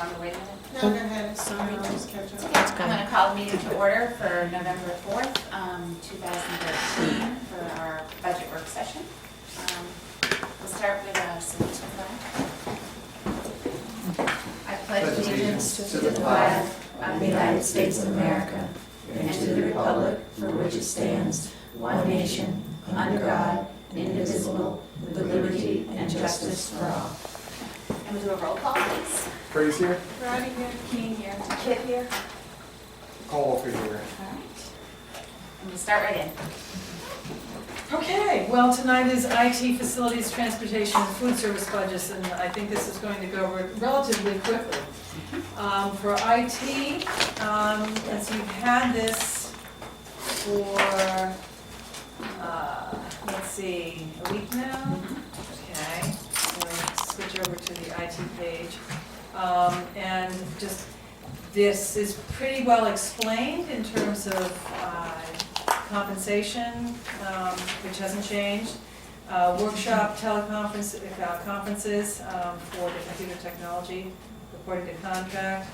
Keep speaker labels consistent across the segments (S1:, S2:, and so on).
S1: want me to wait a minute?
S2: No, go ahead, sorry, I'll just catch up.
S1: I'm going to call the meeting to order for November 4th, 2013 for our budget work session. We'll start with a salute to the flag. I pledge allegiance to the flag of the United States of America and to the republic for which it stands, one nation, under God, indivisible, with liberty and justice for all. And we'll do a roll call, please.
S3: Freeze here.
S2: Roddy here.
S1: Keen here. Kit here.
S3: Call for here.
S1: All right. And we'll start right in.
S4: Okay, well, tonight is IT, facilities, transportation, and food service budgets, and I think this is going to go relatively quickly. For IT, as you've had this for, let's see, a week now? Okay, we'll switch over to the IT page. And just, this is pretty well explained in terms of compensation, which hasn't changed. Workshop teleconference conferences for the computer technology, reporting to contract.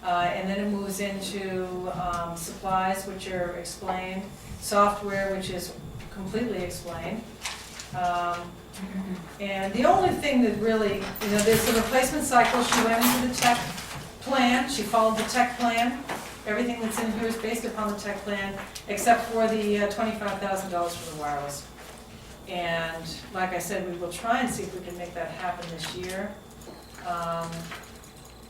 S4: And then it moves into supplies, which are explained, software, which is completely explained. And the only thing that really, there's the replacement cycle. She went into the tech plan, she followed the tech plan. Everything that's in here is based upon the tech plan, except for the $25,000 for the wireless. And like I said, we will try and see if we can make that happen this year.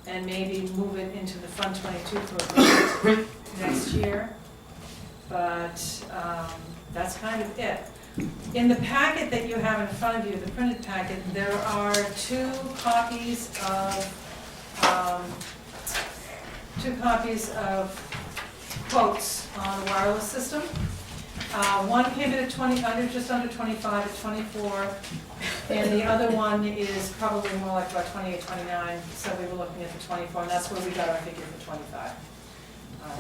S4: And maybe move it into the Fund 22 program next year. But that's kind of it. In the packet that you have in front of you, the printed packet, there are two copies of quotes on the wireless system. One came in at just under 25 at 24, and the other one is probably more like about 28, 29. So we were looking at the 24, and that's where we got our figure for 25.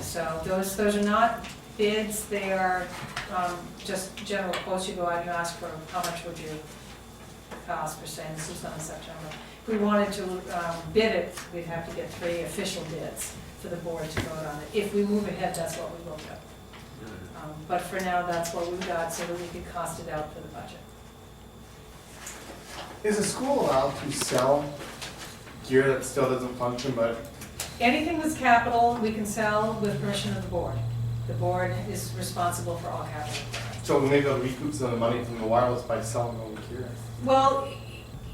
S4: So those are not bids; they are just general quotes. You go out and you ask for how much would you cost for saying this was done in September. If we wanted to bid it, we'd have to get 3 official bids for the board to vote on it. If we move ahead, that's what we will do. But for now, that's what we've got so that we could cost it out for the budget.
S3: Is a school allowed to sell gear that still doesn't function, but
S4: Anything that's capital, we can sell with permission of the board. The board is responsible for all capital.
S3: so maybe they'll recoup some of the money from the wireless by selling old gear?
S4: Well,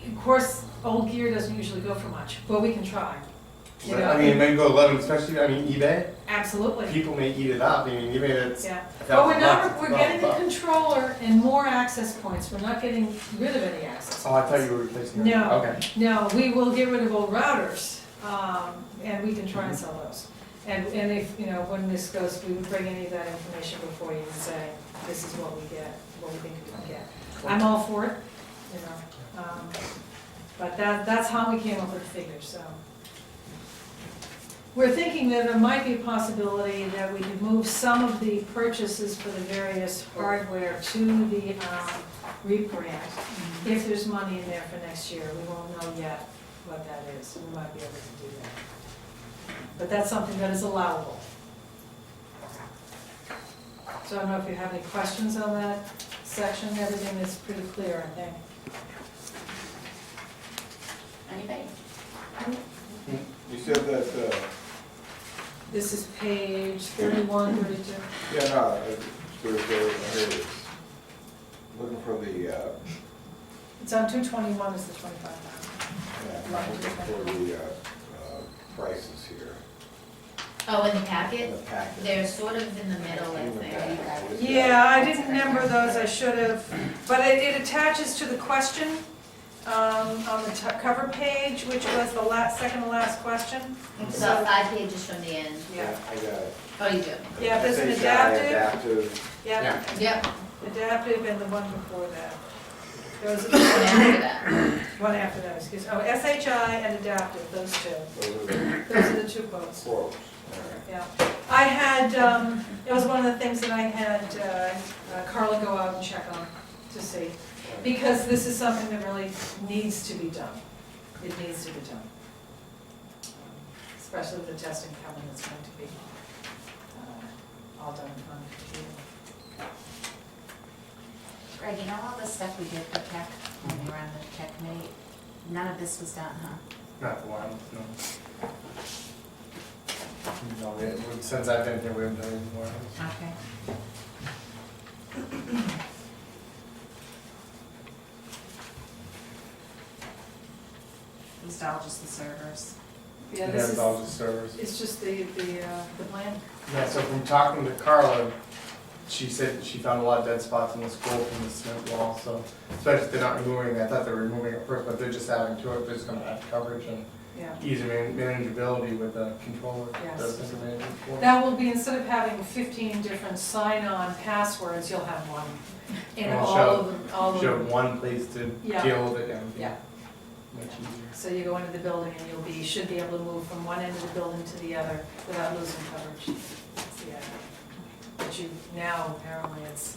S4: of course, old gear doesn't usually go for much, but we can try. You know,
S3: I mean, maybe go let them, especially, eBay.
S4: Absolutely.
S3: People may eat it up. eBay, that's
S4: Yeah.
S3: $1,000
S4: But we're
S3: bucks,
S4: we're
S3: it's
S4: getting the
S3: $1,000 bucks.
S4: controller and more access points. We're not getting rid of any access.
S3: Oh, I thought you were replacing them.
S4: No.
S3: Okay.
S4: No, we will get rid of old routers, and we can try and sell those. And if, when this goes, we would bring any of that information before you and say, this is what we get, what we think we can get. I'm all for it, but that's how we came up with the figures, so. We're thinking that there might be a possibility that we could move some of the purchases for the various hardware to the REAP grant. If there's money in there for next year, we won't know yet what that is. We might be able to do that. But that's something that is allowable. So I don't know if you have any questions on that section. Everything is pretty clear, I think.
S1: Anybody?
S5: You said that,
S4: This is page 31, 32.
S5: yeah, no, here it is. Looking for the,
S4: It's on 221 is the 25.
S5: yeah, looking for the prices here.
S1: Oh, in the
S5: In
S1: packet?
S5: the packet.
S1: They're sort of in the middle, I
S5: In the
S1: think.
S5: packet.
S4: Yeah, I didn't number those, I should have, but it attaches to the question on the cover page, which was the second to last question.
S1: It's about 5 pages from the end.
S4: Yeah,
S5: I got it.
S1: Oh, you do?
S4: Yeah, there's an
S5: SHI
S4: adaptive.
S5: Adaptive,
S4: yeah,
S1: Yep.
S4: adaptive and the one before that. Those are
S1: And after
S4: the
S1: that.
S4: one after that, excuse me. Oh, SHI and adaptive, those two.
S5: those are the
S4: Those are the 2 quotes.
S5: quotes. All right.
S4: Yeah, I had, it was one of the things that I had Carla go out and check on to see. Because this is something that really needs to be done. It needs to be done. especially with the testing coming, it's going to be all done on computer.
S1: Greg, you know all the stuff we did for tech, when we were on the tech committee? None of this was done, huh?
S3: Not the one, no. No, since I've been here, we haven't done any more.
S1: Okay. These are all just the servers.
S4: Yeah, this
S3: It's all just servers.
S4: it's just the plan.
S3: Yeah, so from talking to Carla, she said she found a lot of dead spots in the school from the cement wall, so, especially if they're not removing it, I thought they were removing it first, but they're just adding to it, they're just gonna add coverage and
S4: Yeah.
S3: easier manageability with the controller.
S4: Yes.
S3: Does the management for.
S4: That will be, instead of having 15 different sign-on passwords, you'll have one. In
S3: Well,
S4: all of them, all of
S3: You have
S4: them.
S3: one place to
S4: Yeah.
S3: deal with it and
S4: Yeah.
S3: much easier.
S4: So you go into the building and you should be able to move from one end of the building to the other without losing coverage. That's the idea. But now apparently it's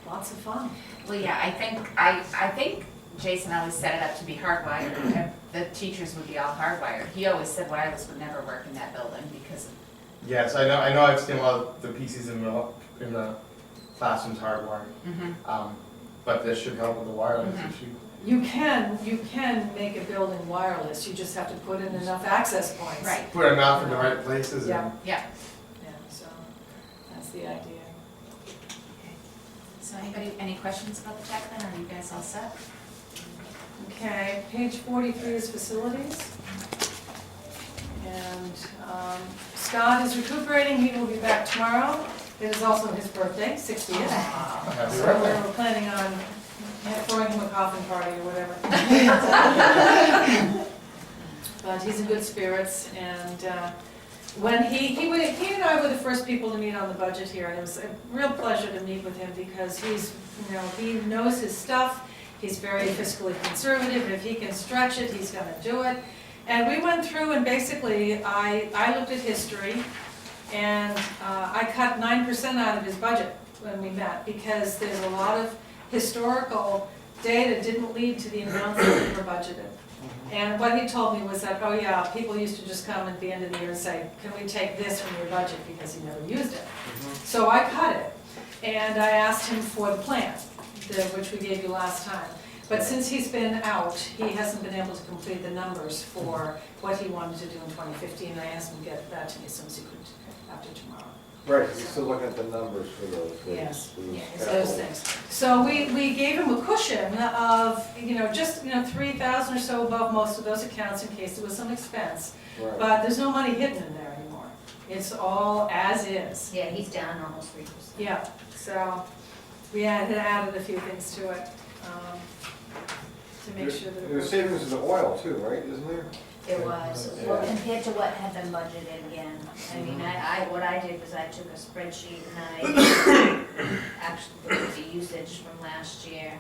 S4: lots of fun.
S1: Well, yeah, I think Jason always set it up to be hardwired, and the teachers would be all hardwired. He always said wireless would never work in that building because of,
S3: Yes, I know I've seen a lot of the PCs in the classrooms hardwired, but this should help with the wireless
S1: Mhm.
S3: issue.
S4: You can make a building wireless, you just have to put in enough access points.
S1: right,
S3: Put them out in the right places
S4: Yeah.
S3: and
S1: yeah.
S4: Yeah, so that's the idea.
S1: So anybody, any questions about the tech then, or are you guys all set?
S4: Okay, page 43 is facilities. And Scott is recuperating, he will be back tomorrow. It is also his birthday, 60th.
S3: happy
S4: So
S3: birthday.
S4: we're planning on throwing him a coffin party or whatever. But he's in good spirits, and when he and I were the first people to meet on the budget here, and it was a real pleasure to meet with him because he knows his stuff. He's very fiscally conservative. If he can stretch it, he's gonna do it. And we went through and basically, I looked at history, and I cut 9% out of his budget when we met, because there's a lot of historical data didn't lead to the amounts that we were budgeted. And what he told me was that, oh yeah, people used to just come at the end of the year and say, can we take this from your budget, because he never used it. So I cut it, and I asked him for the plan, which we gave you last time. But since he's been out, he hasn't been able to complete the numbers for what he wanted to do in 2015. And I asked him to get that to me as soon as he could after tomorrow.
S5: Right, you're still looking at the numbers for those things.
S4: Yes,
S5: for those
S4: It's
S5: capital.
S4: those things. So we gave him a cushion of, just 3,000 or so above most of those accounts in case there was some expense.
S5: Right.
S4: But there's no money hidden in there anymore. It's all as is.
S1: Yeah, he's down almost 3%.
S4: Yeah, so we added a few things to it to make sure that it
S5: There's
S4: works.
S5: savings in the oil too, right, isn't there?
S6: There was,
S5: Yeah.
S6: well, compared to what had been budgeted again. I mean, what I did was I took a spreadsheet and I actually looked at the usage from last year.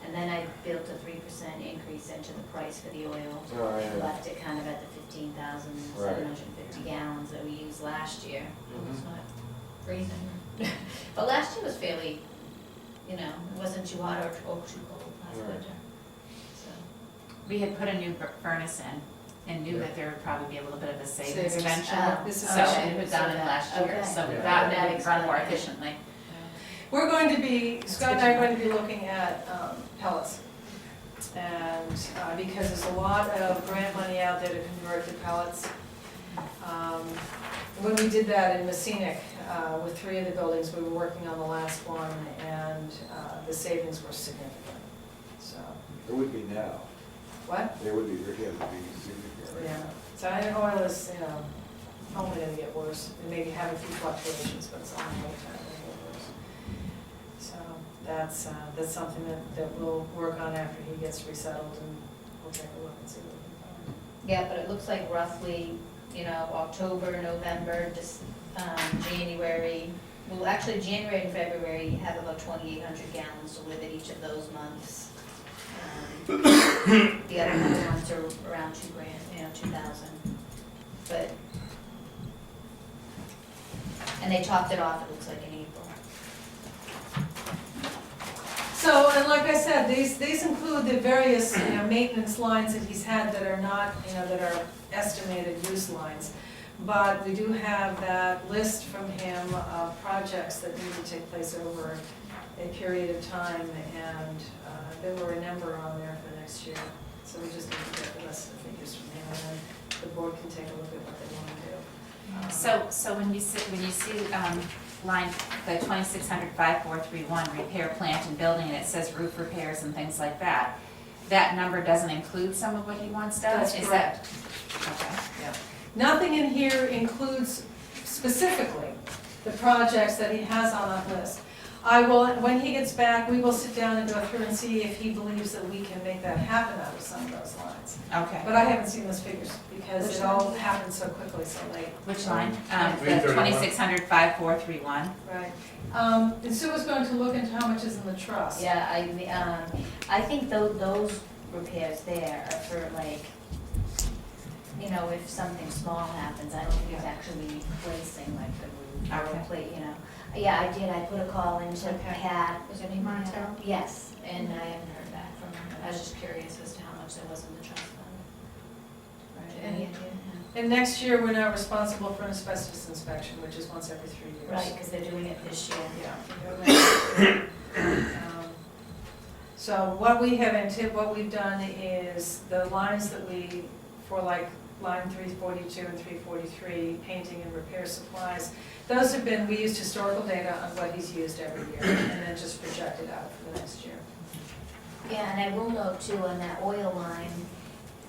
S6: And then I built a 3% increase into the price for the oil.
S5: Oh,
S6: And
S5: yeah.
S6: left it kind of at the 15,750 gallons that we used last year. It's not freezing. But last year was fairly, it wasn't too hot or too cold last
S5: Right.
S6: winter. So.
S1: We had put a new furnace in and knew that there would probably be a little bit of a savings
S4: Savings.
S1: eventually.
S4: This is
S1: So
S4: okay.
S1: it was done in last year,
S6: Okay.
S1: so we
S3: Yeah.
S1: thought
S6: That
S1: it would run more
S6: explains it.
S1: efficiently.
S4: We're going to be, Scott and I are going to be looking at pellets. And because there's a lot of grant money out there to convert to pellets. When we did that in Messinic, with 3 of the buildings, we were working on the last one, and the savings were significant, so.
S5: It would be now.
S4: What?
S5: It would be, it would be significant.
S4: Yeah, so I know oil is, only gonna get worse. It may have a few fluctuations, but it's only going to get worse. So that's something that we'll work on after he gets resettled, and we'll take a look and see what we can find.
S6: Yeah, but it looks like roughly, October, November, January, well, actually, January and February, you have about 2,800 gallons to live at each of those months. The other months are around $2,000, 2,000. But, and they topped it off, it looks like in April.
S4: So So, and like I said, these include the various, maintenance lines that he's had that are not, that are estimated use lines. But we do have that list from him of projects that need to take place over a period of time, and there were a number on there for next year. So we just need to get the rest of the figures from him, and then the board can take a look at what they want to do.
S1: So when you see line, the 2600-5431, repair plant and building, and it says roof repairs and things like that, that number doesn't include some of what he wants done?
S4: That's
S1: Is
S4: correct.
S1: that- Okay.
S4: Yeah. Nothing in here includes specifically the projects that he has on that list. I will, when he gets back, we will sit down and go through and see if he believes that we can make that happen out of some of those lines.
S1: Okay.
S4: But I haven't seen those figures because
S6: Which
S4: it all happened so quickly, so late.
S1: Which line? The
S3: 331.
S1: 2600-5431.
S4: Right. And Sue was going to look into how much is in the trust.
S6: Yeah, I think those repairs there are for like, if something small happens, I don't think it's actually replacing like the roof or
S1: Okay.
S6: replace, Yeah, I did, I put a call into
S4: Okay.
S6: Pat, was her name Pat?
S4: Montero?
S6: Yes, and I haven't heard back from her. I was just curious as to how much there was in the trust fund.
S4: Right.
S6: Any
S4: And,
S6: idea?
S4: and next year, we're not responsible for an asbestos inspection, which is once every 3 years.
S6: Right, because they're doing it this year.
S4: Yeah. So what we have, what we've done is the lines that for like line 342 and 343, painting and repair supplies, those have been, we used historical data on what he's used every year, and then just projected out for the next year.
S6: Yeah, and I will note too, on that oil line,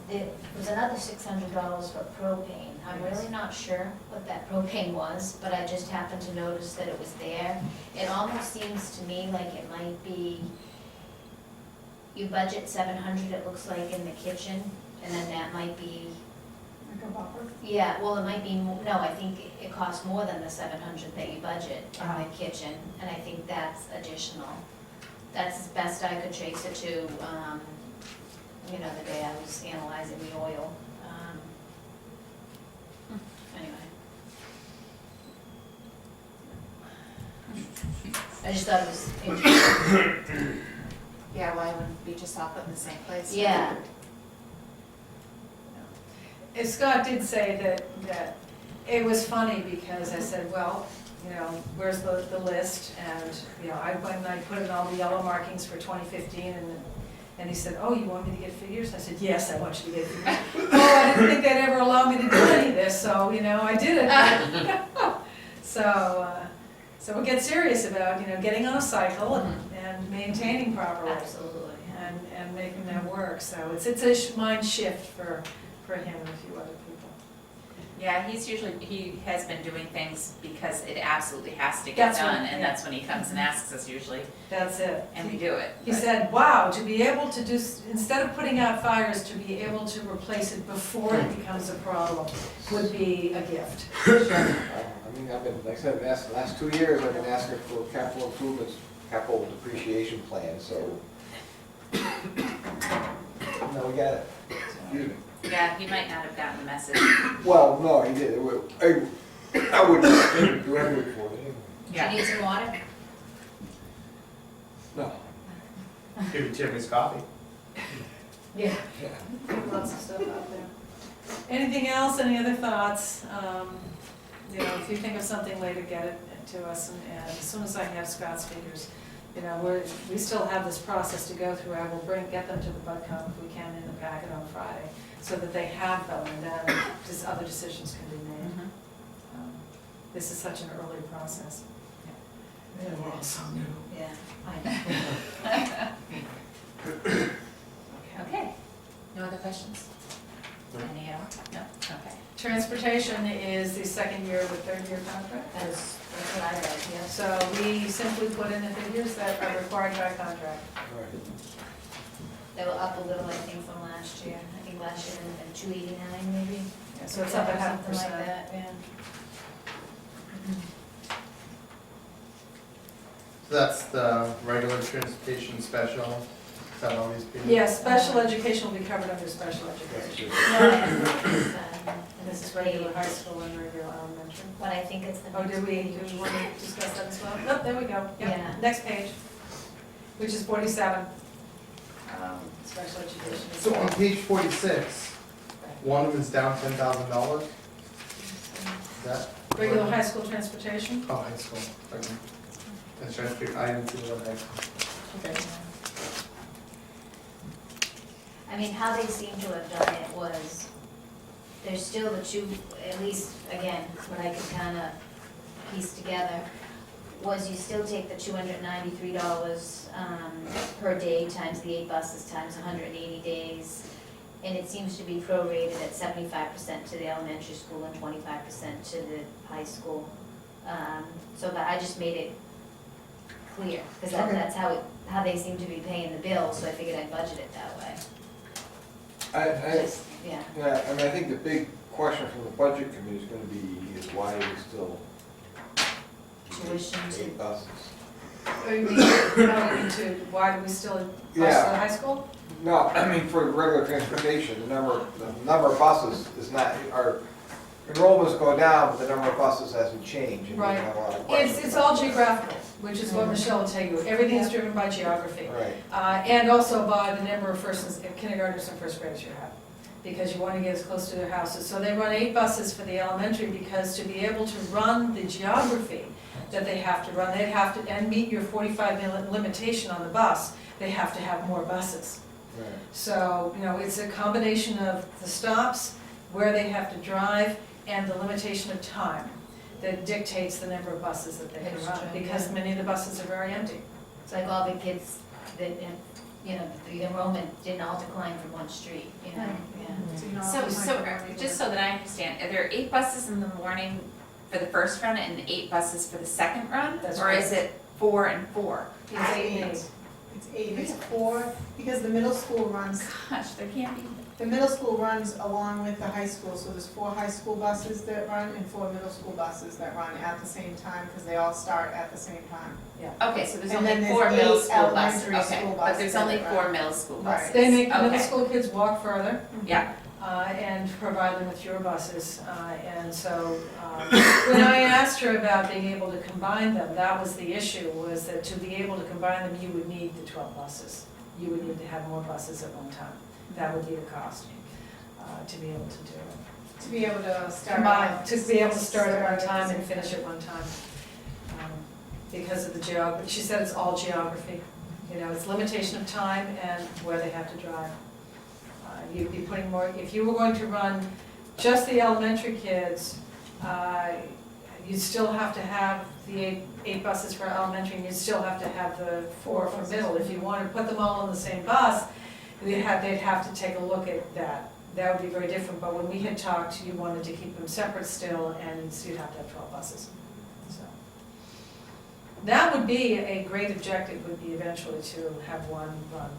S6: there was another $600 for propane. I'm really not sure what that propane was, but I just happened to notice that it was there. It almost seems to me like it might be, you budget 700, it looks like, in the kitchen, and then that might be,
S4: Like a buffer?
S6: yeah, well, it might be, no, I think it costs more than the 700 that you budget in
S1: Uh-huh.
S6: the kitchen, and I think that's additional. That's as best I could trace it to, the day I was analyzing the oil. Anyway. I just thought it was interesting.
S1: Yeah, why wouldn't we just all put in the same place?
S6: Yeah,
S4: And Scott did say that it was funny because I said, well, where's the list? And, when I put in all the yellow markings for 2015 and he said, oh, you want me to get figures? I said, yes, I want you to get figures. Oh, I didn't think they'd ever allow me to do any of this, so, I did it. So we get serious about, getting on a cycle and maintaining properly.
S6: absolutely.
S4: And making that work, so it's a mind shift for him and a few other people.
S1: Yeah, he has been doing things because it absolutely has to get
S4: That's
S1: done,
S4: right,
S1: and
S4: yeah.
S1: that's when he comes and asks us usually,
S4: That's it.
S1: and we do it.
S4: He
S1: But-
S4: said, wow, to be able to do, instead of putting out fires, to be able to replace it before it becomes a problem would be a gift.
S5: I've been, like I said, the last 2 years, I've been asking for capital improvements, capital depreciation plans, so. No, we got it. Excuse me.
S1: Yeah, he might not have gotten the message.
S5: Well, no, he did. I wouldn't do anything for it.
S6: Do you need some water?
S5: No.
S3: Give you Tiffany's coffee.
S4: Yeah.
S5: Yeah.
S4: Lots of stuff out there. Anything else, any other thoughts? If you think of something later, get it to us, and as soon as I have Scott's figures, we still have this process to go through. I will get them to the BudCom if we can in the packet on Friday, so that they have them, and then just other decisions can be made.
S1: Mhm.
S4: This is such an early process. And we're all so new.
S6: Yeah, I know.
S1: Okay, no other questions?
S3: No.
S1: Any at all? No? Okay.
S4: Transportation is the second year of the third-year contract.
S6: That's what I read, yes.
S4: So we simply put in the figures that are required by contract.
S5: All right.
S6: They were up a little, I think, from last year. I think last year it was 289 maybe.
S4: Yeah, so it's up at
S6: Something like
S4: 0.5%.
S6: that, yeah.
S3: So that's the regular transportation special, is that all these people?
S4: Yes, special education will be covered under special
S5: That's
S4: education.
S5: good.
S6: No, I think it's,
S4: And this is
S6: it's
S4: regular
S6: paid,
S4: high school and regular elementary.
S6: but I think it's the
S4: Oh,
S6: next
S4: do we
S6: page.
S4: want to discuss that as well? Oh, there we go. Yep.
S6: Yeah.
S4: Next page. which is 47. Special education. is-
S3: So on page 46, one of them is down $10,000. Is that?
S4: Regular high school transportation.
S3: Oh, high school. Okay. That's right. I didn't see the one high school.
S4: Okay.
S6: I mean, how they seem to have done it was, there's still the two, at least, again, what I could kind of piece together, was you still take the $293 per day times the 8 buses times 180 days, and it seems to be prorated at 75% to the elementary school and 25% to the high school. So, but I just made it clear, because
S3: Okay.
S6: that's how they seem to be paying the bill, so I figured I'd budget it that way. Just, yeah.
S5: Yeah, I mean, I think the big question from the budget committee is gonna be, is why are we still
S6: Tuition to-
S5: 8 buses?
S4: Oh, you mean to, why do we still bus to the
S5: Yeah.
S4: high school?
S5: No, I mean, for regular transportation, the number of buses is not, our enrollments go down, but the number of buses hasn't changed. And we
S4: Right.
S5: have a lot of questions
S4: It's
S5: about
S4: all
S5: that.
S4: geographical, which is what Michelle will tell you. Everything's driven by geography.
S5: Right.
S4: And also by the number of kindergartners and first graders you have, because you want to get as close to their houses. So they run 8 buses for the elementary, because to be able to run the geography that they have to run, they'd have to, and meet your 45-minute limitation on the bus, they have to have more buses.
S5: Right.
S4: So, it's a combination of the stops, where they have to drive, and the limitation of time that dictates the number of buses that they can
S6: That's
S4: run,
S6: true,
S4: because
S6: yeah.
S4: many of the buses are very empty.
S6: It's like all the kids that, the enrollment didn't all decline from one street, yeah.
S2: So you don't
S7: So,
S2: have to
S7: so,
S2: find out
S7: just so that I understand, are there 8 buses in the morning for the first run and 8 buses for the second run?
S4: That's
S7: Or
S4: right.
S7: is it 4 and 4?
S4: It's 8 and 8.
S2: It's 8, it's 4, because the middle school runs,
S7: Gosh, there can't be.
S2: the middle school runs along with the high school, so there's 4 high school buses that run and 4 middle school buses that run at the same time, because they all start at the same time.
S7: Okay, so there's
S2: And
S7: only
S2: then there's
S7: 4 middle
S2: 8
S7: school buses,
S2: elementary
S7: okay,
S2: school
S7: but
S2: buses
S7: there's
S2: that
S7: only
S2: run.
S7: 4 middle school
S2: Right.
S7: buses.
S4: They make the middle
S7: Okay.
S4: school kids walk further,
S7: Yeah,
S4: and provide them with fewer buses. And so, when I asked her about being able to combine them, that was the issue, was that to be able to combine them, you would need the 12 buses. You would need to have more buses at one time. That would be the cost, to be able to do it.
S2: To be able to start.
S4: Combine, to be able to start at one time and finish at one time. Because of the geography, she said it's all geography. It's limitation of time and where they have to drive. You'd be putting more, if you were going to run just the elementary kids, you'd still have to have the 8 buses for elementary, and you'd still have to have the 4 for middle. If you wanted to put them all on the same bus, they'd have to take a look at that. That would be very different, but when we had talked, you wanted to keep them separate still, and so you'd have to have 12 buses. So that would be a great objective, would be eventually to have one run.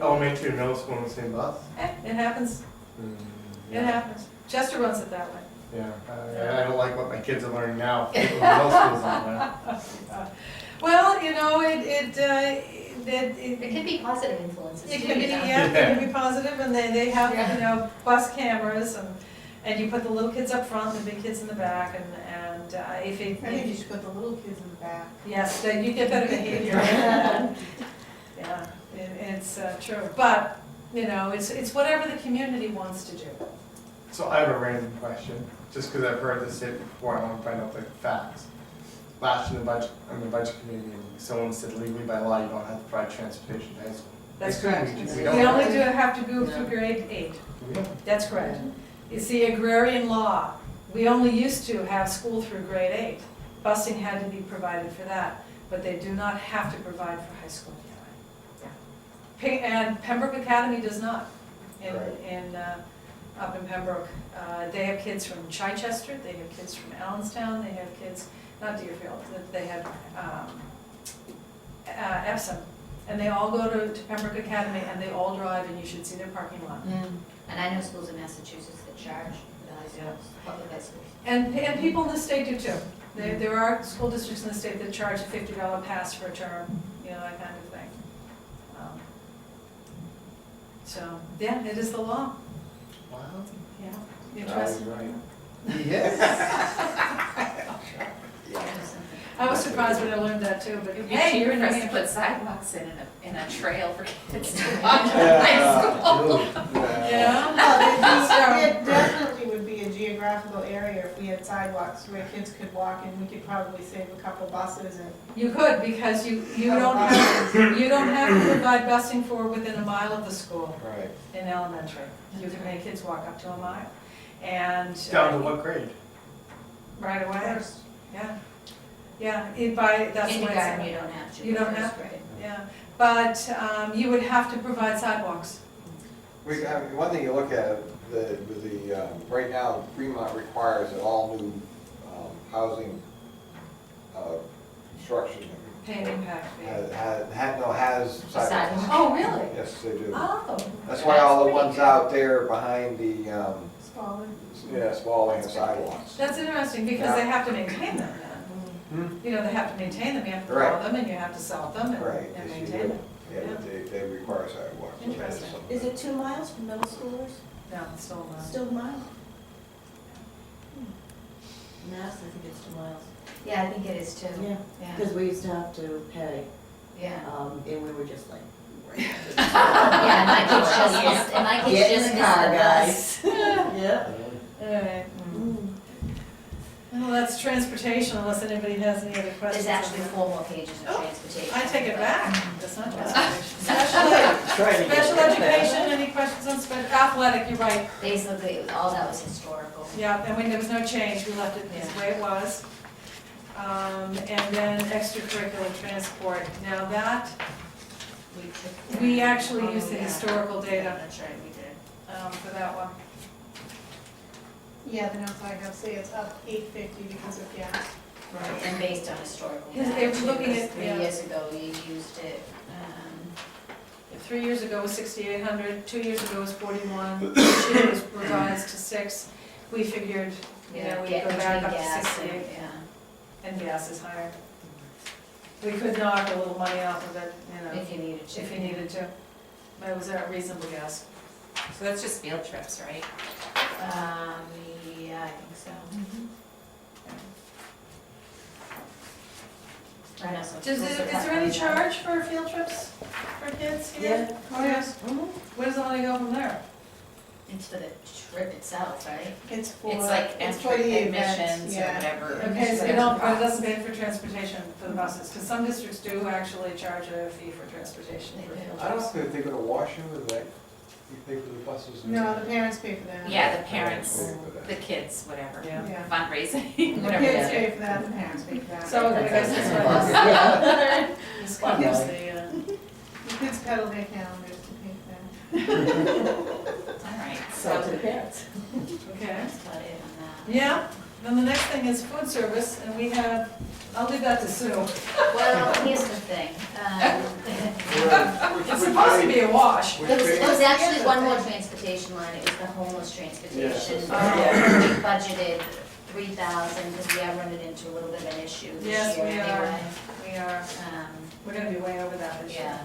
S3: Elementary and middle school on the same bus?
S4: It happens, it happens. Chester runs it that way.
S3: Yeah, I don't like what my kids are learning now. Middle school's on that.
S4: Well,
S6: It can be positive influences too,
S4: it can be,
S6: you know?
S4: yeah, it can be positive, and they have, bus cameras, and you put the little kids up front, and the big kids in the back, and if it,
S2: I think you should put the little kids in the back.
S4: yes, then you get better behavior. Yeah, it's true, but, it's whatever the community wants to do.
S3: So I have a random question, just because I've heard this statement before, I want to find out the facts. Last year in the budget committee, someone said legally by law, you don't have to provide transportation to high school.
S4: That's
S3: Basically,
S4: correct.
S3: we
S4: We
S3: don't
S4: only
S3: have
S4: have to go through grade 8.
S3: to.
S4: That's correct. It's the agrarian law. We only used to have school through grade 8. Busing had to be provided for that, but they do not have to provide for high school. And Pembroke Academy does not. Up in Pembroke, they have kids from Chichester, they have kids from Allenstown, they have kids, not Deerfield, they have Epsom. And they all go to Pembroke Academy, and they all drive, and you should see their parking lot.
S6: And I know schools in Massachusetts that charge for the high schools, public high schools.
S4: And people in the state do too. There are school districts in the state that charge a $50 pass for a term, that kind of thing. So, yeah, it is the law.
S3: Wow.
S4: Yeah, interesting.
S5: right.
S3: Yes.
S4: I was surprised when I learned that too, but
S7: It'd be
S4: hey, you're
S7: cheaper
S4: in
S7: for
S4: New
S7: us to
S4: Hampshire.
S7: put sidewalks in a trail for kids to walk to high school.
S4: Yeah?
S2: Well, it definitely would be a geographical area if we had sidewalks where kids could walk, and we could probably save a couple buses and.
S4: You could, because you don't have to provide busing for within a mile of the school
S5: Right.
S4: in elementary. You can make kids walk up to a mile, and.
S3: Down to what grade?
S4: Right away,
S2: First.
S4: yeah. Yeah, that's the way
S6: Kindergarten,
S4: it's.
S6: you don't have to.
S4: You don't
S6: First
S4: have to.
S6: grade.
S4: Yeah, but you would have to provide sidewalks.
S5: I mean, one thing you look at, right now, Fremont requires that all new housing construction
S4: Pay an impact fee.
S5: has sidewalks.
S6: Sidewalk.
S4: Oh, really?
S5: Yes, they do.
S4: Oh.
S5: That's why all the ones out there behind the,
S2: Spalding.
S5: Spalding have sidewalks.
S4: That's interesting, because they have to maintain them then.
S5: Hmm?
S4: You know, they have to maintain them, you have to
S5: Right.
S4: plow them, and you have to sell them
S5: Right.
S4: and
S5: yes, you
S4: maintain
S5: do.
S4: them.
S5: Yeah, but they require sidewalks. so that is
S4: Interesting.
S5: something
S1: Is it 2 miles from middle schoolers?
S4: No, it's still not.
S1: Still a mile? Mass, I think it's 2 miles.
S6: Yeah, I think it is too.
S1: Yeah,
S6: Yeah,
S1: because we used to have to pay,
S6: yeah.
S1: and we were just like.
S6: Yeah, my kids
S1: Get in
S6: just
S1: the
S6: missed
S1: car,
S6: the
S1: guys.
S6: bus.
S1: Yeah.
S4: All right.
S1: Mm.
S4: Well, that's transportation, unless anybody has any other questions.
S6: There's actually 4 more pages of
S4: Oh,
S6: transportation.
S4: I take it back, that's not transportation.
S1: Trying to get
S4: Special
S1: that.
S4: education, any questions on athletic, you're right.
S6: Basically, it was- all that was historical.
S4: Yeah, and when there was no change, we left it the way it was. And then extracurricular transport, now that,
S6: We took.
S4: we actually used the
S6: Yeah.
S4: historical data
S6: That's right, we did.
S4: for that one.
S2: Yeah, the notes I have say it's up $8.50 because of gas.
S6: Right, and based on historical
S4: Yes,
S6: data.
S4: they were
S6: too,
S4: looking
S6: because
S4: at-
S6: 3
S4: yeah.
S6: years ago, you used it,
S4: 3 years ago was 6,800, 2 years ago was 41, this year was revised to 6. We figured, you know, we'd
S6: get
S4: go back
S6: between
S4: up to
S6: gas and,
S4: 68,
S6: yeah,
S4: and gas is higher. We could knock a little money off of it, you know,
S6: if you needed to.
S4: if you needed to. But it was a reasonable guess.
S7: So that's just field trips, right?
S6: Yeah, I think so. I know, so
S4: Is
S6: schools are
S4: there any
S6: cutting
S4: charge for field trips for kids here?
S1: Yeah.
S4: Oh, yes.
S1: Mhm.
S4: Where does the money go from there?
S6: that. It's for the trip itself, right?
S2: It's for.
S7: It's like
S2: it's for
S7: entry
S2: the event,
S7: admissions or
S2: yeah.
S7: whatever.
S4: Okay, so you don't, but it doesn't pay for transportation for the buses, because some districts do actually charge a fee for transportation for field
S5: I don't
S4: trips.
S5: know if they go to Washington, or they pay for the buses. and-
S2: No, the parents pay for that.
S7: Yeah, the parents,
S5: Pay for that.
S7: the kids, whatever,
S4: Yeah.
S2: Yeah.
S7: fundraising,
S2: The
S7: whatever
S2: kids
S7: they
S2: pay for that, the parents pay for that.
S4: So I guess that's what
S1: Yeah.
S4: this covers the,
S2: The kids pedal their calendars to pay for that.
S7: do. All right,
S1: So to
S7: so
S1: the parents.
S4: okay.
S6: That's about it on that.
S4: Yeah, then the next thing is food service, and we have, I'll leave that to Sue.
S6: Well, here's the thing,
S4: It's supposed to be a wash.
S6: there was actually one more transportation line, it was the homeless transportation.
S4: Yeah.
S6: We budgeted 3,000, because we are running into a little bit of an issue this year
S4: Yes, we are.
S6: anyway.
S4: We are,
S6: Um,
S4: we're gonna be way over that this year.
S6: Yeah.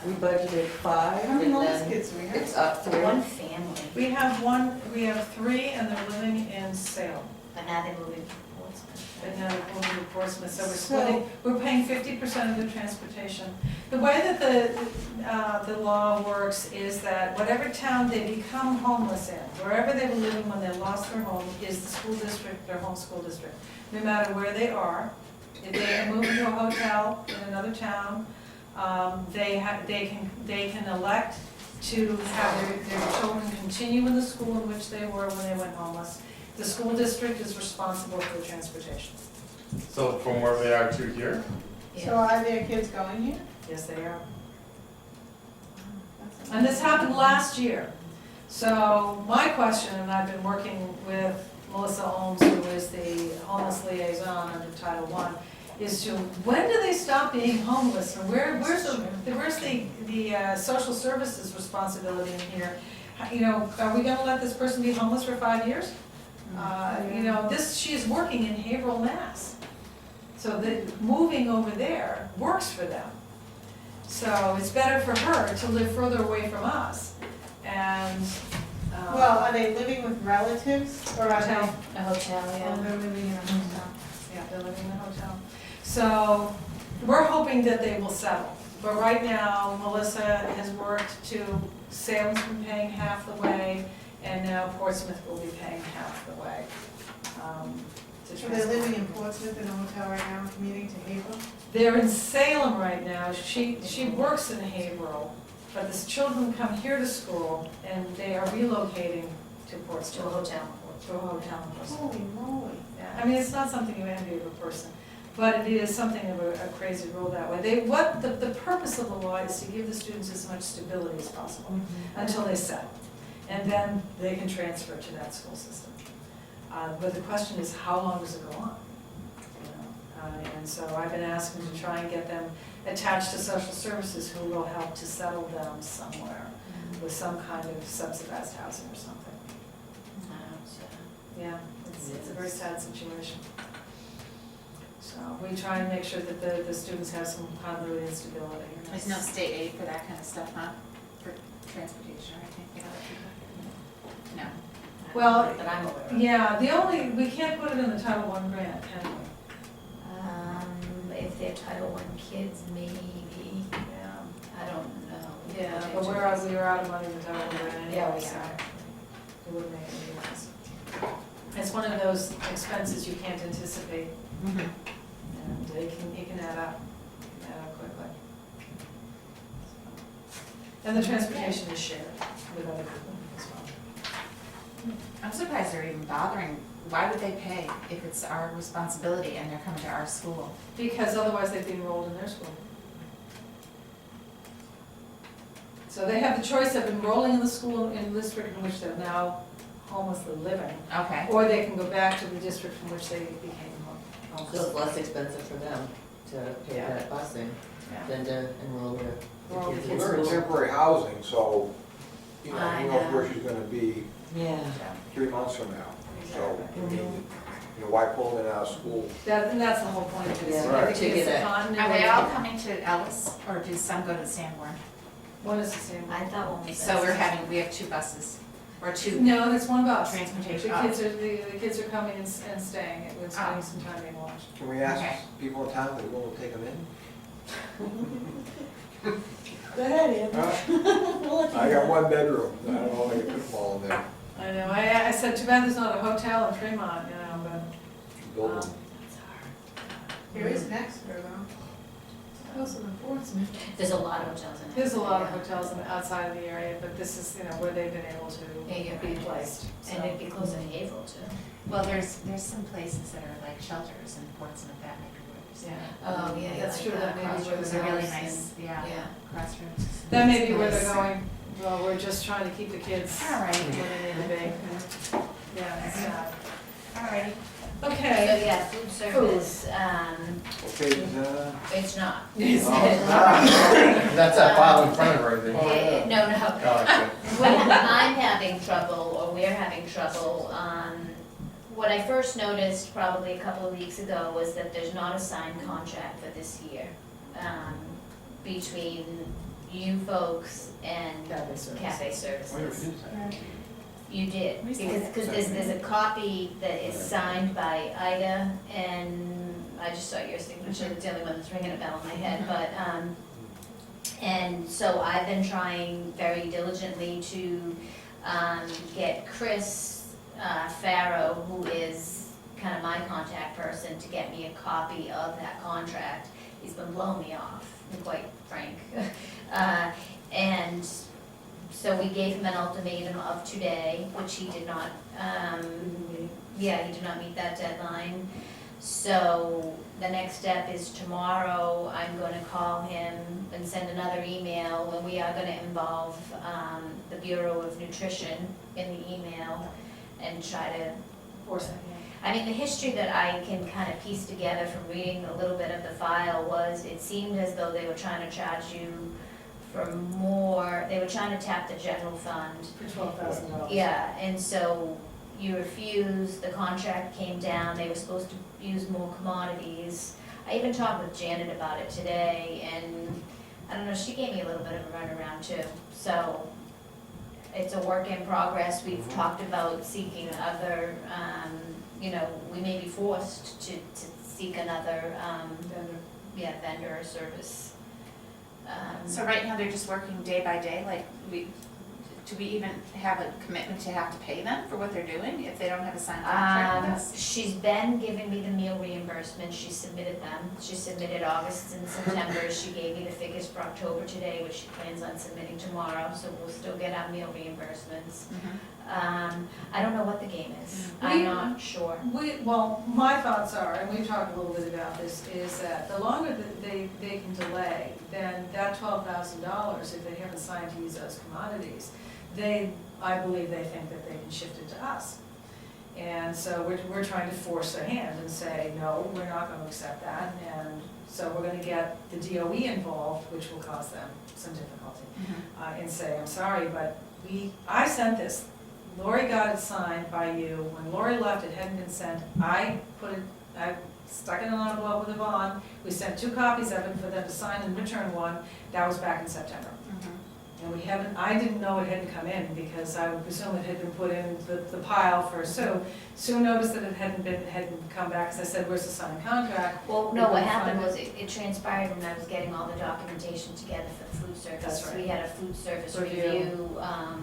S1: We
S6: So,
S1: budgeted 5,
S2: How many
S1: and
S2: homeless
S1: then
S2: kids do we have?
S1: it's up 3.
S6: one family,
S4: We have 3, and they're living in Salem.
S6: but now they're moving to Portsmouth.
S4: And now we're moving to Portsmouth, so we're
S2: So-
S4: splitting, we're paying 50% of the transportation. The way that the law works is that whatever town they become homeless in, wherever they were living when they lost their home, is the school district, their home school district. No matter where they are, if they move into a hotel in another town, they can elect to have their children continue in the school in which they were when they went homeless. The school district is responsible for the transportation.
S3: So from where they are to here?
S2: So are there kids going here?
S4: Yes, they are.
S2: That's
S4: And this happened last year. So my question, and I've been working with Melissa Holmes, who is the homeless liaison under Title I, is to, when do they stop being homeless? And where's the social services responsibility in here? You know, are we gonna let this person be homeless for 5 years? You know, she is working in Haverhill, Mass. So that moving over there works for them. So it's better for her to live further away from us. And,
S2: Well, are they living with relatives or are they?
S4: Hotel.
S6: A hotel,
S2: Oh,
S6: yeah.
S2: they're living in a hotel.
S4: Yeah, they're living in a hotel. So we're hoping that they will settle. But right now, Melissa has worked to, Salem's been paying half the way, and now Portsmouth will be paying half the way. To
S2: So they're
S4: transport.
S2: living in Portsmouth in a hotel right now, commuting to Haverhill?
S4: They're in Salem right now. She works in Haverhill, but the children come here to school, and they are relocating to
S6: To a
S4: Portsmouth.
S6: hotel.
S4: To a hotel in Portsmouth.
S2: Holy moly.
S4: Yeah, I mean, it's not something you envy of a person, but it is something of a crazy rule that way. The purpose of the law is to give the students as much stability as possible until they settle. And then they can transfer to that school system. But the question is, how long does it go on? You know, and so I've been asking to try and get them attached to social services who will help to settle them somewhere with some kind of subsidized housing or something. Yeah, it's a very sad situation. So we try and make sure that the students have some continuity and stability.
S7: There's no state aid for that kind of stuff, huh? For transportation or anything, you know, people? No.
S4: Well,
S6: That I'm aware of.
S4: Yeah, we can't put it in the Title I grant, can we?
S6: If they're Title I kids, maybe,
S4: Yeah.
S6: I don't know.
S4: Yeah, but we were out of money in the Title I grant anyway,
S6: Yeah, we
S4: so
S6: are.
S4: it wouldn't make any difference. It's one of those expenses you can't anticipate, and it can add up quickly. And the transportation is shared with other people as well.
S7: I'm surprised they're even bothering. Why would they pay if it's our responsibility and they're coming to our school?
S4: Because otherwise they'd be enrolled in their school. So they have the choice of enrolling in the school in the district in which they're now homelessly living,
S7: Okay.
S4: or they can go back to the district from which they became
S1: So it's
S4: homeless.
S1: less expensive for them to pay
S4: Yeah.
S1: that busing
S4: Yeah.
S1: than to enroll the
S4: Enroll the
S1: kids
S4: kids
S1: in
S5: We're in
S1: school.
S5: temporary housing, so, you know,
S6: I
S5: who knows where
S6: know.
S5: she's gonna be
S1: Yeah.
S5: 3 months from now. So,
S4: Exactly.
S5: I mean, you know, why pull them out of school?
S4: And that's the whole point of it, is
S1: Yeah,
S5: right.
S4: the kids
S1: To get
S4: the
S1: it.
S4: continuity.
S7: Are they all coming to Ellis or do some go to Sanborn?
S4: One is the same.
S6: I thought one was.
S7: So we have two buses or two
S4: No, that's one bus.
S7: transportation.
S4: The kids are coming and staying, we're spending
S7: Oh.
S4: some time being watched.
S5: Can we ask
S7: Okay.
S5: people in town if they're willing to take them in?
S1: Go ahead,
S5: Huh? I got 1 bedroom, I don't know if I can put them all in there.
S4: I know, I said, too bad there's not a hotel in Fremont, you know, but.
S5: Build them.
S2: Here is Exeter though. Closer than Portsmouth.
S6: There's a lot of hotels in it.
S4: There's a lot of hotels outside of the area, but this is, where they've been able
S6: Yeah,
S4: to
S6: you're
S4: be
S6: right.
S4: placed.
S6: And it'd be closer to Haverhill too.
S7: Well, there's some places that are like shelters in Portsmouth, that may be where there's.
S4: Yeah.
S6: Oh, yeah,
S4: That's
S6: like
S4: true, that may be where
S6: Crossroads
S7: It's a really
S6: House
S7: nice, yeah,
S6: Yeah.
S7: crossroads.
S4: That may be where
S6: Nice.
S4: they're going, well, we're just trying to keep the kids
S7: All right.
S4: where they need to be. Yeah, it's sad.
S7: All righty.
S6: So
S4: Okay.
S6: yeah, food service,
S5: Okay,
S6: it's not.
S3: That's that file in front of her, I think.
S6: No, no.
S3: Oh, okay.
S6: When I'm having trouble, or we're having trouble, what I first noticed probably a couple of weeks ago was that there's not a signed contract for this year, between you folks and
S4: Cafe service.
S6: Cafe Services.
S5: that.
S6: You did,
S7: We said
S6: because there's a copy that is signed by Ida, and I just saw your signature, it's the only one that's ringing a bell in my head, but, and so I've been trying very diligently to, get Chris, Farrow, who is kind of my contact person, to get me a copy of that contract. He's been blowing me off, to be quite frank. And so we gave him an ultimatum of today, which he did not, he did not meet that deadline. So the next step is tomorrow, I'm gonna call him and send another email, and we are gonna involve, the Bureau of Nutrition in the email and try to,
S4: Force it,
S6: I mean, the history that I can kind of piece together from reading a little bit of the file was, it seemed as though they were trying to charge you for more, they were trying to tap the general fund.
S4: for $12,000.
S6: Yeah, and so you refused, the contract came down, they were supposed to use more commodities. I even talked with Janet about it today, and I don't know, she gave me a little bit of a runaround too. So it's a work in progress, we've talked about seeking other, we may be forced to seek another,
S4: Vendor.
S6: vendor or service.
S7: So right now, they're just working day by day, like, do we even have a commitment to have to pay them for what they're doing if they don't have a signed contract with us?
S6: She's been giving me the meal reimbursement, she submitted them. She submitted August and September, she gave me the figures for October today, which she plans on submitting tomorrow, so we'll still get our meal reimbursements. I don't know what the game is, I'm not sure.
S4: Well, my thoughts are, and we've talked a little bit about this, is that the longer that they can delay, then that $12,000, if they haven't signed to use those commodities, I believe they think that they can shift it to us. And so we're trying to force their hand and say, no, we're not gonna accept that, and so we're gonna get the DOE involved, which will cause them some difficulty, and say, I'm sorry, but I sent this. Lori got it signed by you. When Lori left, it hadn't been sent. I stuck it in an envelope with a bond. We sent 2 copies of it for them to sign and return one. That was back in September. And I didn't know it hadn't come in because I would presume it had been put in the pile for Sue. Sue noticed that it hadn't come back, because I said, where's the signed contract?
S6: Well, no, what happened was it transpired when I was getting all the documentation together for the food service.
S4: That's right.
S6: We had a food service
S4: Review.
S6: review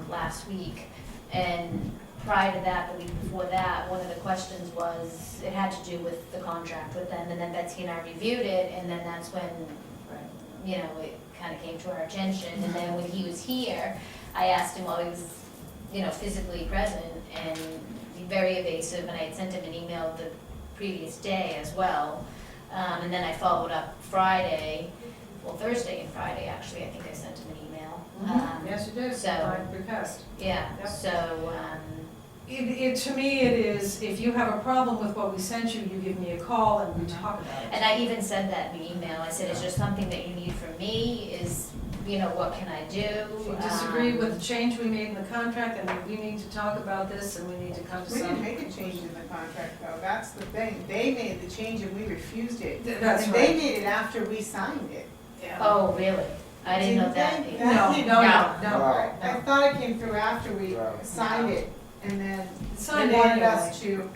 S6: last week, and prior to that, the week before that, one of the questions was, it had to do with the contract with them, and then Betsy and I reviewed it, and then that's when, it kind of came to our attention, and then when he was here, I asked him while he was, physically present, and very evasive, and I had sent him an email the previous day as well, and then I followed up Thursday and Friday, actually, I think I sent him an email.
S4: Yes, you did,
S6: So-
S4: by request.
S6: Yeah,
S4: Yep.
S6: so,
S4: To me, it is, if you have a problem with what we sent you, you give me a call and we talk about it.
S6: and I even said that in the email, I said, is there something that you need from me, what can I do?
S4: If you disagree with the change we made in the contract, then we need to talk about this and we need to come to
S2: We didn't
S4: some.
S2: make a change in the contract though, that's the thing. They made the change and we refused it.
S4: That's
S2: And they made it after we signed it.
S6: Oh, really? I didn't know that.
S2: Didn't they?
S4: No.
S2: I thought it came through after we
S5: Right.
S2: signed it, and then
S4: Signed
S2: they wanted
S4: annually.
S2: us to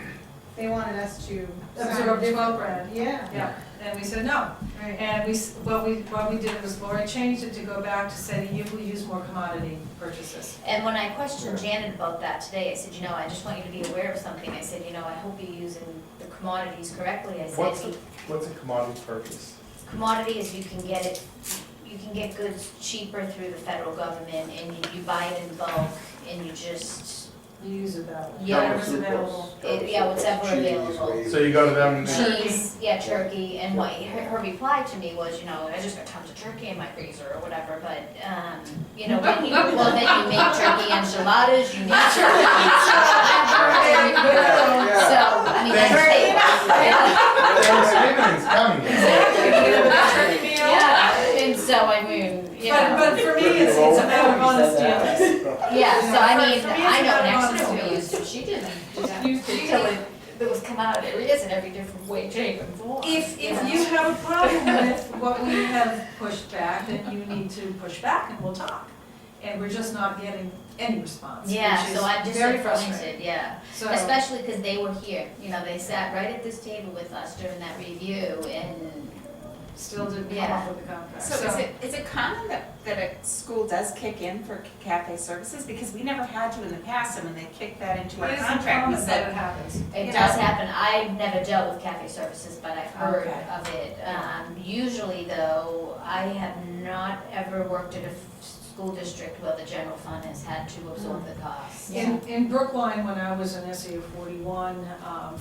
S4: Absorb
S2: sign
S4: 12
S2: different.
S4: grand.
S2: Yeah.
S4: Yeah, and we said no.
S2: Right.
S4: And what we did was Lori changed it to go back to say you will use more commodity purchases.
S6: And when I questioned Janet about that today, I said, I just want you to be aware of something. I said, I hope you're using the commodities correctly. I said,
S3: What's a commodity purchase?
S6: commodity is you can get goods cheaper through the federal government, and you buy it in bulk, and you just,
S4: You use it that way.
S6: Yeah.
S4: Whatever's available.
S6: whatever available.
S3: So you go to them and
S6: Cheese, turkey, and her reply to me was, I just got tons of turkey in my freezer or whatever, but, then you make turkey enchiladas, you make turkey, so,
S3: Thanksgiving's coming.
S6: yeah, and so,
S4: But for me, it's a matter of honest dealings.
S6: yeah, so
S4: For me, it's
S6: I know
S4: about
S6: next
S4: honesty.
S6: one we used to, she didn't use it till it was commodity, it is in every different way, shape, and form.
S4: If you have a problem with what we have pushed back, then you need to push back and we'll talk. And we're just not getting any response,
S6: Yeah,
S4: which is
S6: so I'm
S4: very
S6: disappointed,
S4: frustrating.
S6: yeah.
S4: So,
S6: Especially because they were here, they sat right at this table with us during that review, and
S4: still didn't come
S6: Yeah.
S4: up with the contract.
S7: So is it common that a school does kick in for cafe services? Because we never had to in the past, and when they kicked that into our
S4: It isn't
S7: contract, we
S4: common, but
S7: said,
S4: it happens.
S6: it
S7: You
S6: does
S7: know.
S6: happen. I've never dealt with cafe services, but I've heard
S7: Okay.
S6: of it. Usually though, I have not ever worked at a school district where the general fund has had to absorb the costs.
S4: In Brookline, when I was in SAU41,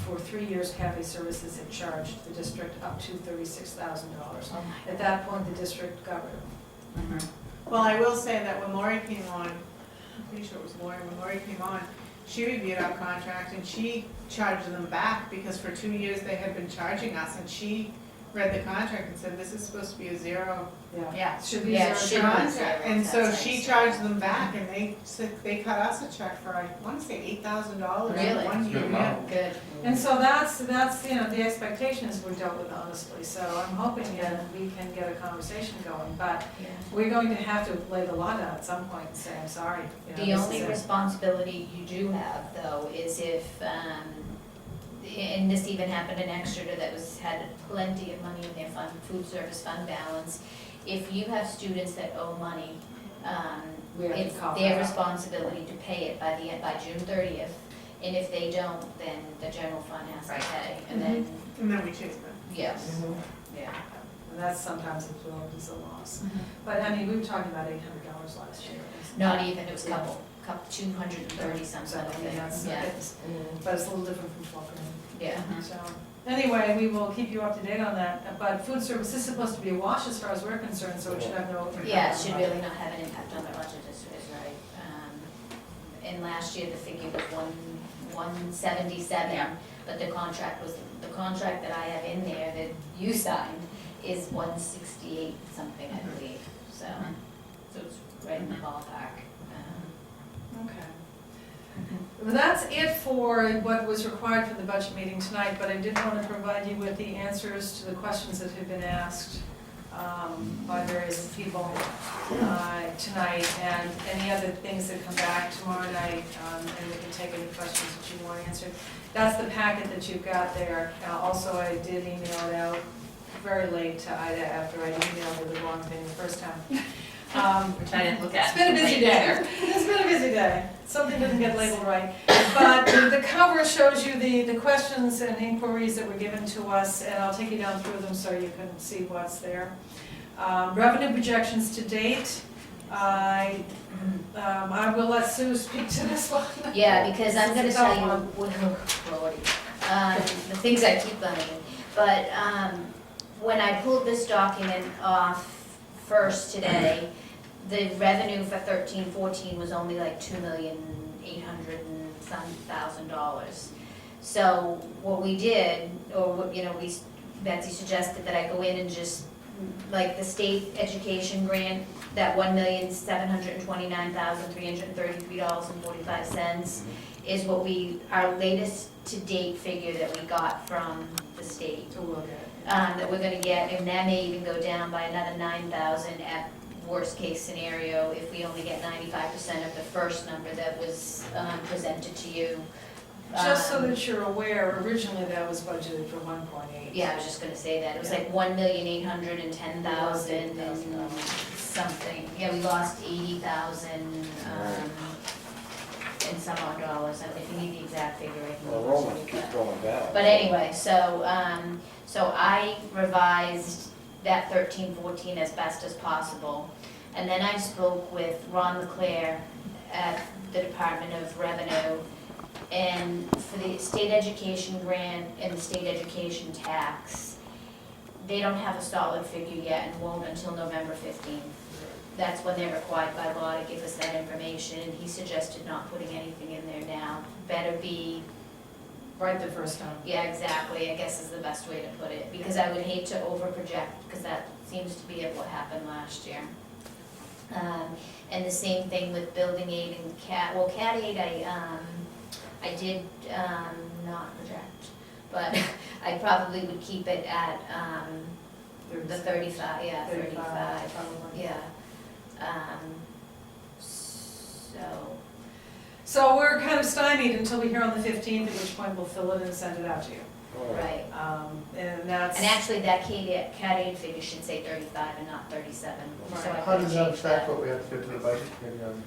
S4: for 3 years, cafe services had charged the district up to $36,000.
S6: Oh my
S4: At that point, the district got rid of it.
S2: Well, I will say that when Lori came on, I'm pretty sure it was Lori, when Lori came on, she reviewed our contract and she charged them back because for 2 years they had been charging us, and she read the contract and said, this is supposed to be a zero
S6: Yeah.
S4: Should be
S6: Yeah,
S4: zero
S6: it should be.
S4: charge.
S2: contract. And so
S6: That's
S2: she
S6: nice.
S2: charged them back, and they said, they cut us a check for, I wanna say $8,000 in
S6: Really?
S2: 1 year.
S3: Good
S2: Yeah.
S3: amount.
S6: Good.
S4: And so that's, the expectation is we're dealt with honestly. So I'm hoping that we can get a conversation going, but
S6: Yeah.
S4: we're going to have to lay the law down at some point and say, I'm sorry.
S6: The only responsibility you do have, though, is if and this even happened in Exeter that had plenty of money in their food service fund balance. If you have students that owe money,
S4: We have to
S6: it's
S4: cough
S6: their
S4: that up.
S6: responsibility to pay it by June 30th. And if they don't, then the general fund has to
S7: Right.
S6: pay, and then,
S2: And then we chase them.
S6: yes, yeah.
S4: And that's sometimes absorbed as a loss. But I mean, we were talking about $800 last year.
S6: Not even, it was couple 230 something,
S4: So, I mean, that's,
S6: yeah,
S4: but it's a little different from Falcon.
S6: yeah.
S4: So, anyway, we will keep you up to date on that, but food service is supposed to be a wash as far as we're concerned, so it should have no impact.
S6: Yeah, it
S4: on
S6: should
S4: the
S6: really
S4: budget.
S6: not have an impact on the budget, is right. And last year, the figure was 177,
S7: Yeah.
S6: but the contract that I have in there that you signed is 168 something, I believe, so it's right in the ballpark.
S4: Okay. Well, that's it for what was required for the budget meeting tonight, but I did want to provide you with the answers to the questions that have been asked by various people tonight, and any other things that come back tomorrow night, and we can take any questions that you want answered. That's the packet that you've got there. Also, I did email it out very late to Ida after I emailed her the wrong thing the first time.
S7: Which I didn't look at.
S4: It's been a busy day. It's been a busy day. Something didn't get labeled right. But the cover shows you the questions and inquiries that were given to us, and I'll take you down through them so you can see what's there. Revenue projections to date. I will let Sue speak to this one.
S6: Yeah, because I'm gonna
S4: It's a
S6: tell
S4: tough
S6: you,
S4: one.
S6: Lordy, the things I keep learning. But when I pulled this document off first today, the revenue for 13-14 was only like $2,800,000. So what we did, or what, Betsy suggested that I go in and just, like the state education grant, that $1,729,333.45 is what our latest to date figure that we got from the state.
S4: So we'll get it.
S6: That we're gonna get, and that may even go down by another 9,000 at worst case scenario, if we only get 95% of the first number that was presented to you.
S4: Just so that you're aware, originally that was budgeted for 1.8.
S6: Yeah, I was just gonna say that, it was
S4: Yeah.
S6: like 1,810,000 and something, yeah, we lost 80,000, and some odd dollars, and if you need the exact figure, I can.
S5: Well,
S6: give it to
S5: Roman
S6: you,
S5: keeps
S6: but-
S5: going down.
S6: But anyway, so I revised that 13-14 as best as possible. And then I spoke with Ron LeClaire at the Department of Revenue. And for the state education grant and the state education tax, they don't have a solid figure yet and won't until November 15th. That's when they're required by law to give us that information, and he suggested not putting anything in there now. Better be.
S4: Right the first time.
S6: Yeah, exactly, I guess is the best way to put it, because I would hate to over-project, because that seems to be what happened last year. And the same thing with building aid and CAT aid, I did not project, but I probably would keep it at the 35, yeah, 35,
S4: probably.
S6: yeah.
S4: So we're kind of stymied until we hear on the 15th, at which point we'll fill it and send it out to you.
S6: Right.
S4: And that's.
S6: And actually, that CAT aid figure should say 35 and not 37. So I
S3: How
S6: could
S3: does that
S6: change
S3: affect what we have to get to the budget committee on?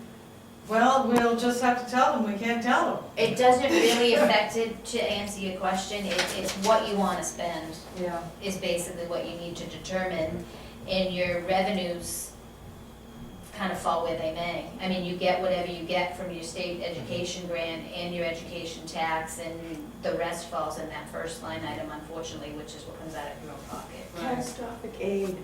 S4: Well, we'll just have to tell them, we can't tell them.
S6: It doesn't really affect it, to answer your question, it's what you wanna spend
S4: Yeah.
S6: is basically what you need to determine, and your revenues kind of fall where they may. I mean, you get whatever you get from your state education grant and your education tax, and the rest falls in that first line item, unfortunately, which is what comes out of your own pocket.
S1: Catastrophic aid,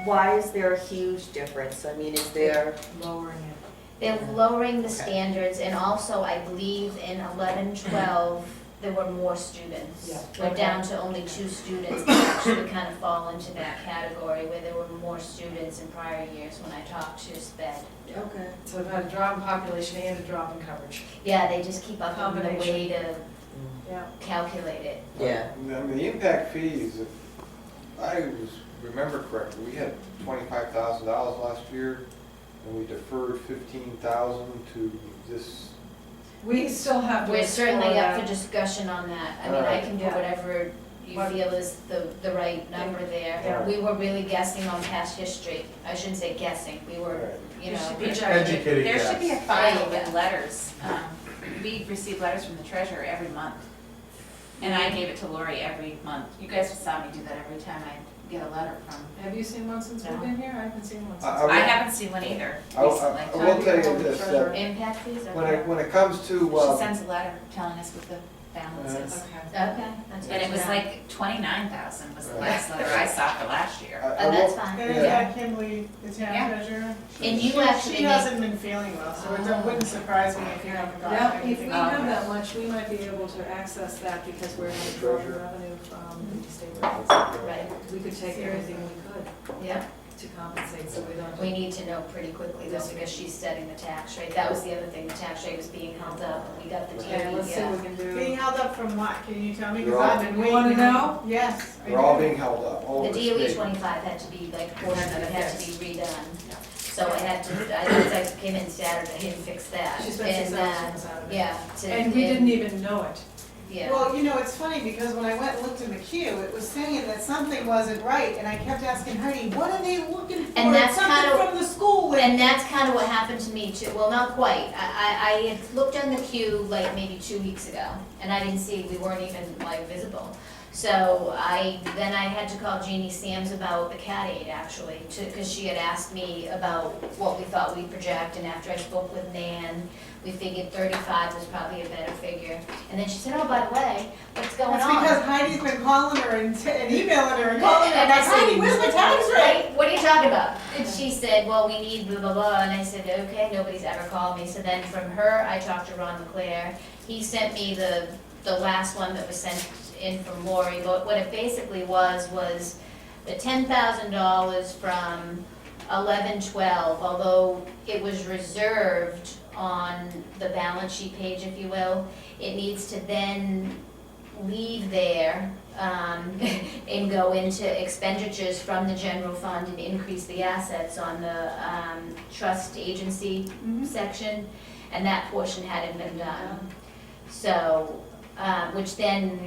S1: why is there a huge difference? I mean, is there,
S4: Lowering it.
S6: They're lowering the
S1: Okay.
S6: standards, and also, I believe in 11-12, there were more students.
S4: Yeah.
S6: We're down to only 2 students that actually kind of fall into that category, where there were more students in prior years when I talked to SPED.
S1: okay.
S4: So we've had a drop in population and a drop in coverage.
S6: Yeah, they just keep up with the
S4: Combination.
S6: way to
S4: Yeah.
S6: calculate it.
S1: Yeah.
S5: I mean, the impact fees, if I remember correctly, we had $25,000 last year, and we deferred $15,000 to this
S4: We still have to
S6: We're
S4: explore
S6: certainly up for
S4: that.
S6: discussion on that. I mean, I can do
S4: Yeah.
S6: whatever you
S4: What-
S6: feel is the right number there.
S4: Yeah.
S6: We were really guessing on past history. I shouldn't say guessing, we were, you
S7: There
S6: know,
S7: should be a
S6: projecting.
S3: Educated
S7: There should be a
S3: guess.
S7: file
S6: There you
S7: with
S6: go.
S7: letters. We receive letters from the treasurer every month. And I gave it to Lori every month. You guys saw me do that every time I get a letter from.
S4: Have you seen one since we've
S7: No.
S4: been here? I haven't seen one since.
S5: I-
S7: I haven't seen one either
S5: I
S7: recently.
S5: will tell you this, that
S6: Impact fees,
S5: when
S6: okay.
S5: it comes to,
S7: She sends a letter telling us what the balance is.
S4: Okay.
S6: Okay, that's good
S7: And it
S6: to
S7: was
S6: know.
S7: like 29,000 was the last letter I saw for last year.
S6: Oh, that's fine.
S2: And
S5: Yeah.
S2: is that Kimberly, the town
S7: Yeah.
S2: treasurer?
S6: And you
S2: She-
S6: actually
S2: She
S6: make-
S2: hasn't been feeling well, so it wouldn't surprise me if you haven't
S4: Yeah,
S2: gotten
S4: if
S2: anything.
S4: we have that much, we might be able to access that because we're going to draw revenue from the state rates.
S6: Right,
S4: We could take everything we could
S6: yeah.
S4: to compensate, so we don't.
S6: We need to know pretty quickly though, because she's setting the tax rate. That was the other thing, the tax rate was being held up, and we got the
S4: Okay, let's see what we can
S2: Being
S4: do.
S2: held up from what? Can you tell me?
S5: They're
S2: Because
S5: all-
S2: I've been
S4: You
S2: waiting.
S4: wanna know?
S2: Yes. I
S5: they're all
S2: do.
S5: being held up, all
S6: The
S5: over the
S6: DOE
S5: state.
S6: 25 had to be, like, portion of it had to be redone.
S4: Yeah.
S6: So I had to, I came in Saturday and fixed that.
S4: She spent 6
S6: And,
S4: hours out of it.
S6: Yeah.
S4: And we didn't even know it.
S6: Yeah.
S2: Well, you know, it's funny because when I went and looked in the queue, it was saying that something wasn't right, and I kept asking Heidi, what are they looking for?
S6: And that's
S2: Something
S6: kind of-
S2: from the school list.
S6: And that's kind of what happened to me too, well, not quite. I had looked on the queue like maybe 2 weeks ago, and I didn't see, we weren't even like visible. So then I had to call Jeannie Sams about the Cat Aid actually, because she had asked me about what we thought we'd project, and after I spoke with Nan, we figured 35 was probably a better figure. And then she said, oh, by the way, what's going
S2: That's
S6: on?
S2: because Heidi's been calling her and emailing her and calling her,
S6: And
S2: like,
S6: I said,
S2: Heidi, where's my tax rate?
S6: Right, what are you talking about? And she said, well, we need blah, blah, blah, and I said, okay, nobody's ever called me. So then from her, I talked to Ron LeClaire. He sent me the last one that was sent in from Lori. But what it basically was the $10,000 from 11/12, although it was reserved on the balance sheet page, if you will, it needs to then leave there and go into expenditures from the general fund and increase the assets on the trust agency section, and that portion hadn't been done. So, which then,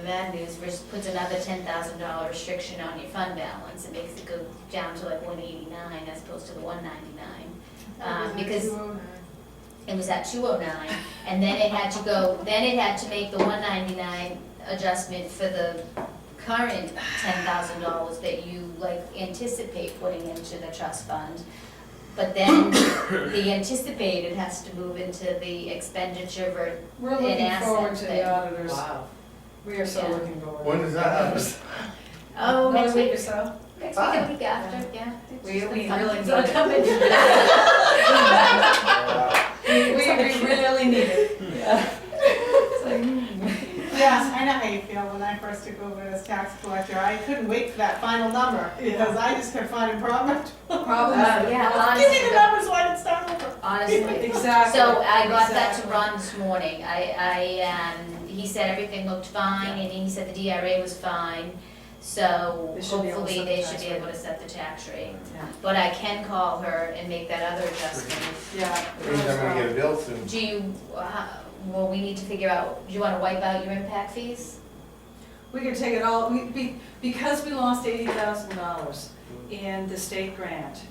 S6: that news puts another $10,000 restriction on your fund balance. It makes it go down to like 189 as opposed to the 199. Because it was at 209, and then it had to go, then it had to make the 199 adjustment for the current $10,000 that you like anticipate putting into the trust fund. But then the anticipated has to move into the expenditure
S4: We're
S6: an
S4: looking
S6: asset
S4: forward to
S6: thing.
S4: the auditors.
S7: Wow.
S4: We are so
S6: Yeah.
S4: looking forward.
S3: When does that happen?
S6: Oh,
S4: Another
S6: next
S4: week or
S6: week,
S4: so.
S6: next week, the week after, yeah.
S4: We
S6: Just
S4: really
S6: the fun
S4: need
S6: things that'll
S4: it.
S6: come in.
S5: Yeah.
S4: We really need it.
S2: Yes, I know how you feel. When I first took over as tax collector, I couldn't wait for that final number, because I just kept finding problems.
S4: Problem.
S6: Yeah,
S2: Give me the
S6: honestly,
S2: number so I can start over.
S6: honestly.
S4: Exactly.
S6: So I got that to
S4: Exactly.
S6: Ron this morning. He said everything looked fine, and he said the DRA was fine. So
S4: They should be able to
S6: hopefully
S4: set the
S6: they
S4: tax
S6: should be
S4: rate.
S6: able to set the tax rate.
S4: Yeah.
S6: But I can call her and make that other adjustment.
S4: Yeah.
S3: Means I'm gonna get a bill soon.
S6: Do you, well, we need to figure out, do you wanna wipe out your impact fees?
S4: We could take it all, because we lost $80,000 in the state grant,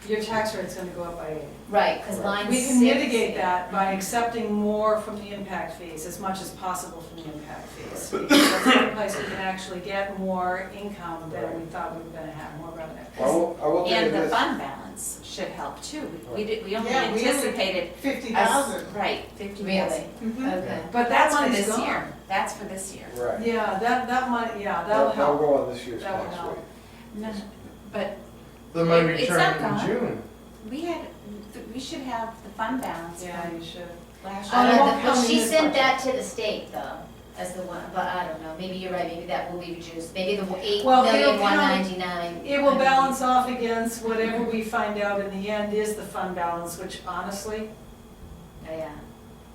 S4: your tax rate's gonna go up by 80.
S6: Right, cause line
S4: We
S6: six.
S4: can mitigate that by accepting more from the impact fees, as much as possible from the impact fees. That's the only place we can actually get more income than we thought we were gonna have, more revenue.
S5: I will tell you
S7: And the
S5: this,
S7: fund balance should help too. We only
S2: Yeah, we only-
S7: anticipated.
S2: 50,000.
S7: Right, 50,000.
S6: Really?
S2: Mhm.
S6: Okay.
S4: But that
S7: That's for
S4: money's
S7: this
S4: gone.
S7: year. That's for this year.
S5: right.
S4: Yeah, that money, yeah, that'll
S5: That'll
S4: help.
S5: go on this year's
S4: That will
S5: tax
S4: help.
S5: rate.
S7: No, but
S3: The money
S7: It's
S3: returned
S7: not
S3: in
S7: gone.
S3: June.
S7: we should have the fund balance
S4: Yeah,
S7: from
S4: you should.
S7: last
S4: Oh,
S7: year.
S4: it won't
S6: But
S4: come in
S6: she
S4: this
S6: sent
S4: budget.
S6: that to the state though, as the one, but I don't know, maybe you're right, maybe that will be reduced, maybe the
S4: Well, it'll
S6: 8,199,000.
S4: It will balance off against whatever we find out in the end is the fund balance, which honestly,
S6: Oh, yeah,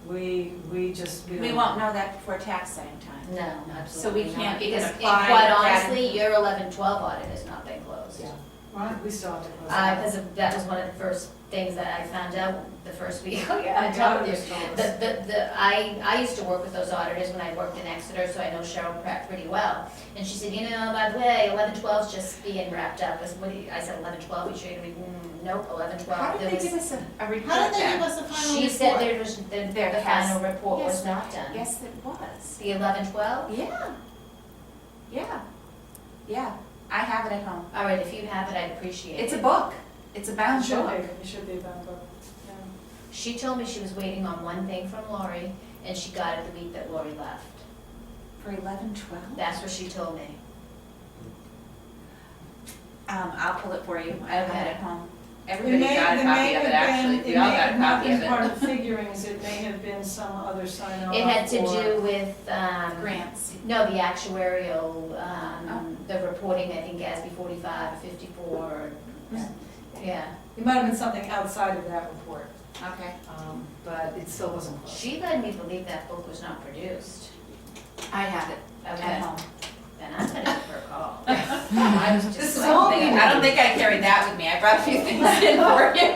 S4: we just, we
S7: We
S4: don't.
S7: won't know that before tax setting time.
S6: no,
S7: So we
S6: absolutely not,
S7: can't
S6: because
S7: even
S6: and
S7: apply
S6: quite
S7: that.
S6: honestly, your 11/12 audit has not been closed.
S4: Yeah.
S2: What?
S4: We still have to close it.
S6: Because that was one of the first things that I found out the first week. Oh,
S4: Yeah,
S6: I'm telling you.
S4: auditors told us.
S6: I used to work with those auditors when I worked in Exeter, so I know Cheryl Pratt pretty well. And she said, you know, by the way, 11/12's just being wrapped up. I said, I said, 11/12, you sure you're gonna be, nope, 11/12.
S7: How did
S6: There
S7: they
S6: was-
S7: give us a report
S2: How did they
S7: then?
S2: give us a final report?
S6: She said there was, the
S7: There has-
S6: final report was
S7: yes,
S6: not done.
S7: Yes, it was.
S6: The 11/12?
S7: Yeah. Yeah. Yeah. I have it at home.
S6: All right, if you have it, I'd appreciate it.
S7: It's a book. It's a bound
S4: It should
S7: book.
S4: be, it should be about book. Yeah.
S6: She told me she was waiting on one thing from Lori, and she got it the week that Lori left.
S7: For 11/12?
S6: That's what she told me.
S7: I'll pull it for you. I have it at home.
S4: It
S7: Everybody
S4: may-
S7: got a
S4: it may
S7: copy of
S4: have
S7: it, actually.
S4: been-
S7: We all got a copy
S4: It may have
S7: of
S4: not been part
S7: it.
S4: of figurings, it may have been some other sign off.
S6: It had to
S4: or-
S6: do with,
S7: Grants.
S6: no, the actuarial, the reporting, I think ASB 45, 54, yeah.
S4: It might have been something outside of that report,
S7: Okay.
S4: but it still wasn't close.
S6: She led me to believe that book was not produced.
S7: I have it
S6: Okay,
S7: at home.
S6: then I'm gonna give her a call. I was just
S4: This is
S6: like,
S4: all
S6: thinking-
S7: I don't think I carried that with me. I brought a few things in for you.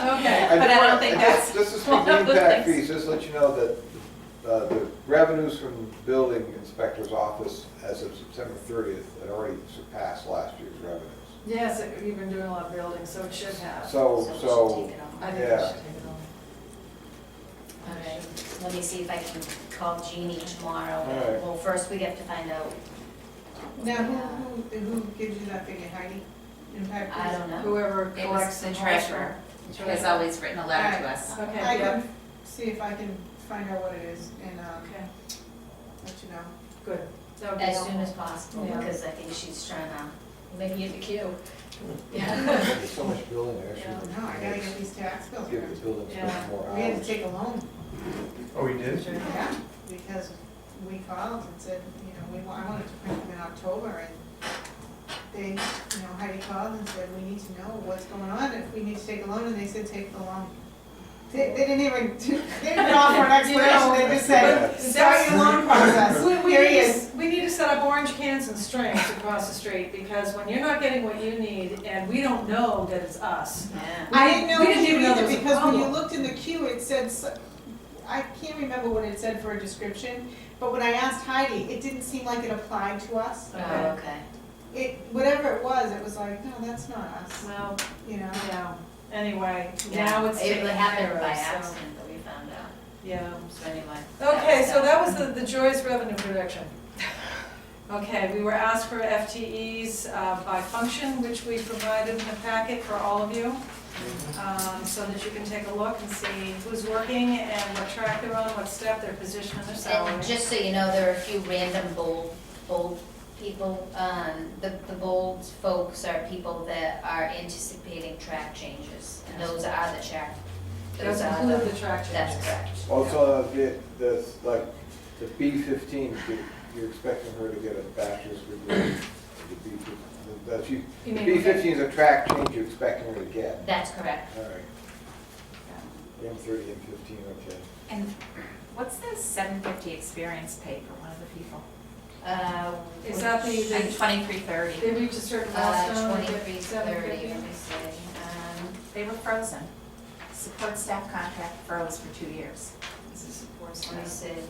S4: Okay.
S7: But I don't think that's
S5: Just to speak
S7: one
S5: to
S7: of the
S5: impact
S7: things.
S5: fees, just to let you know that the revenues from the building inspector's office as of September 30th had already surpassed last year's revenues.
S4: Yes, we've been doing a lot of building, so it should have.
S5: So,
S6: we should
S5: so,
S6: take it on.
S4: I think we
S5: yeah.
S4: should take it on.
S6: All right, let me see if I can call Jeannie tomorrow.
S5: All right.
S6: Well, first we have to find out,
S2: Now, who gives you that figure, Heidi? Impact
S6: I
S2: fees?
S6: don't know.
S4: Whoever
S7: It
S4: collects
S7: was the
S4: the
S7: treasurer. She has always written a letter to us.
S4: Okay,
S2: I
S4: yeah,
S2: can see if I can find out what it is and,
S4: okay,
S2: let you know.
S4: good. That would be
S6: as
S4: helpful.
S6: soon as possible,
S4: Yeah.
S6: because I think she's trying to make me in the queue.
S5: there's so much building there,
S4: Yeah.
S2: No, I gotta get these tax bills.
S5: give the building
S4: Yeah.
S5: more
S2: We had to
S5: hours.
S2: take a loan,
S3: Oh, we did?
S2: yeah, because we called and said, you know, I wanted to print them in October and they, you know, Heidi called and said, we need to know what's going on, if we need to take a loan, and they said, take the loan. They didn't even, they didn't offer an explanation, they just said,
S4: But
S2: start your loan process,
S4: We
S2: period.
S4: need to set up orange cans and strings across the street, because when you're not getting what you need, and we don't know that it's us.
S6: Yeah.
S2: I didn't know
S4: We didn't
S2: you
S4: even know
S2: either,
S4: there was a
S2: because when you
S4: problem.
S2: looked in the queue, it said, I can't remember what it said for a description, but when I asked Heidi, it didn't seem like it applied to us.
S6: Oh, okay.
S2: Whatever it was like, no, that's not us,
S4: Well,
S2: you know?
S4: yeah, anyway,
S6: Yeah.
S4: now it's taken
S6: It
S4: care
S6: happened by
S4: of, so,
S6: accident that we found out,
S4: yeah.
S6: so anyway.
S4: Okay, so that was the joyous revenue prediction. Okay, we were asked for FTEs by function, which we provided in the packet for all of you, so that you can take a look and see who's working and what track they're on, what step, their position, and their salary.
S6: And just so you know, there are a few random bold people. The bold folks are people that are anticipating track changes, and those are the track.
S4: Those
S6: Those are
S4: include
S6: the,
S4: the track changes.
S6: that's correct.
S5: Also, like, the B-15, you're expecting her to get a bachelor's degree. The
S4: You mean-
S5: B-15 is a track change you're expecting her to get.
S6: That's correct.
S5: All right. M30, M15, okay.
S7: And what's the 750 experience pay for one of the people?
S4: Is that
S7: Like
S4: the,
S7: 2330.
S4: they reach a certain milestone? they get
S6: 2330,
S4: 750?
S6: let me see.
S7: They were frozen. Support staff contract froze for 2 years.
S4: This is support
S6: Let me
S4: staff.
S6: see.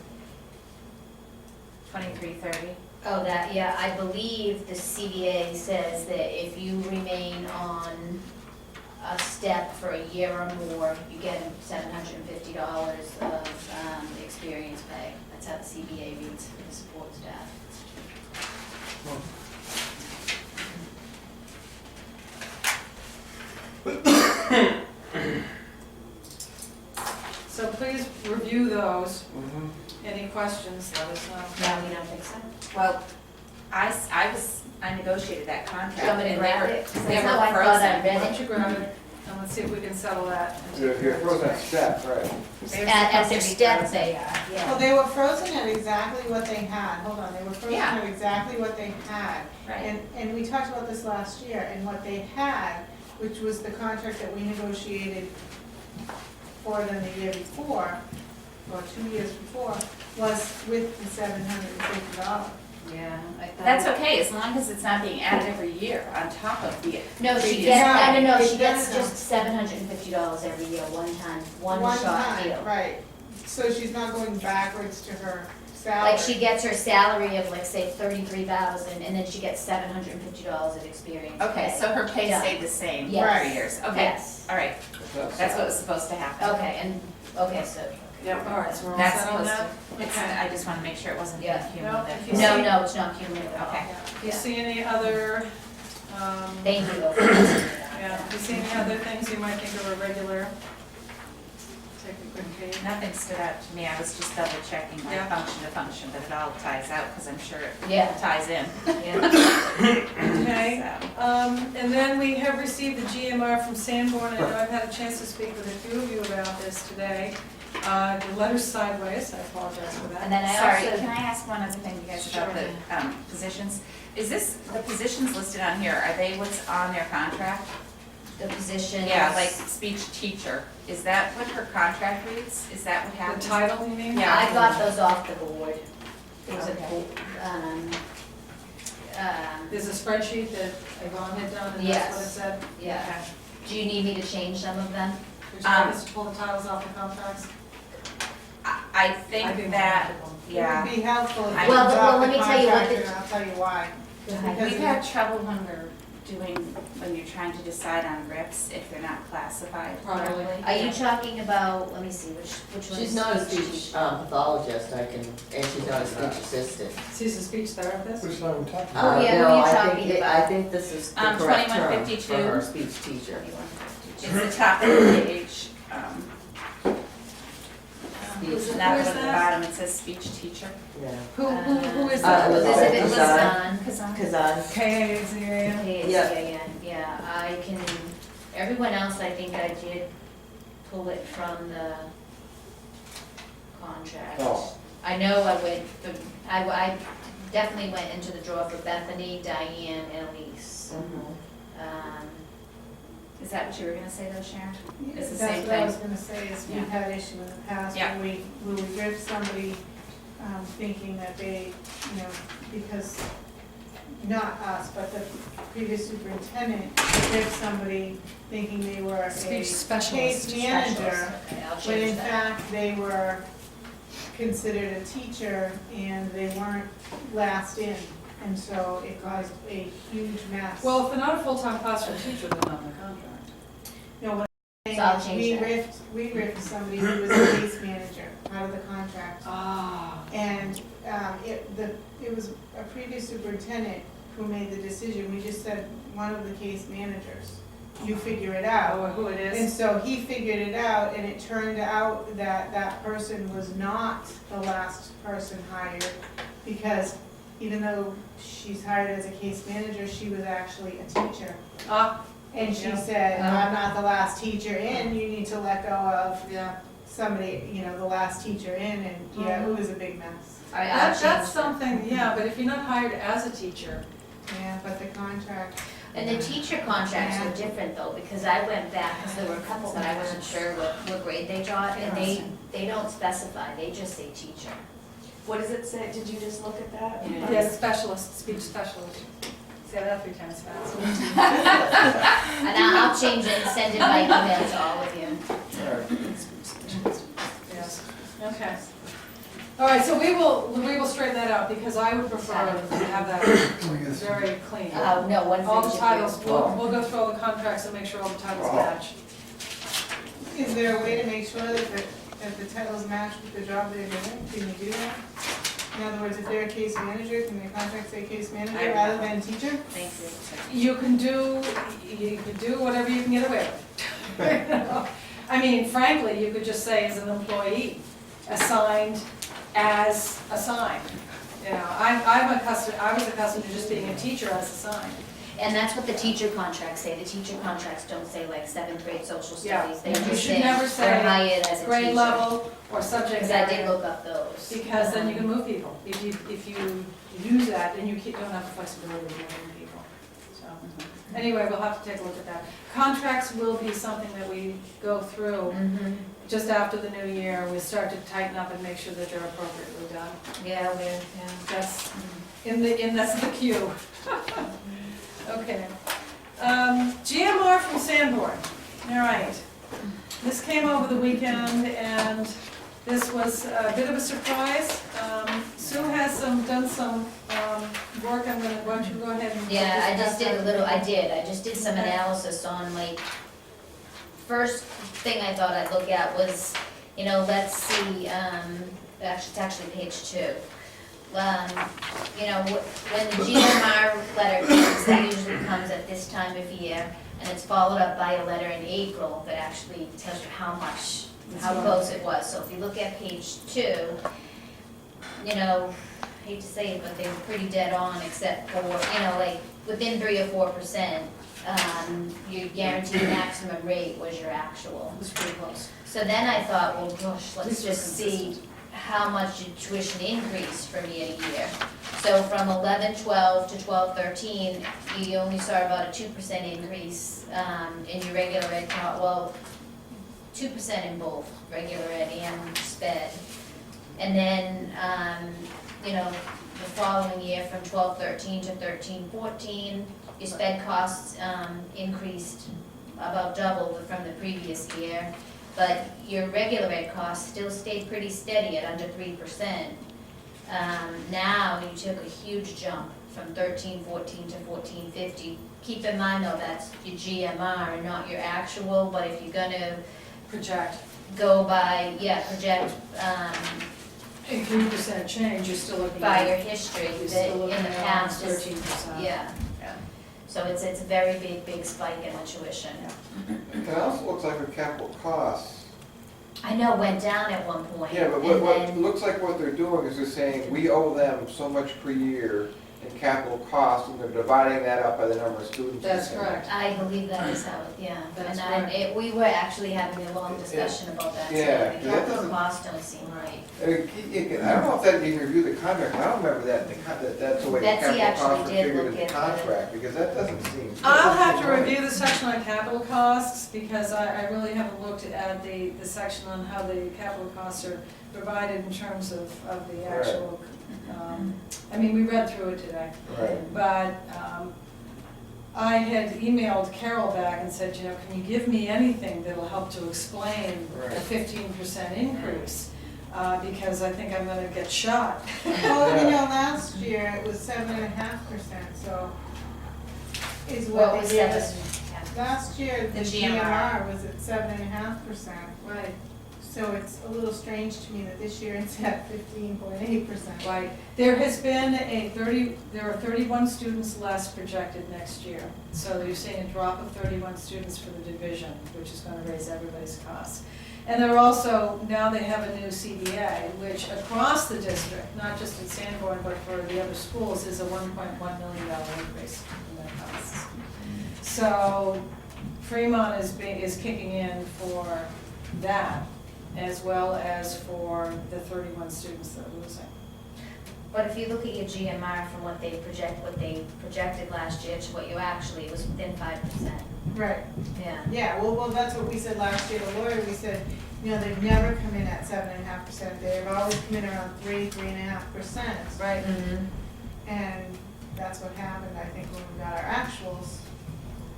S7: 2330.
S6: Oh, that, yeah, I believe the CBA says that if you remain on a step for a year or more, you get $750 of experience pay. That's how the CBA reads for the support staff.
S4: So please review those.
S5: Mm-hmm.
S4: Any questions, let us know.
S6: No, we don't think so.
S7: Well, I negotiated that contract.
S6: You want me to
S7: and
S6: grab
S7: they were-
S6: it? 'Cause
S7: They
S6: that's
S7: were
S6: how I thought I
S7: frozen.
S6: read
S4: Why
S6: it.
S4: don't you grab it, and let's see if we can settle that. and take
S5: You're
S4: care of
S5: frozen
S4: it.
S5: at step, right.
S7: They were
S6: At
S7: supposed
S6: their
S7: to be
S6: step
S7: frozen.
S6: they are,
S2: Well,
S6: yeah.
S2: they were frozen at exactly what they had, hold on, they were frozen
S7: Yeah.
S2: at exactly what they had.
S7: Right.
S2: And we talked about this last year, and what they had, which was the contract that we negotiated for them the year before, or 2 years before, was with the $750.
S6: Yeah, I thought.
S7: That's okay, as long as it's not being added every year on top of the
S6: No, she
S7: previous.
S6: gets, no,
S2: It
S6: she gets
S2: does.
S6: just $750 every year, one time, one shot
S2: time,
S6: deal.
S2: right. So she's not going backwards to her salary.
S6: Like she gets her salary of like, say, 33,000, and then she gets $750 of experience
S7: Okay,
S6: pay.
S7: so her pay
S6: Yeah.
S7: stayed the same for
S6: Yes.
S7: 3 years, okay,
S6: Yes.
S7: all right, that's what was supposed to happen.
S6: Okay, okay, so,
S4: Yep, all right, so we're all
S7: That's
S4: set on
S7: supposed
S4: that?
S7: to, it's,
S4: Okay.
S7: I just wanna make sure it wasn't
S6: Yeah.
S7: being
S4: No, if you
S7: cumulative.
S6: no, it's not cumulative at all.
S7: Okay.
S4: If you see any other,
S6: Thank you though for listening to that.
S4: yeah, if you see any other things you might think of a regular, take a quick peek.
S7: Nothing stood out to me, I was just double checking my
S4: Yeah.
S7: function to function, but it all ties out, cause I'm sure it
S6: Yeah,
S7: ties in.
S6: yeah.
S4: Okay,
S7: So,
S4: and then we have received the GMR from Sanborn. I know I've had a chance to speak with a few of you about this today. The letter's sideways, I apologize for that.
S6: And then I
S7: Sorry,
S6: also,
S7: can I ask one other thing, you guys, about the positions? Is this, the positions listed on here, are they what's on their contract?
S6: the position.
S7: Yeah, like speech teacher, is that what her contract reads? Is that what
S4: The
S7: happens?
S4: title, you mean?
S7: Yeah.
S6: I got those off the board. It was a,
S7: Okay.
S4: There's a spreadsheet that Yvonne had done, and that's what it
S6: Yes.
S4: said.
S6: yeah. Do you need me to change some of them?
S4: Would you like us to pull the titles off the contracts?
S7: I think that, yeah.
S2: It would be helpful if
S7: I-
S2: you
S6: Well,
S2: could
S6: well,
S2: drop
S6: let
S2: the
S6: me tell you what
S2: contract,
S6: the-
S2: and I'll tell you why. Because
S7: We've had trouble when we're doing, when you're trying to decide on RIPs if they're not classified
S4: Probably.
S7: properly.
S6: Are you talking about, let me see, which one is?
S8: She's not a speech pathologist, and she's not a speech assistant.
S4: She's a speech therapist.
S3: Which one are we talking
S6: Oh, yeah, who
S8: No,
S6: are you
S8: I
S6: talking
S8: think
S6: about?
S8: I think this is the correct term
S7: 2152.
S8: for her speech teacher.
S7: It's the top of the page,
S4: Who's
S7: not
S4: who is
S7: at the
S4: that?
S7: bottom, it says speech teacher.
S8: Yeah.
S4: Who is that?
S6: Elizabeth
S8: Kazan.
S6: Kazan.
S8: Kazan.
S4: K-A-Z-A-N.
S6: Yeah, I can, everyone else, I think I did pull it from the contract.
S5: Oh.
S6: I know I definitely went into the drawer for Bethany, Diane, and Elise.
S7: Is that what you were gonna say though, Sharon? It's the
S2: That's
S7: same
S2: what I
S7: thing.
S2: was gonna say, is we've
S7: Yeah.
S2: had issue in the past
S7: Yeah.
S2: where we drift somebody, thinking that they, you know, because, not us, but the previous superintendent drift somebody thinking they were a
S4: Speech
S2: case
S4: specialist.
S2: manager,
S6: Okay, I'll
S2: but
S6: change
S2: in
S6: that.
S2: fact, they were considered a teacher and they weren't last in. And so it caused a huge mess.
S4: Well, if they're not a full-time classroom teacher, they're not in the contract.
S2: No, what I'm
S6: So I'll
S2: saying
S6: change
S2: is,
S6: that.
S2: we riffed somebody who was a case manager out of the contract.
S4: Ah.
S2: And, it was a previous superintendent who made the decision, we just said, one of the case managers, you figure it out.
S4: Oh, who it
S2: And
S4: is?
S2: so he figured it out, and it turned out that that person was not the last person hired, because even though she's hired as a case manager, she was actually a teacher.
S4: Ah,
S2: And she
S4: Yeah.
S2: said, I'm not the last teacher in, you need to let go of
S4: yeah.
S2: somebody, you know, the last teacher in, and yeah, it was a big mess.
S6: All right, I'll change
S4: That's
S6: that.
S4: something, yeah, but if you're not hired as a teacher,
S2: Yeah, but the contract,
S6: And the teacher contracts were different though, because I went back, because there were a couple that I wasn't sure what grade they taught, and they don't specify, they just say teacher.
S7: What does it say, did you just look at that?
S4: yeah, specialist, speech specialist. Say that 3 times fast.
S6: And I'll change it and send it by email to all of you.
S4: Yes. Okay. All right, so we will straighten that out, because I would prefer to have that very clean.
S6: No, one
S4: All the
S6: thing
S4: titles, we'll go through all the contracts and make sure all the titles match.
S2: is there a way to make sure that the titles match with the job they're doing? Can you do that? In other words, if they're a case manager, can their contract say case manager rather than teacher?
S6: Thank you.
S4: You can do whatever you can get away with. I mean, frankly, you could just say as an employee, assigned as assigned. You know, I was accustomed to just being a teacher as assigned.
S6: And that's what the teacher contracts say. The teacher contracts don't say like 7th grade social
S4: Yeah.
S6: studies. They
S4: You
S6: just
S4: should
S6: say
S4: never say
S6: they're hired as a
S4: Grade
S6: teacher.
S4: level or subject
S6: Because I did
S4: area,
S6: look up those.
S4: because then you can move people. If you use that, then you don't have the flexibility of moving people. So, anyway, we'll have to take a look at that. Contracts will be something that we go through
S6: Mhm.
S4: just after the new year, we start to tighten up and make sure that they're appropriately done.
S6: Yeah,
S4: That's that's the cue. Okay. GMR from Sanborn. All right. This came over the weekend, and this was a bit of a surprise. Sue has done some work. Why don't you go ahead and.
S6: Yeah, I just did a little, I
S4: did.
S6: just did some
S4: Okay.
S6: analysis on like, first thing I thought I'd look at was, let's see, it's actually page 2. When the GMR letter comes, that usually comes at this time of year, and it's followed up by a letter in April that actually tells you how close it was. So if you look at page 2, hate to say it, but they were pretty dead on, except for, like, within 3 or 4%, your guaranteed maximum rate was your actual.
S4: It was pretty close.
S6: So then I thought, well, gosh, let's
S4: This was
S6: just see
S4: consistent.
S6: how much your tuition increased from year to year. So from 11-12 to 12-13, you only saw about a 2% increase in your regular ed cost, well, 2% in both regular ed and sped. And then, the following year from 12-13 to 13-14, your sped costs increased about double from the previous year. But your regular ed costs still stayed pretty steady at under 3%. Now you took a huge jump from 13-14 to 14-15. Keep in mind though, that's your GMR and not your actual, but if you're gonna
S4: Project.
S6: go by, project
S4: A 3% change, you're still looking
S6: by your
S4: at,
S6: history,
S4: you're
S6: that
S4: still
S6: in
S4: looking
S6: the
S4: at
S6: past
S4: almost
S6: is,
S4: 13%.
S6: yeah.
S4: Yeah.
S6: So it's a very big spike in the tuition.
S5: It also looks like our capital costs.
S6: I know, went down at one point.
S5: Yeah, but
S6: and
S5: what
S6: then-
S5: looks like what they're doing is they're saying, we owe them so much per year in capital costs, and they're dividing that up by the number of students.
S4: That's
S5: in it.
S4: correct.
S6: I believe that is how, yeah.
S4: That's
S6: And
S4: right.
S6: we were actually having a long discussion about that,
S5: Yeah,
S6: too. The
S5: that
S6: capital
S5: doesn't-
S6: costs don't seem right.
S5: I don't know if that, you can review the contract, I don't remember that, that's the way the
S6: Betsy
S5: capital costs
S6: actually
S5: were
S6: did
S5: figured
S6: look
S5: in the
S6: at the-
S5: contract, because that doesn't seem.
S4: I'll have to review the section on capital costs, because I really haven't looked at the section on how the capital costs are provided in terms of the actual, we read through it today.
S5: Right.
S4: But I had emailed Carol back and said, can you give me anything that'll help to explain
S5: Right.
S4: a 15% increase? Because I think I'm gonna get shot.
S2: Well, last year it was 7.5%, so is
S6: What
S2: what
S6: was
S2: they gave
S6: that?
S2: us. Last year, the
S7: The GMR.
S2: GMR was at 7.5%.
S4: Right.
S2: So it's a little strange to me that this year it's at 15.8%.
S4: Right, there are 31 students less projected next year. So you're seeing a drop of 31 students for the division, which is gonna raise everybody's costs. And they're also, now they have a new CBA, which across the district, not just at Sanborn, but for the other schools, is a $1.1 million increase in their costs. So Fremont is kicking in for that, as well as for the 31 students that are losing.
S6: But if you look at your GMR from what they projected last year to what you actually, it was within 5%.
S2: Right.
S6: Yeah.
S2: Yeah, well, that's what we said last year, the lawyer, we said, they've never come in at 7.5%, they've always come in around 3.5%.
S4: Right.
S6: Mhm.
S2: And that's what happened, I think, when we got our actuals.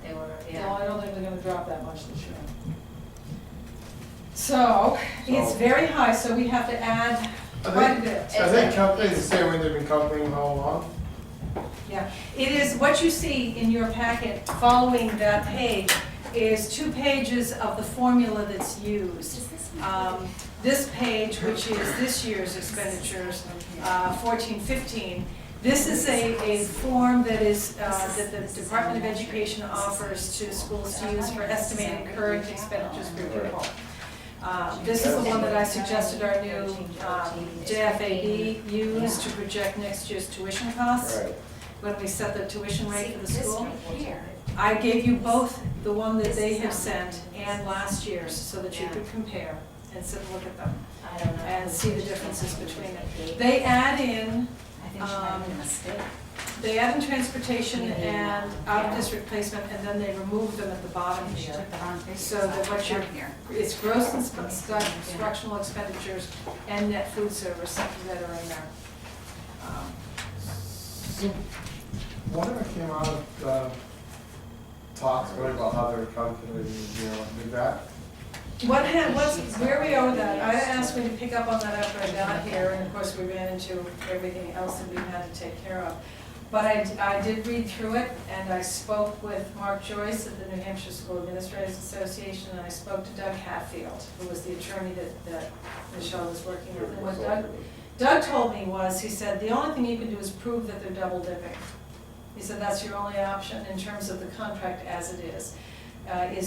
S6: They were,
S4: No,
S6: yeah.
S4: I don't think they're gonna drop that much this year. So, it's very high, so we have to add quite a bit.
S3: I think companies the same way they've been calculating all along.
S4: Yeah, it is, what you see in your packet following that page is 2 pages of the formula that's used. This page, which is this year's expenditures, 14-15, this is a form that is, that the Department of Education offers to schools to use for estimating current expenditures per pupil. This is the one that I suggested our new JFAB use to project next year's tuition costs,
S5: Right.
S4: when we set the tuition rate for the school. I gave you both the one that they have sent and last year's, so that you could compare and sit and look at them
S6: I don't know.
S4: and see the differences between it. They add in,
S7: I think she might have made a mistake.
S4: They add in transportation and out-of-district placement, and then they remove them at the bottom
S7: She
S4: here.
S7: took the wrong page.
S4: So that what you're,
S7: Here.
S4: it's gross instructional expenditures and net food service that are in there.
S3: Whatever came out of the talks really about how they're calculating, did that?
S4: Where we are with that, I asked me to pick up on that after I got here, and of course we ran into everything else that we had to take care of. But I did read through it, and I spoke with Mark Joyce at the New Hampshire School Administrators Association, and I spoke to Doug Hatfield, who was the attorney that Michelle was working with. And what Doug told me was, he said, the only thing you can do is prove that they're double dipping. He said that's your only option in terms of the contract as it is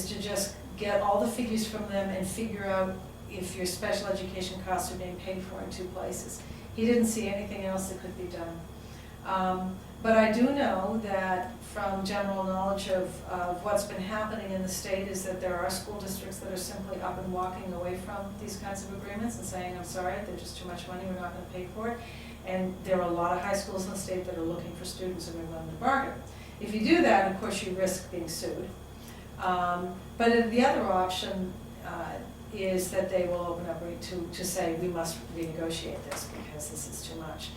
S4: to just get all the figures from them and figure out if your special education costs are being paid for in 2 places. He didn't see anything else that could be done. But I do know that from general knowledge of what's been happening in the state is that there are school districts that are simply up and walking away from these kinds of agreements and saying, I'm sorry, they're just too much money, we're not going to pay for it. And there are a lot of high schools in the state that are looking for students and we're willing to bargain. If you do that, of course, you risk being sued. But the other option is that they will open up to say, we must renegotiate this because this is too much.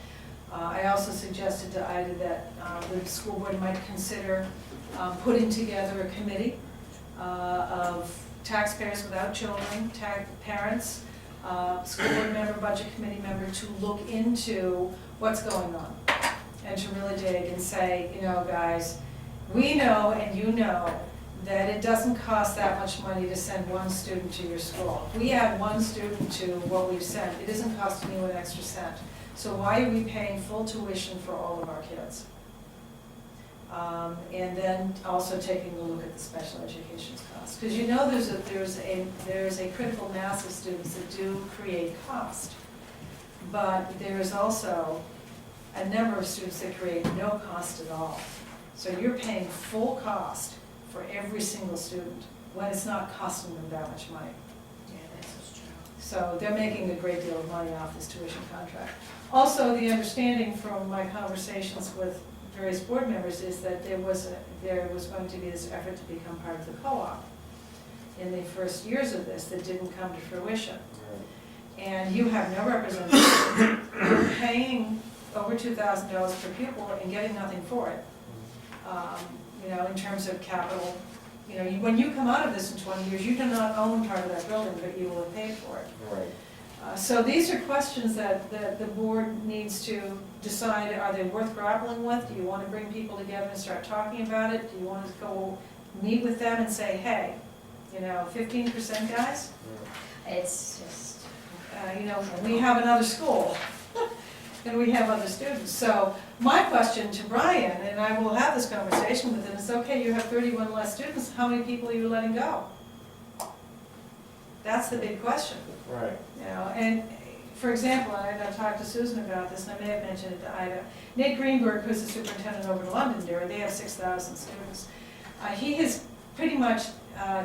S4: I also suggested to Ida that the school board might consider putting together a committee of taxpayers without children, parents, school board member, budget committee member, to look into what's going on and to really dig and say, you know, guys, we know and you know that it doesn't cost that much money to send one student to your school. If we add one student to what we've sent, it isn't costing you an extra cent. So why are we paying full tuition for all of our kids? And then also taking a look at the special education costs. Because you know there's a critical mass of students that do create cost. But there is also a number of students that create no cost at all. So you're paying full cost for every single student when it's not costing them that much money.
S6: Yeah, that's true.
S4: So they're making a great deal of money off this tuition contract. Also, the understanding from my conversations with various board members is that there was going to be this effort to become part of the co-op in the first years of this that didn't come to fruition. And you have no representation. You're paying over $2,000 per pupil and getting nothing for it. You know, in terms of capital, you know, when you come out of this in 20 years, you do not own part of that building, but you will have paid for it.
S5: Right.
S4: So these are questions that the board needs to decide, are they worth grappling with? Do you want to bring people together and start talking about it? Do you want to go meet with them and say, hey, you know, 15% guys?
S6: It's just,
S4: You know, we have another school and we have other students. So my question to Brian, and I will have this conversation with him, is okay, you have 31 less students, how many people are you letting go? That's the big question.
S5: Right.
S4: You know, and for example, and I talked to Susan about this, and I may have mentioned it to Ida. Nate Greenberg, who's the superintendent over in Londonderry, they have 6,000 students. He has pretty much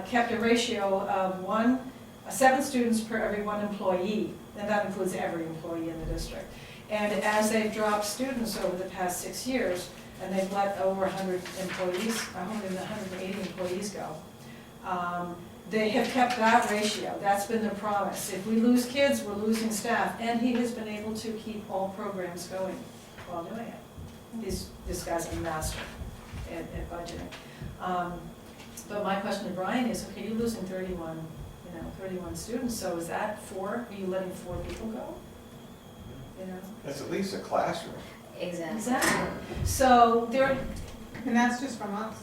S4: kept a ratio of 7 students per every 1 employee, and that includes every employee in the district. And as they've dropped students over the past 6 years, and they've let over 100 employees, 180 employees go, they have kept that ratio. That's been the promise. If we lose kids, we're losing staff. And he has been able to keep all programs going while doing it. This guy's a master at budgeting. But my question to Brian is, okay, you're losing 31 students, so is that 4? Are you letting 4 people go? You know?
S5: It's at least a classroom.
S6: exactly.
S4: Exactly. So there,
S2: And that's just from us.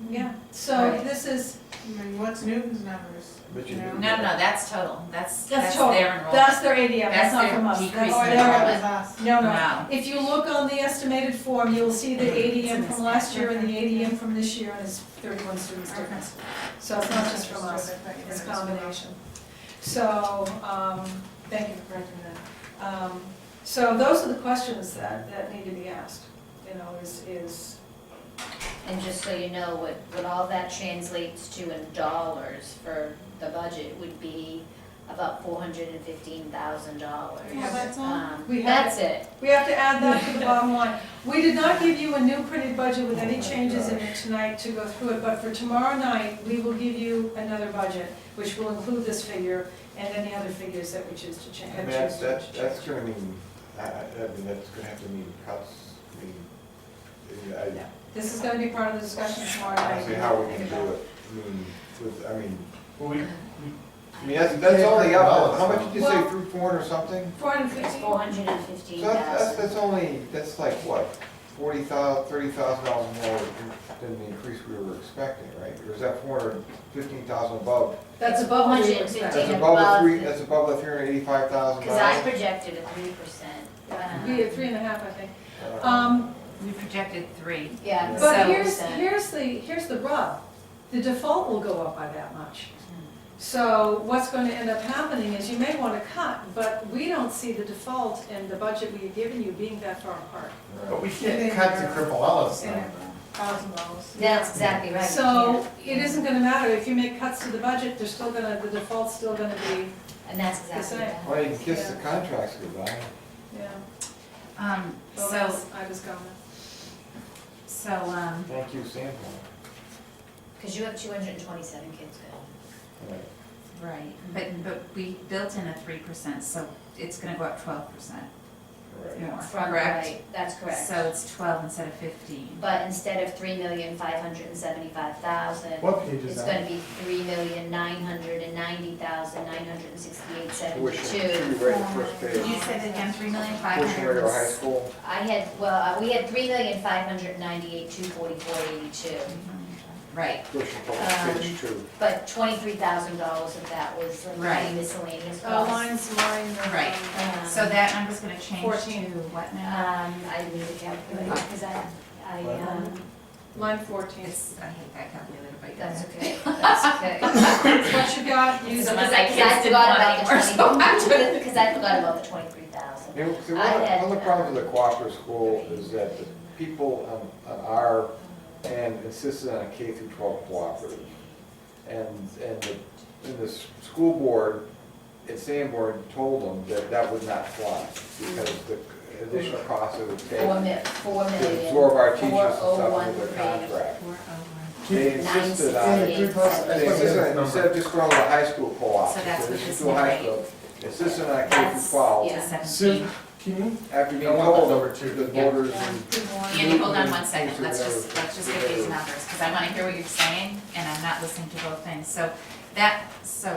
S4: yeah, so
S6: Right.
S4: this is,
S2: I mean, what's Newton's numbers?
S5: But you
S2: know?
S5: do-
S7: No, that's total, that's
S4: total.
S7: their enrollment.
S4: That's their ADM, that's
S7: That's
S4: not
S7: their
S4: from us.
S7: decrease
S4: That's
S2: Oh, I
S7: in
S2: thought
S4: their-
S2: it was us.
S4: No, no.
S7: No.
S4: If you look on the estimated form, you'll see the ADM from last year and the ADM from this year, and it's 31 students difference. So it's not just from us, it's a combination. So, thank you for correcting that. So those are the questions that need to be asked, you know, is,
S6: And just so you know, what all that translates to in dollars for the budget would be about $415,000.
S2: Yeah, that's all?
S4: We have-
S6: That's it.
S4: We have to add that to the bottom line. We did not give you a new printed budget with any changes in it tonight to go through it, but for tomorrow night, we will give you another budget, which will include this figure and any other figures that we choose to change.
S5: I mean, that's gonna mean, I mean, that's gonna have to mean cuts, I mean,
S4: This is gonna be part of the discussion tomorrow
S5: I
S4: night.
S5: don't see how we can do it. I mean,
S3: Well, we,
S5: that's only up, how much did you say,
S4: Well-
S5: 300 or something?
S4: 450.
S6: It's
S5: So
S6: $415,000.
S5: that's only, that's like what, $30,000 more than the increase we were expecting, right? Or is that 415,000 above?
S4: That's above what we were
S6: 415.
S4: expecting.
S5: That's above that's above the $385,000?
S6: Because I projected a 3%.
S4: We had 3.5, I think.
S7: We projected 3.
S6: Yeah.
S4: But
S6: so-
S4: here's the rub. The default will go up by that much. So what's going to end up happening is you may want to cut, but we don't see the default and the budget we have given you being that far apart.
S3: but we can't cut to cripple Ellis though.
S2: $1,000.
S6: That's exactly right.
S4: So it isn't going to matter, if you make cuts to the budget, they're still going to, the default's still going to be,
S6: And that's exactly
S4: The same.
S6: right.
S5: Well, you can kiss the contracts goodbye.
S4: yeah.
S7: So,
S4: I was going.
S5: Thank you, Sandra.
S6: Because you have 227 kids now.
S5: Right.
S7: right, but we built in a 3%, so it's gonna go up 12%
S5: Right.
S7: more,
S6: From,
S7: correct?
S6: right, that's correct.
S7: So it's 12 instead of 15.
S6: But instead of 3,575,000,
S3: What page is
S6: it's
S3: that?
S6: gonna be 3,990,968.72.
S5: Tuition, right, the first
S7: Can
S5: page.
S7: you say that again, 3,500,000?
S5: Tuition rate or high school.
S6: I had, well, we had 3,598,244.82,
S7: Right,
S5: Tuition total, page 2.
S6: but $23,000 of that was like
S7: Right.
S6: miscellaneous
S4: Oh,
S6: costs.
S7: right. So that number's gonna change
S4: 14.
S7: to what now?
S6: I need to calculate because I,
S4: Line 14.
S7: It's, I hate that calculator, but
S6: that's
S7: yeah.
S6: okay, that's okay.
S4: What you got, use it.
S7: Unless I
S6: Because I
S7: kids didn't
S6: forgot
S7: want
S6: about the
S7: anymore, so I'm
S6: 20, because I forgot about the 23,000.
S5: You know, see,
S6: I had,
S5: one of the problems with the cooperative school is that the people on our end insisted on a K through 12 cooperative. And the school board and Sanborn told them that that would not fly because the additional costs it would take to
S6: 4 million.
S5: absorb our teachers and stuff into
S6: 4,013.
S5: their contract.
S7: 401.
S5: They insisted on it.
S6: 968.
S3: Plus, I
S5: They
S3: think
S5: insisted
S3: it's
S5: on, instead of just going to a high school co-op.
S7: So that's what
S5: just
S7: this
S5: do a high
S7: rate.
S5: school. Insisted on a K
S6: That's-
S5: through 12.
S6: yeah.
S7: To
S3: Sue,
S7: 17.
S3: can you?
S5: After being
S3: I want
S5: told
S3: number two.
S5: the voters and.
S7: Andy, hold on one second, let's just get these numbers, because I want to hear what you're saying, and I'm not listening to both things. So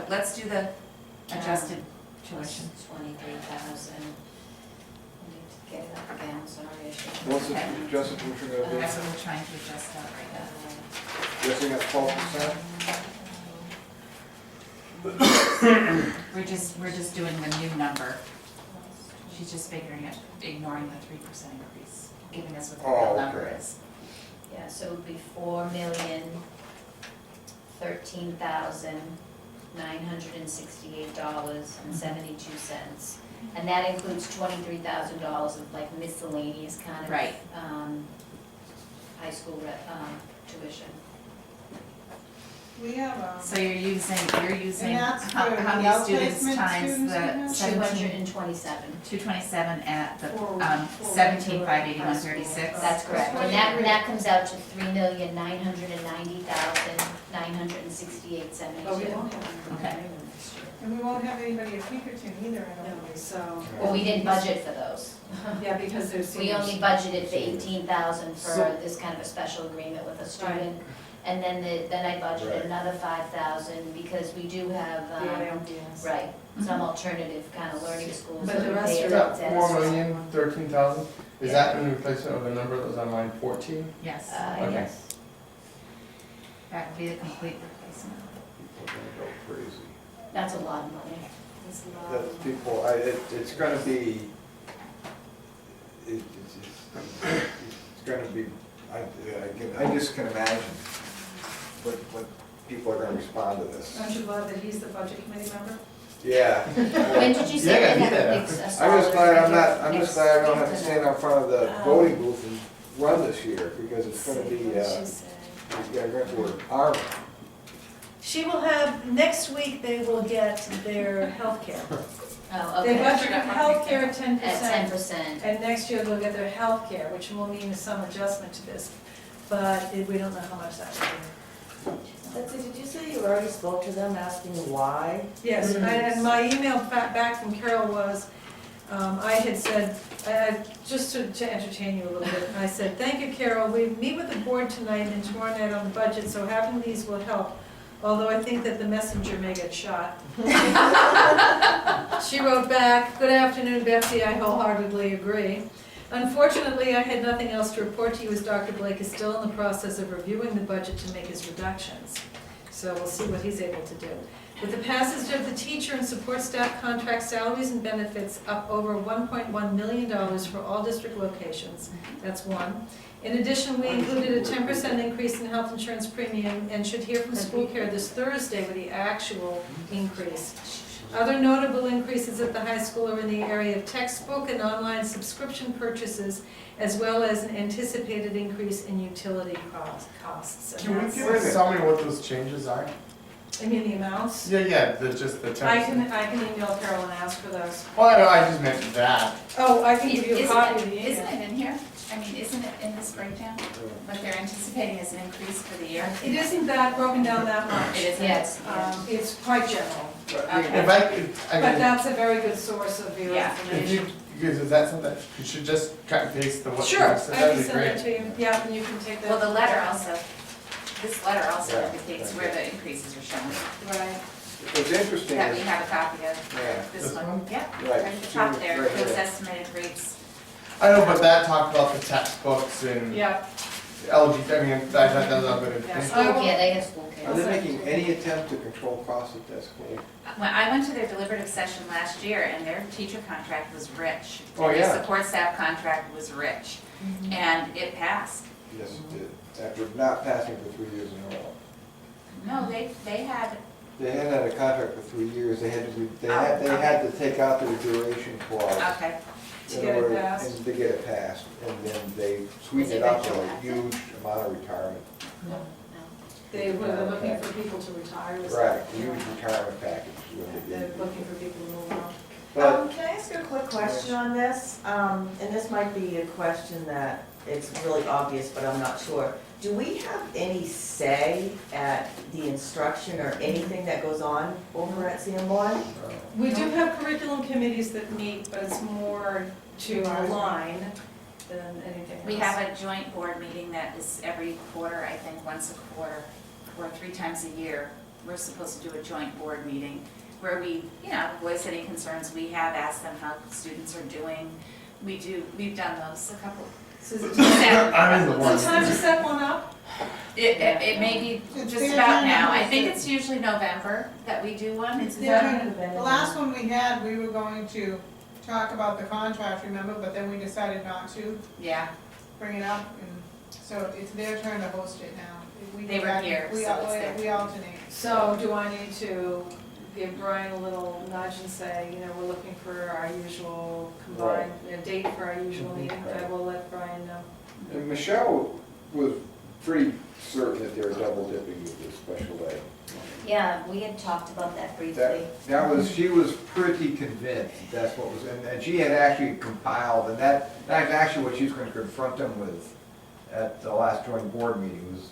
S7: let's do the adjusted tuition.
S6: 23,000. I need to get it up again, sorry. I should-
S5: What's the adjusted tuition gonna be?
S7: That's what we're trying to adjust out right now.
S5: Guessing at 12%?
S7: We're just doing the new number. She's just figuring it, ignoring the 3% increase, giving us what the
S5: Oh,
S7: real
S5: okay.
S7: number is.
S6: Yeah, so it would be $4,013,968.72. And that includes $23,000 of like miscellaneous kind of.
S7: Right.
S6: High school tuition.
S2: We have,
S7: So you're using
S2: And that's
S7: how
S2: for
S7: how
S2: the
S7: many students
S2: outplacement
S7: times
S2: students
S7: the
S2: we have?
S6: 227.
S7: 227 at the
S4: For-
S7: 17,581.36?
S6: That's correct. And that comes out to 3,990,968.72.
S4: Oh, we won't have
S7: Okay.
S2: and we won't have anybody at Pinkerton either, I don't
S4: any,
S2: believe.
S4: so,
S6: Well, we didn't budget for those.
S4: yeah, because there's.
S6: We only budgeted for 18,000 for
S3: So-
S6: this kind of a special agreement with a student. And then I budgeted
S5: Right.
S6: another 5,000 because we do have, right, some alternative kind of learning schools.
S4: But
S6: that
S4: the
S6: we
S4: rest
S6: pay
S4: are
S3: Is
S6: at
S3: that
S6: that
S3: 4,013,000? Is
S6: Yeah.
S3: that in replacement of a number that was on line 14?
S7: Yes,
S3: Okay.
S6: Yes.
S7: that would be a complete replacement.
S5: People are gonna go crazy.
S6: That's a lot of money. It's a lot.
S5: That people, it's gonna be, it's gonna be, I just can imagine what people are gonna respond to this.
S4: Aren't you glad that he's the budget committee member?
S5: Yeah.
S6: When did you say
S3: Yeah,
S6: they
S3: I
S6: have
S3: did
S6: a
S3: that.
S6: big, a
S5: I'm just
S6: solid
S5: glad I'm not,
S6: budget?
S5: I'm just
S6: Yes.
S5: glad I don't have to stand out front of the voting booth and run this year, because it's gonna be, yeah, we're armed.
S4: She will have, next week, they will get their health care.
S6: Oh,
S4: They
S6: okay.
S4: budgeted health care at 10%.
S6: At 10%.
S4: And next year they'll get their health care, which will mean some adjustment to this, but we don't know how much that will be.
S8: Betsy, did you say you already spoke to them asking why?
S4: Yes, and my email back from Carol was, I had said, just to entertain you a little bit, I said, "Thank you, Carol, we meet with the board tonight and tomorrow night on the budget, so having these will help, although I think that the messenger may get shot." She wrote back, "Good afternoon, Betsy, I wholeheartedly agree. Unfortunately, I had nothing else to report to you as Dr. Blake is still in the process of reviewing the budget to make his reductions. So we'll see what he's able to do. With the passage of the teacher and support staff contract salaries and benefits up over $1.1 million for all district locations, that's one. In addition, we included a 10% increase in health insurance premium and should hear from school care this Thursday with the actual increase. Other notable increases at the high school are in the area of textbook and online subscription purchases, as well as an anticipated increase in utility costs. And
S3: Can we
S4: that's-
S3: tell me what those changes are?
S4: I mean, the amounts?
S3: Yeah, just the 10%.
S4: I can email Carol and ask for those.
S3: Well, I just meant that.
S4: Oh, I can give you a copy of the
S7: Isn't
S4: email.
S7: it in here? I mean, isn't it in this breakdown? What they're anticipating is an increase for the year?
S4: It isn't that broken down that much.
S7: It isn't?
S6: Yes.
S4: It's quite general,
S7: Okay.
S3: If I could, I
S4: but
S3: mean,
S4: that's a very good source of your
S7: Yeah.
S3: if
S4: information.
S3: you, because is that something, you should just cut and paste the what you
S4: Sure,
S3: said,
S4: I
S3: that'd
S4: can
S3: be
S4: send it
S3: great.
S4: to you, yeah, and you can take that.
S7: Well, the letter also, this letter also
S5: Yeah.
S7: indicates where the increases are shown,
S4: Right.
S5: What's interesting
S7: that we
S5: is,
S7: have a copy of.
S5: yeah,
S7: This
S3: This
S7: one,
S3: one?
S7: yeah,
S5: Right.
S7: right at the top there,
S5: Right
S7: those
S5: here.
S7: estimated rates.
S3: I know, but that talked about the textbooks and
S4: Yeah,
S3: LG, I mean, I thought that was all good
S4: Yes.
S3: information.
S6: School care, they have school
S5: are
S6: care.
S5: they making any attempt to control costs at that school?
S7: When I went to their deliberative session last year, and their teacher contract was rich.
S5: Oh,
S7: and
S5: yeah.
S7: Their support staff contract was rich, and it passed.
S5: Yes, it did, after not passing for 3 years in a row.
S7: No, they had,
S5: They had a contract for 3 years, they had to, they had to take out their duration clause.
S7: okay,
S4: to
S5: in
S4: get it
S5: order-
S4: passed.
S5: And to get it passed, and then they sweetened it up with a huge amount of retirement.
S4: They were looking for people to retire. or
S5: Right,
S4: something.
S5: huge retirement package is what they
S4: They're
S5: did.
S4: looking for people to move on.
S5: But,
S8: Can I ask a quick question on this? And this might be a question that it's really obvious, but I'm not sure. Do we have any say at the instruction or anything that goes on over at CM1?
S4: We do have curriculum committees that meet, but it's more to align than anything else.
S7: we have a joint board meeting that is every quarter, I think, once a quarter, or 3 times a year. We're supposed to do a joint board meeting where we, voice any concerns we have, ask them how students are doing. We've done those a couple.
S4: So is it
S3: I'm in the one.
S4: is it time to set one up?
S7: It may be
S2: It's
S7: just
S2: their
S7: about
S2: turn
S7: now.
S2: to
S7: I
S2: host
S7: think
S2: it.
S7: it's usually November that we do one.
S2: It's
S4: Is
S2: their
S4: that-
S2: turn. The last one we had, we were going to talk about the contract, remember, but then we decided not to
S7: Yeah,
S2: bring it up, and so it's their turn to host it now. We
S7: They
S2: go
S7: were
S2: back-
S7: here,
S2: we
S7: so
S2: al-
S7: it's their
S2: We alternate.
S4: So do I need to give Brian a little nudge and say, we're looking for our usual combined, date for our usual meeting? I will let Brian know.
S5: and Michelle was pretty certain that they were double dipping with this special ed.
S6: Yeah, we had talked about that briefly.
S5: She was pretty convinced that's what was, and she had actually compiled, and that's actually what she was going to confront them with at the last joint board meeting, was,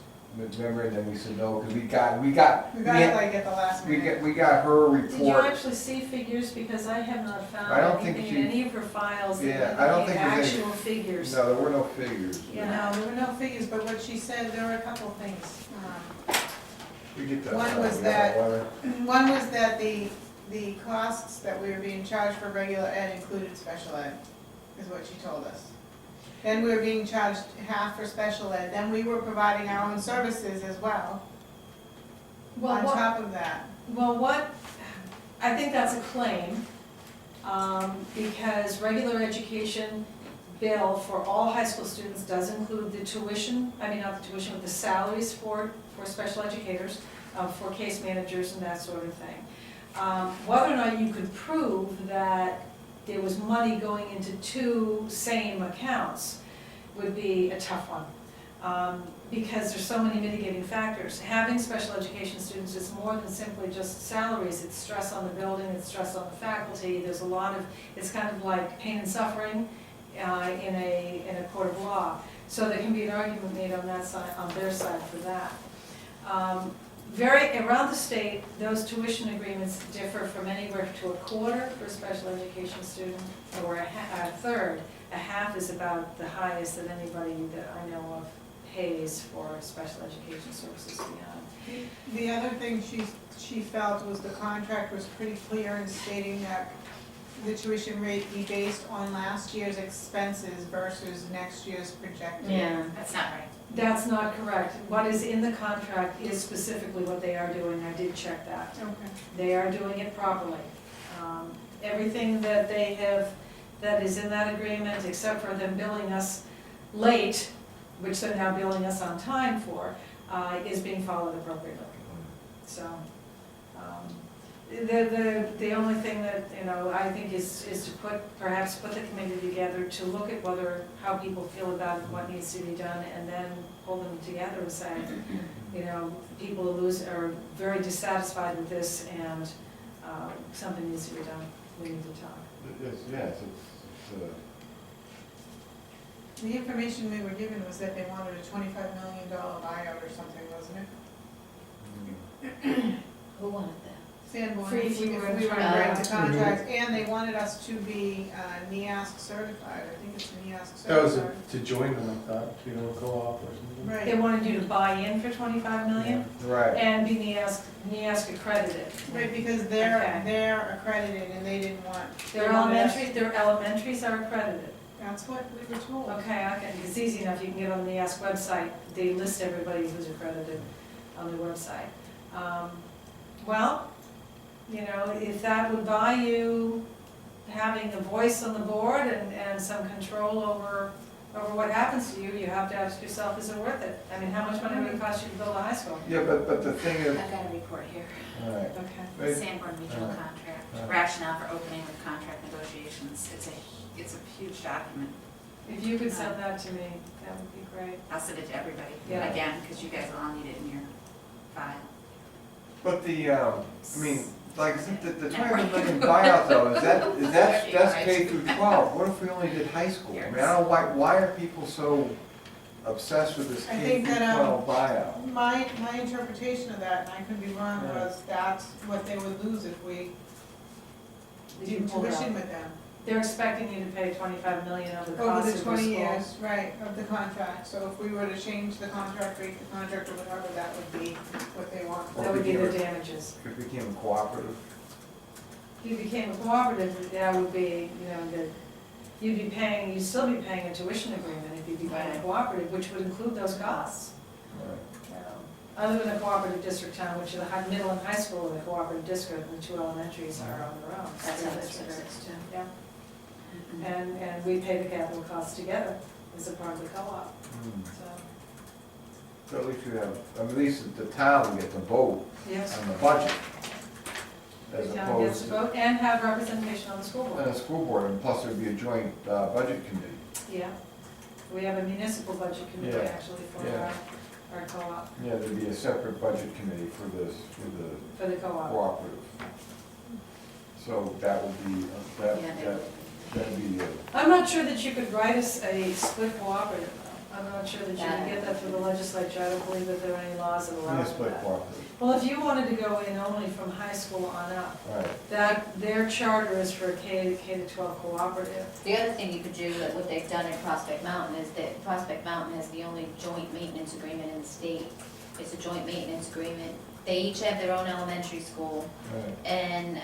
S5: remember, and then we said no, because we got
S2: We got it like at the last minute.
S5: we got her
S4: Did you
S5: report.
S4: actually see figures? Because I have not
S5: I don't
S4: found
S5: think
S4: anything in
S5: she-
S4: any of her files that
S5: Yeah, I don't
S4: indicate
S5: think there's any-
S4: actual figures.
S5: No, there were no figures.
S4: Yeah.
S2: No, there were no figures, but what she said, there were a couple of things.
S3: We get that.
S2: One was that, one was that the costs that we were being charged for regular ed included special ed, is what she told us. Then we were being charged half for special ed, then we were providing our own services as well,
S4: Well,
S2: on
S4: what,
S2: top of that.
S4: I think that's a claim, because regular education bill for all high school students does include the tuition, not the tuition, but the salaries for special educators, for case managers and that sort of thing. Whether or not you could prove that there was money going into 2 same accounts would be a tough one. because there's so many mitigating factors. Having special education students is more than simply just salaries. It's stress on the building, it's stress on the faculty. There's a lot of, it's kind of like pain and suffering in a court of law. So there can be an argument made on that side, on their side for that. Around the state, those tuition agreements differ from anywhere to a quarter for a special education student, or a third. A half is about the highest that anybody that I know of pays for special education services beyond.
S2: The other thing she felt was the contract was pretty clear in stating that the tuition rate be based on last year's expenses versus next year's projected.
S7: That's not right.
S4: That's not correct. What is in the contract is specifically what they are doing. I did check that.
S2: Okay.
S4: They are doing it properly. Everything that they have, that is in that agreement, except for them billing us late, which they're now billing us on time for, is being followed appropriately. So, the only thing that, you know, I think is to perhaps put the committee together to look at how people feel about what needs to be done, and then pull them together and say, you know, people are very dissatisfied with this, and something needs to be done. We need to talk.
S5: Yes,
S2: The information we were given was that they wanted a $25 million buyout or something, wasn't it?
S6: Who wanted that?
S2: Sanborn,
S4: Free
S2: if we
S4: if you
S2: were
S4: were
S2: to
S4: to
S2: break the contract, and they wanted us to be NEASC certified. I think it's NEASC
S3: That was
S2: certified.
S3: to join them, I thought, to be a co-op or something.
S4: They
S2: Right,
S4: wanted you to buy in for 25 million
S5: right.
S4: and be NEASC accredited.
S2: right, because
S4: Okay.
S2: they're accredited and they didn't want.
S4: Their elementaries are accredited.
S2: That's what we were told.
S4: Okay, it's easy enough, you can get on the NEASC website, they list everybody who's accredited on their website. Well, you know, if that would buy you having a voice on the board and some control over what happens to you, you have to ask yourself, is it worth it? I mean, how much money would it cost you to build a high school?
S5: Yeah, but the thing is,
S7: I've got a report here.
S5: all right,
S4: Okay.
S5: Right.
S7: Sanborn Regional Contract,
S5: Right.
S7: rationale for opening with contract negotiations. It's a huge document.
S4: If you could send that to me, that would be great.
S7: I'll send it to everybody,
S4: Yeah.
S7: again, because you guys will all need it in your file.
S5: but I mean, like, the 25 million buyout though, that's K through 12. What if we only did high school? I mean, I don't know, why are people so obsessed with this
S2: I
S5: K
S2: think
S5: through
S2: that,
S5: 12 buyout?
S2: My interpretation of that, and I could be wrong,
S5: Yeah.
S2: was that's what they would lose if we
S4: If you
S2: did
S4: pulled out.
S2: tuition with them.
S4: They're expecting you to pay 25 million of the
S2: Over
S4: cost
S2: the
S4: of your
S2: 20
S4: school.
S2: years, right, of the contract. So if we were to change the contract rate, the contract or whatever, that would be what they want.
S4: That would be the damages.
S5: If it became a cooperative?
S4: If you became a cooperative, that would be, you know, that you'd still be paying a tuition agreement if you became a
S7: Right.
S4: cooperative, which would include those costs.
S5: Right.
S4: You know, other than a cooperative district town, which is a middle and high school in a cooperative district, and the two elementaries are on their own.
S7: That's how
S4: School
S7: this
S4: districts.
S7: works too.
S4: Yeah, and we pay the capital costs together as a part of the co-op,
S5: Hmm.
S4: so,
S5: So at least you have, at least the town gets a vote
S4: yes.
S5: on the budget. As
S4: The town
S5: opposed
S4: gets to
S5: to,
S4: vote and have representation on the school
S5: and
S4: board.
S5: a school board, and plus there'd be a joint budget committee.
S4: Yeah, we have a municipal budget committee
S5: Yeah.
S4: actually for
S5: Yeah.
S4: our co-op,
S5: Yeah, there'd be a separate budget committee for this, for the
S4: for the co-op.
S5: cooperative. So that would be, that'd be,
S4: I'm not sure that you could write us a split cooperative, though. I'm not sure that you can get that through the legislature. I don't believe that there are any laws that allow
S5: yeah,
S4: for
S5: split
S4: that.
S5: cooperative,
S4: Well, if you wanted to go in only from high school on up,
S5: right.
S4: that, their charter is for a K to 12 cooperative.
S6: The other thing you could do, like what they've done at Prospect Mountain, is that Prospect Mountain has the only joint maintenance agreement in the state. It's a joint maintenance agreement. They each have their own elementary school,
S5: Right.
S6: and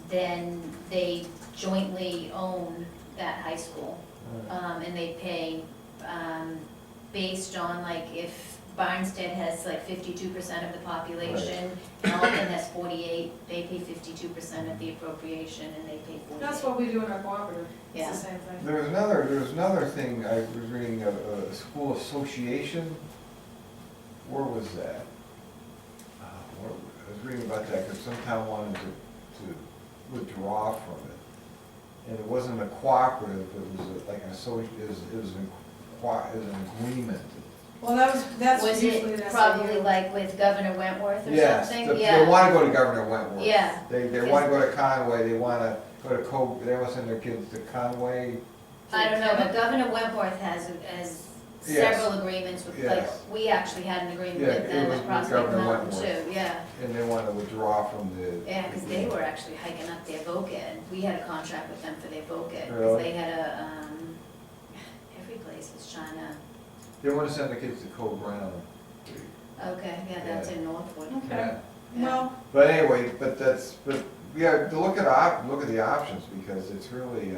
S6: then they jointly own that high school.
S5: Right.
S6: And they pay, based on like if Barnstead has like 52% of the population, and Alton has 48, they pay 52% of the appropriation and they pay 48.
S4: That's what we do in our cooperative. It's
S6: Yeah.
S4: the same thing.
S5: There was another thing, I was reading, a school association, where was that? I was reading about that, because some town wanted to withdraw from it. And it wasn't a cooperative, it was like an as an agreement.
S4: Well, that's
S6: Was
S4: usually
S6: it
S4: an
S6: probably
S4: SAU.
S6: like with Governor Wentworth or
S5: Yes,
S6: something?
S5: they
S6: Yeah.
S5: wanna go to Governor Wentworth.
S6: Yeah.
S5: They wanna go to Conway, they wanna go to they wanna send their kids to Conway.
S6: I don't know, but Governor Wentworth has
S5: Yes.
S6: several agreements with,
S5: Yes.
S6: like, we actually had an agreement
S5: Yeah,
S6: with
S5: it
S6: them
S5: was
S6: at
S5: with
S6: Prospect
S5: Governor
S6: Mountain
S5: Wentworth.
S6: too, yeah.
S5: And they wanna withdraw from the.
S6: Yeah, because they were actually hiking up their VOCAD. We had a contract with them for their VOCAD, because
S5: Really?
S6: they had a, every place was trying to,
S5: They wanna send the kids to Cove Brown.
S6: okay, yeah, that's in Northwood.
S4: Okay,
S5: Yeah.
S4: well,
S5: But anyway, but yeah, to look at the options, because it's really,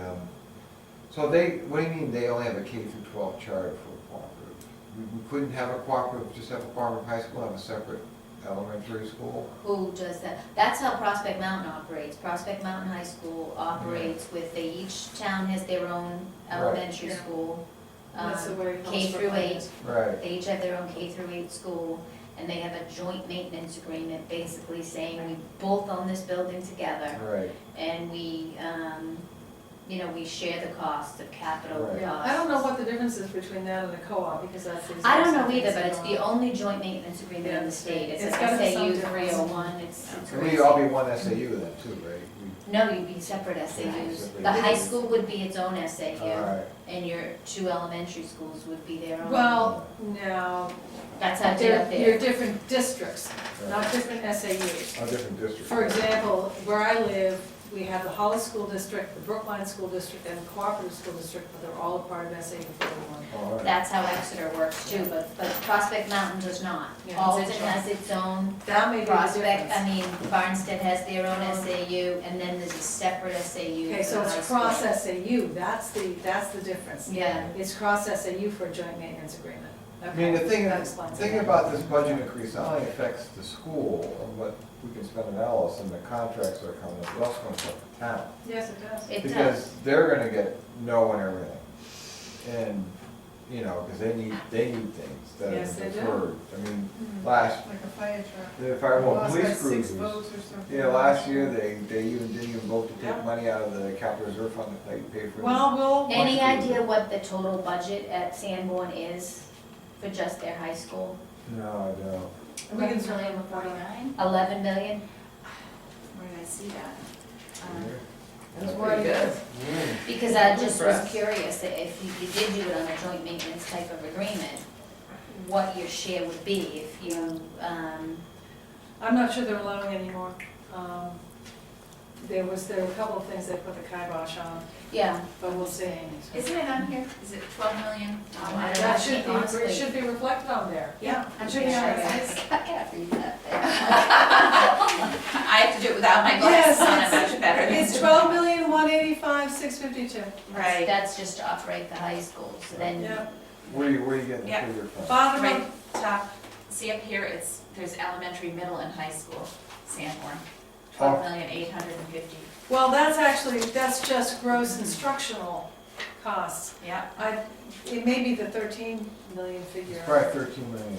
S5: so what do you mean they only have a K through 12 charter for a cooperative? We couldn't have a cooperative, just have a cooperative high school, have a separate elementary school?
S6: Who does that? That's how Prospect Mountain operates. Prospect Mountain High School operates with, each town has their own elementary
S4: Yeah.
S6: school.
S4: that's the way.
S6: K through 8.
S5: Right,
S6: They each have their own K through 8 school, and they have a joint maintenance agreement, basically saying we both own this building together,
S5: right.
S6: and we, we share the costs of capital
S5: Right.
S4: Yeah,
S6: costs.
S4: I don't know what the difference is between that and a co-op, because that's the.
S6: I don't
S4: exact
S6: know
S4: same
S6: either,
S4: thing
S6: but it's
S4: as a
S6: the
S4: co-op.
S6: only joint maintenance agreement in the state. It's
S4: It's
S6: an
S4: gotta be some
S6: SAU
S4: difference.
S6: 301, it's
S5: And
S6: crazy.
S5: we'd all be one SAU then too, right?
S6: No, you'd be separate SAUs.
S5: separate
S6: The high
S5: SAUs.
S6: school would be its own
S5: All
S6: SAU,
S5: right.
S6: and your 2 elementary schools would be their own.
S4: Well, no,
S6: That's how they up
S4: you're
S6: there.
S4: different districts, not different SAUs.
S5: All different districts.
S4: For example, where I live, we have the Hollis School District, the Brookline School District, and the Cooperative School District, but they're all a part of SAU 41.
S5: All right.
S6: That's how Exeter works too, but Prospect Mountain does not.
S4: Yeah,
S6: Alton
S4: it's a
S6: has its own.
S4: That may be the
S6: Prospect,
S4: difference.
S6: Barnstead has their own SAU, and then there's a separate SAU
S4: Okay,
S6: for
S4: so
S6: the high
S4: it's
S6: school.
S4: cross SAU, that's the difference.
S6: Yeah.
S4: It's cross SAU for a joint maintenance agreement.
S5: I mean, the
S4: Okay, that explains it.
S5: thing about this budget increase not only affects the school and what we can spend in Alice and the contracts that are coming up, it also going to affect the town.
S4: Yes, it does.
S6: It does.
S5: Because they're gonna get no and everything. And, because they need things that
S4: Yes,
S5: are
S4: they do.
S5: deferred. I mean,
S2: Mhm.
S5: last,
S2: Like a fire truck.
S5: if I want
S2: Lost
S5: police
S2: by 6
S5: cruisers.
S2: votes or something.
S5: Last year, they even didn't even vote to
S4: Yeah.
S5: take money out of the capital reserve fund to pay for.
S4: Well,
S6: Any
S5: Much
S6: idea
S5: cruiser.
S6: what the total budget at Sanborn is for just their high school?
S5: No, I don't.
S4: we can
S7: 11,049?
S6: 11 million?
S7: Where did I see that?
S8: That's pretty good.
S6: Because I just was
S3: Impressed.
S6: curious, if you did do it on a joint maintenance type of agreement, what your share would be if you,
S4: I'm not sure they're allowing anymore. There were a couple of things they put the kibosh on,
S6: yeah.
S4: but we'll see.
S7: Isn't it on here? Is it 12 million?
S6: Oh, I don't know.
S4: That should
S6: Honestly.
S4: it should be reflected on there, yeah.
S7: I'm
S4: It should be on
S7: sure
S4: there.
S7: it is.
S6: I can't read that there.
S7: I have to do it without my glasses on, I'm much better than.
S4: It's 12,185,652.
S7: Right.
S6: That's just to operate the high school, so then,
S4: Yeah,
S5: Where you getting the
S7: Yeah.
S5: figure from?
S4: bottom
S7: Right,
S4: of,
S7: top, see up here, there's elementary, middle, and high school, Sanborn.
S5: Oh.
S7: 12,850,000.
S4: well, that's just gross instructional costs.
S7: Yeah.
S4: It may be the 13 million figure.
S5: It's probably 13 million.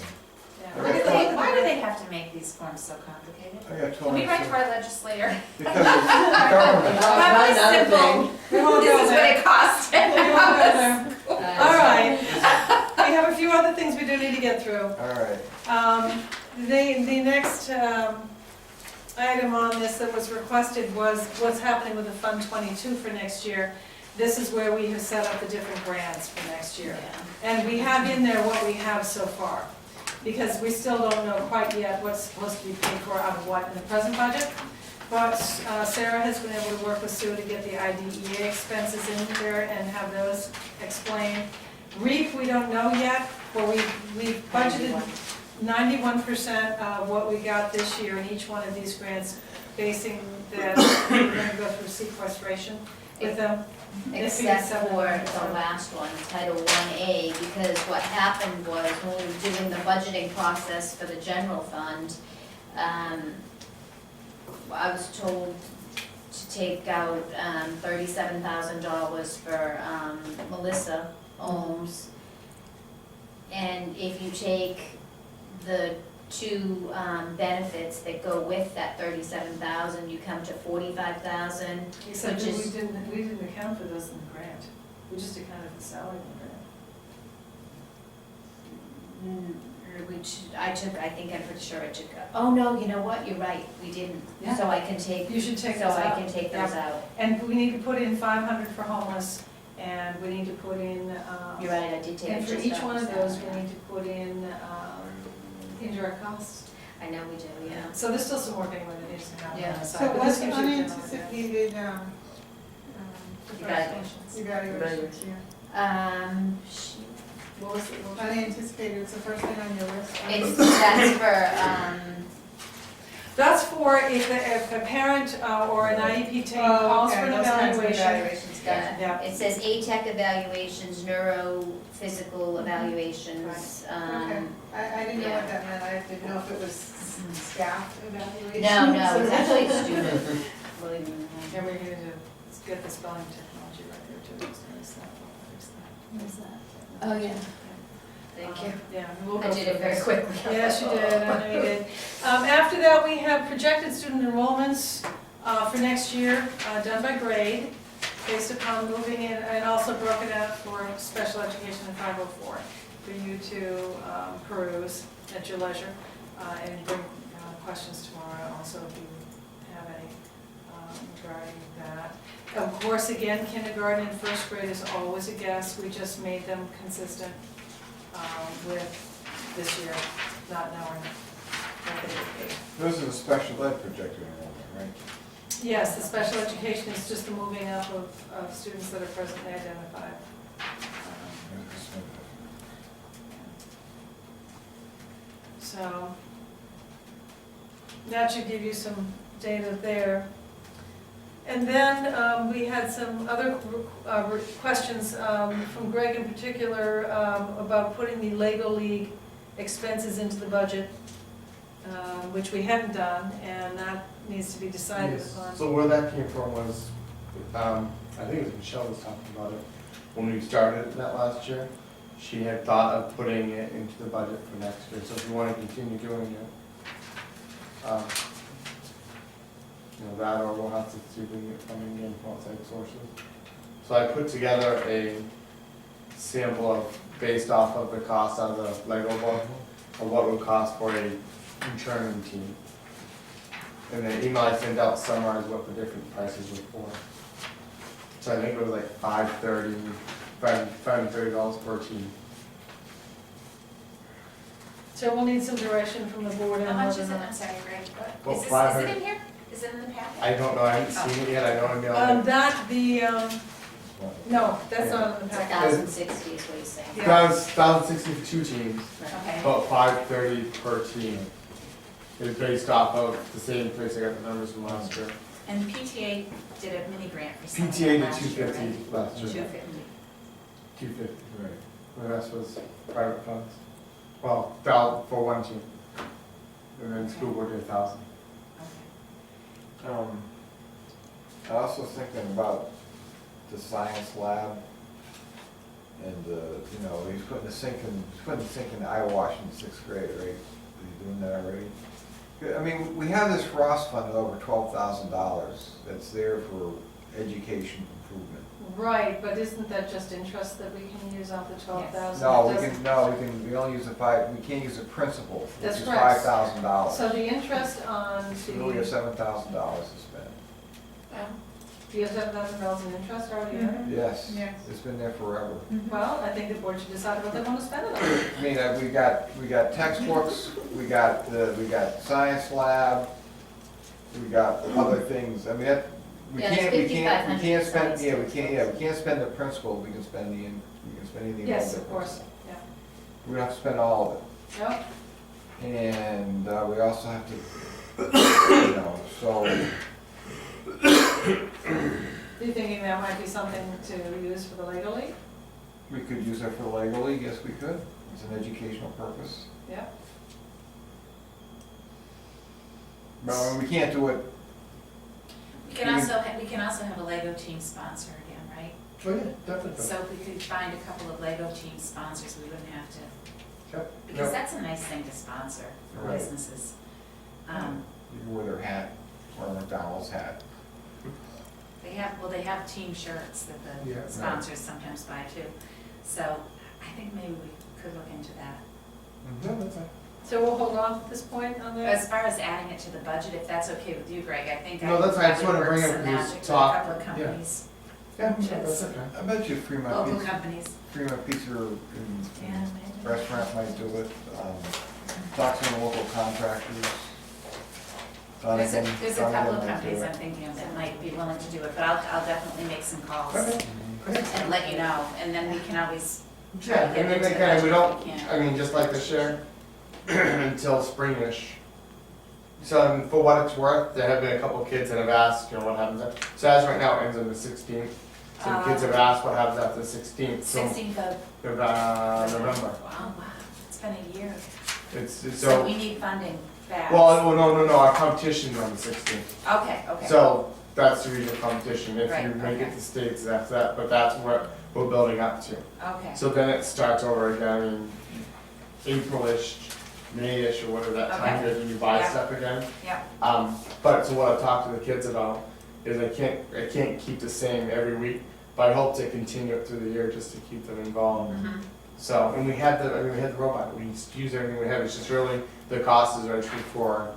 S4: Yeah.
S7: Why do they have to make these forms so complicated?
S5: I got
S7: Can we write to our legislator?
S5: Because it's government.
S7: Have a simple,
S4: We won't
S7: this
S4: go
S7: is what
S4: there.
S7: it costs.
S4: We won't go there.
S6: uh,
S4: All right. We have a few other things we do need to get through.
S5: All right.
S4: The next item on this that was requested was what's happening with the Fund 22 for next year. This is where we have set up the different grants for next year.
S6: yeah.
S4: And we have in there what we have so far, because we still don't know quite yet what's supposed to be paid for out of what in the present budget. But Sarah has been able to work with Sue to get the IDEA expenses in there and have those explained. REAP, we don't know yet, but we've budgeted 91% of what we got this year in each one of these grants, basing that we're going to go through sequestration with them.
S6: Except for the last one, Title 1A, because what happened was when we were doing the budgeting process for the general fund, I was told to take out $37,000 for Melissa Ohms. And if you take the 2 benefits that go with that 37,000, you come to 45,000.
S4: Except
S6: Which
S4: that
S6: is-
S4: we didn't account for those in the grant. We just accounted for salary in the grant.
S6: I think I'm pretty sure I took, oh, no, you know what, you're right, we didn't.
S4: Yeah.
S6: So I can take,
S4: You should take
S6: so
S4: those
S6: I
S4: out.
S6: can take those out.
S4: And we need to put in 500 for homeless, and we need to put in,
S6: You're right, I did take
S4: and for
S6: just
S4: each
S6: that
S4: one of
S6: out,
S4: those, we
S6: yeah.
S4: need to put in indirect costs.
S6: I know we do, yeah.
S4: So there's still some work anyway that needs to happen on
S6: Yeah.
S4: the
S2: So
S4: side, but
S2: what's
S4: this gives you a general idea.
S2: unanticipated,
S6: Evaluations.
S2: evaluations, yeah.
S6: What was it?
S2: Unanticipated, it's the first thing on your list.
S6: That's for,
S4: That's for if a parent or an IEP team calls for an evaluation.
S2: Evaluations, gotcha.
S4: Yeah.
S6: It says ATEC evaluations, neurophysical evaluations,
S2: Okay, I didn't know
S6: yeah.
S2: what that meant, I didn't know if it was staff evaluation.
S6: no, it's actually student. Believe me.
S4: And we're going to get the spelling technology right there too. There's that.
S6: What is that? Oh, yeah. Thank you.
S4: Yeah, we'll
S6: I
S4: go
S6: did
S4: through
S6: it very
S4: this.
S6: quickly.
S4: Yes, you did, I know you did. After that, we have projected student enrollments for next year, done by grade, based upon moving in, and also broken out for special education in 504, for you to peruse at your leisure, and bring questions tomorrow also if you have any regarding that. Of course, again, kindergarten and first grade is always a guess, we just made them consistent with this year, not knowing what they would be.
S5: This is a special ed projected enrollment, right?
S4: Yes, the special education is just the moving up of students that are presently identified. So, that should give you some data there. And then we had some other questions from Greg in particular about putting the Lego League expenses into the budget, which we haven't done, and that needs to be decided
S3: Yes.
S4: upon.
S3: So where that came from was, I think it was Michelle was talking about it, when we started that last year. She had thought of putting it into the budget for next year, so if you want to continue doing it, you know, that or we'll have to see if we can get funding in from outside sources. So I put together a sample of, based off of the cost of the Lego book, of what it would cost for a returning team. And the email I sent out summarized what the different prices were for. So I think it was like $530 per team.
S4: So we'll need some direction from the board on
S7: How much
S4: whether
S7: is
S4: or
S7: it?
S4: not.
S7: I'm sorry, Greg, what?
S3: Well,
S7: Is this, is
S3: 500.
S7: it in here? Is it in the packet?
S3: I don't know, I haven't seen it yet, I know I mailed it.
S4: That, no, that's not in the
S6: It's
S4: packet.
S6: 1,060 is what he's saying.
S4: Yeah.
S3: That was 1,060 for 2 teams,
S7: Okay.
S3: about $530 per team. It was based off of the same place I got the numbers from last year.
S7: And PTA did a mini grant for something
S3: PTA did
S7: last year, right?
S3: 250 last year.
S7: 250.
S3: 250.
S5: Right.
S3: The rest was private funds. Well, for one team. And then school board did 1,000.
S7: Okay.
S5: I also was thinking about the science lab, and, you know, he's putting the sink in the eye wash in 6th grade, right? Is he doing that already? I mean, we have this Ross fund of over $12,000 that's there for education improvement.
S4: Right, but isn't that just interest that we can use off the 12,000?
S5: We only use we can't use the principal, which
S4: That's
S5: is
S4: correct.
S5: $5,000.
S4: So the interest on
S5: So we have
S4: the,
S5: $7,000 to spend.
S4: do you have $7,000 in interest already in it?
S5: Yes,
S2: Yes.
S5: it's been there forever.
S4: Well, I think the board should decide what they want to spend it on.
S5: I mean, we got textbooks, we got science lab, we got other things, I mean, we
S6: Yeah,
S5: can't,
S6: there's
S5: we can't spend,
S6: $5,500
S5: we can't spend the principal, we can spend anything
S4: Yes,
S5: above
S4: of
S5: the
S4: course,
S5: principal.
S4: yeah.
S5: We don't have to spend all of it.
S4: Yep.
S5: And we also have to, you know, so,
S4: Are you thinking that might be something to use for the Lego League?
S5: we could use it for the Lego League, yes, we could. It's an educational purpose.
S4: Yep.
S5: But we can't do it,
S7: We can also have a Lego team sponsor again, right?
S3: Oh yeah, definitely.
S7: So if we could find a couple of Lego team sponsors, we wouldn't have to,
S3: Yep.
S7: because that's a nice thing to sponsor for
S5: Right.
S7: businesses.
S5: you can wear their hat, or a McDonald's hat.
S7: They have team shirts that
S3: Yeah,
S7: the
S3: right.
S7: sponsors sometimes buy too. So I think maybe we could look into that.
S3: No, that's fine.
S4: So we'll hold off at this point on that?
S7: As far as adding it to the budget, if that's okay with you, Greg, I think
S3: No, that's fine. I just
S7: probably
S3: wanna bring
S7: work
S3: up
S7: some
S3: this
S7: magic with a
S3: talk.
S7: couple of companies,
S3: Yeah,
S7: Yes.
S3: that's okay.
S5: I bet you Fremont
S7: local
S5: Pizza,
S7: companies.
S5: Fremont Pizza
S7: Yeah,
S5: restaurant might do it. Talk to the local contractors.
S7: There's a
S5: Donegan
S7: couple of
S5: might do
S7: companies
S5: it.
S7: I'm thinking of that might be willing to do it, but I'll definitely make some calls
S3: Okay. Great.
S7: and let you know, and then we can always try
S3: Yeah,
S7: to
S3: and
S7: get
S3: then
S7: into the
S3: again,
S7: budget
S3: we
S7: if
S3: don't,
S7: we can.
S3: I mean, just like this year, until springish. So for what it's worth, there have been a couple kids that have asked, what happens then. So as right now, it ends on the 16th. Some kids have asked what happens after the 16th, so
S7: 16th of,
S3: November.
S7: wow, it's been a year.
S3: It's
S7: So we need funding fast.
S3: well, no, our competition's on the 16th.
S7: Okay, okay.
S3: So that's the regional competition. If you
S7: Right,
S3: make it
S7: okay.
S3: to states, that's that, but that's what we're building up to.
S7: Okay,
S3: So then it starts over again in April-ish, May-ish, or whatever that time
S7: Okay.
S3: period when you buy
S7: Yeah.
S3: stuff again.
S7: yeah,
S3: But so what I talked to the kids about is I can't keep the same every week, but I hope to continue it through the year just to keep them involved.
S7: mhm,
S3: So, and we had the robot, we use everything we have, it's just really, the cost is actually for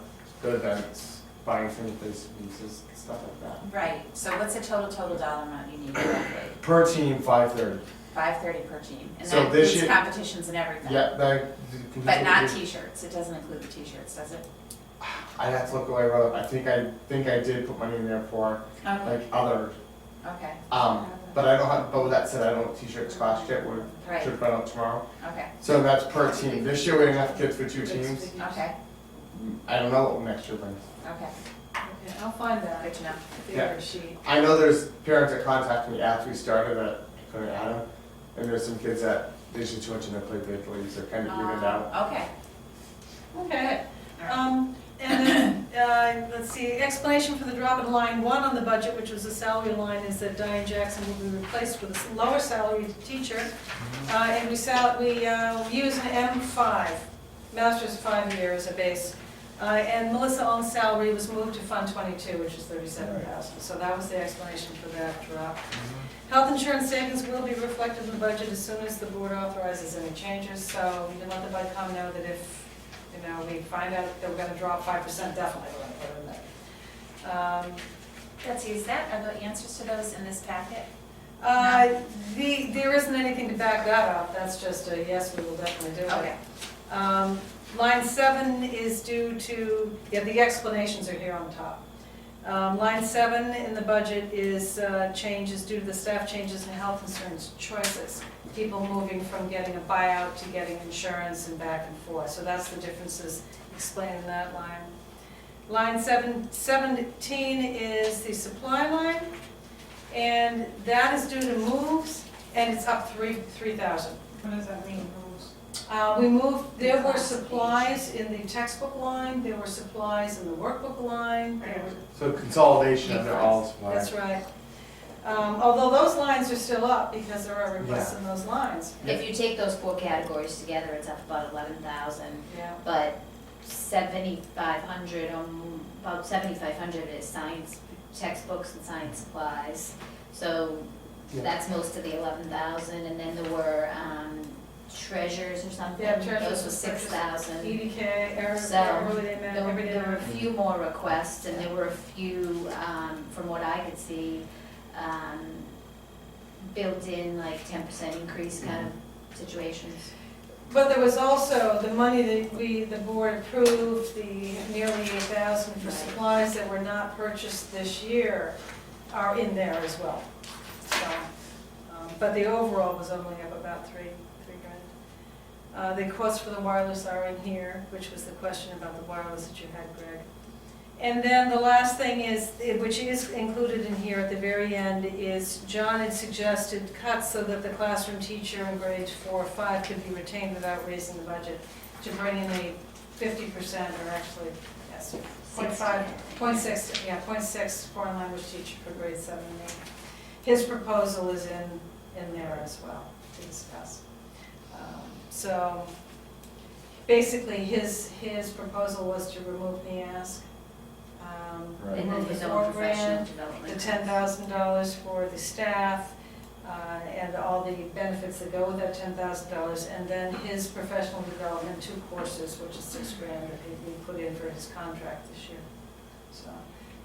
S3: the events, buying things, pieces, stuff like that.
S7: right, so what's the total dollar amount you need roughly?
S3: Per team, 530.
S7: 530 per team, and
S3: So
S7: that
S3: this
S7: includes
S3: year-
S7: competitions and everything?
S3: Yeah, that.
S7: But not t-shirts, it doesn't include the t-shirts, does it?
S3: I'd have to look away, wrote up. I think I did put money in there for
S7: Okay,
S3: like other,
S7: okay,
S3: but I don't have, but with that said, I don't know what t-shirts cost yet, we
S7: right,
S3: should find out tomorrow.
S7: okay,
S3: So that's per team. This year we had enough kids for 2 teams.
S7: okay,
S3: I don't know what next year brings.
S7: okay,
S4: Okay, I'll find that,
S7: good to know.
S4: the
S3: Yeah.
S4: other sheet.
S3: I know there's parents that contacted me after we started that I couldn't add them, and there's some kids that there's just too much in their plate, they're kind of evened out.
S7: Okay,
S4: Okay,
S7: all right.
S4: and then, let's see, explanation for the drop in line 1 on the budget, which was the salary line, is that Diane Jackson will be replaced with a lower salaried teacher. And we use an M5, master's 5 year as a base. And Melissa Ong's salary was moved to Fund 22, which is 37,000. So that was the explanation for that drop. Health insurance savings will be reflected in the budget as soon as the board authorizes any changes. So you can let the budcom know that if, we find out that we're gonna drop 5%, definitely we're gonna put it in there.
S7: Betsy, are the answers to those in this packet?
S4: There isn't anything to back that up, that's just a yes, we will definitely do it.
S7: Okay,
S4: Line 7 is due to, the explanations are here on top. Line 7 in the budget is changes due to the staff changes in health insurance choices. People moving from getting a buyout to getting insurance and back and forth. So that's the differences explained in that line. Line 17 is the supply line, and that is due to moves, and it's up 3,000.
S2: What does that mean, rules?
S4: We moved, there were supplies in the textbook line, there were supplies in the workbook line, there were,
S3: So consolidation of their all supplies.
S4: that's right. Although those lines are still up because there are requests in those lines.
S6: If you take those 4 categories together, it's up about 11,000,
S4: Yeah.
S6: but 7,500, about 7,500 is science textbooks and science supplies. So
S3: Yeah.
S6: that's most of the 11,000, and then there were treasures or something.
S4: Yeah, treasures
S6: Those were
S4: and
S6: 6,000.
S4: EDK,
S6: So,
S4: early day math,
S6: There
S4: everyday
S6: were a
S4: math.
S6: few more requests, and there were a few, from what I could see, built in like 10% increase kind of situations.
S4: But there was also the money that the board approved, the nearly 8,000 for
S6: Right.
S4: supplies that were not purchased this year are in there as well. So, but the overall was only up about three grand. The quotes for the wireless are in here, which was the question about the wireless that you had, Greg. And then the last thing is, which is included in here at the very end, is John had suggested cuts so that the classroom teacher in grades 4 or 5 could be retained without raising the budget, to bring in a 50%, or actually, yes, 0.6 foreign language teacher for grades 7 and 8. His proposal is in there as well to discuss. So basically, his proposal was to remove the ask.
S5: Right.
S6: And then
S4: remove the
S6: his own
S4: 4
S6: professional
S4: grand,
S6: development.
S4: the $10,000 for the staff, and all the benefits that go with that $10,000, and then his professional development, 2 courses, which is $6,000 that he put in for his contract this year. So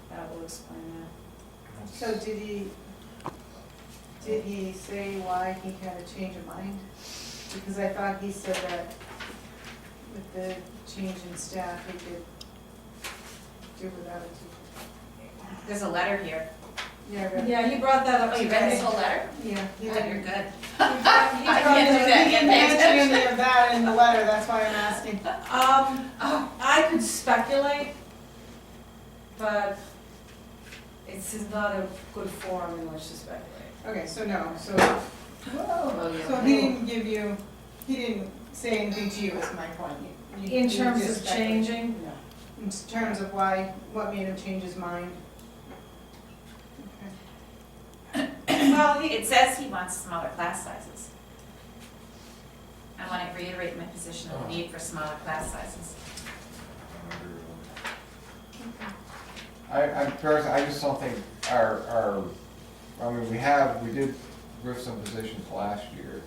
S4: that will explain that.
S2: So did he say why he had a change of mind? Because I thought he said that with the change in staff, he could do without a teacher.
S7: There's a letter here.
S2: Yeah, but-
S4: Yeah, he brought that up
S7: Oh,
S4: today.
S7: you read this whole letter?
S2: yeah, he
S7: Oh,
S2: didn't.
S7: you're good.
S4: He
S7: I can't do that,
S2: He didn't
S7: can't pay
S2: mention
S7: attention.
S2: any of that in the letter, that's why I'm asking.
S4: I could speculate, but it's not a good forum in which to speculate.
S2: Okay, so no, so,
S7: Oh, yeah.
S2: so he didn't give you, he didn't say anything to you, is my point. You
S4: In terms
S2: just
S4: of
S2: speculated.
S4: changing, no.
S2: In terms of why, what made him change his mind?
S4: Well,
S7: It says he wants smaller class sizes. I want to reiterate my position on the need for smaller class sizes.
S5: Personally, I just don't think I mean, we did riff some positions last year.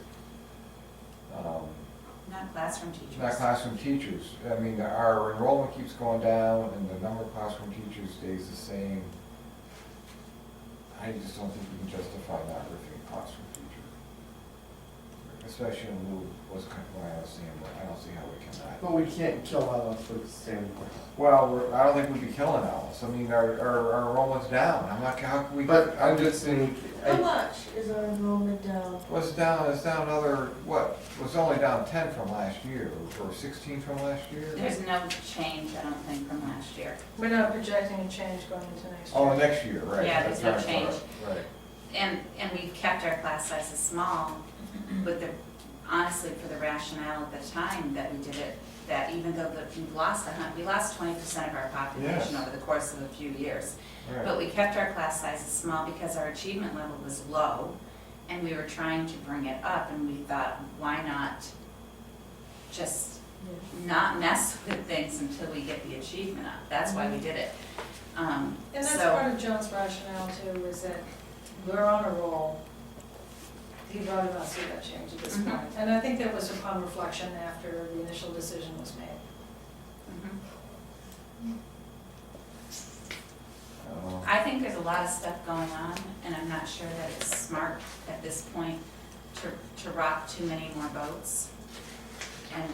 S7: Not classroom teachers.
S5: Not classroom teachers. I mean, our enrollment keeps going down and the number of classroom teachers stays the same. I just don't think we can justify not riffing a classroom teacher. Especially in lieu of what's kind of what I was saying, but I don't see how we cannot.
S3: But we can't kill Alice with the same.
S5: Well, I don't think we'd be killing Alice. I mean, our enrollment's down. I'm not, how can we?
S3: But I'm just saying,
S8: How much is our enrollment down?
S5: It's down another, what, it was only down 10 from last year, or 16 from last year?
S7: There's no change, I don't think, from last year.
S4: We're not projecting a change going into next year.
S5: Oh, next year, right.
S7: Yeah, there's no
S5: That's right,
S7: change.
S5: Right.
S7: And we've kept our class sizes small, but honestly, for the rationale at the time that we did it, that even though we lost 20% of our population
S5: Yes.
S7: over the course of a few years.
S5: Right.
S7: But we kept our class sizes small because our achievement level was low, and we were trying to bring it up, and we thought, why not just not mess with things until we get the achievement up? That's why we did it.
S4: And that's
S7: So-
S4: part of John's rationale too, is that we're on a roll. He'd rather not see that change at this
S7: Mhm.
S4: point. And I think that was upon reflection after the initial decision was made.
S7: Mhm.
S5: Oh.
S7: I think there's a lot of stuff going on, and I'm not sure that it's smart at this point to rock too many more boats. And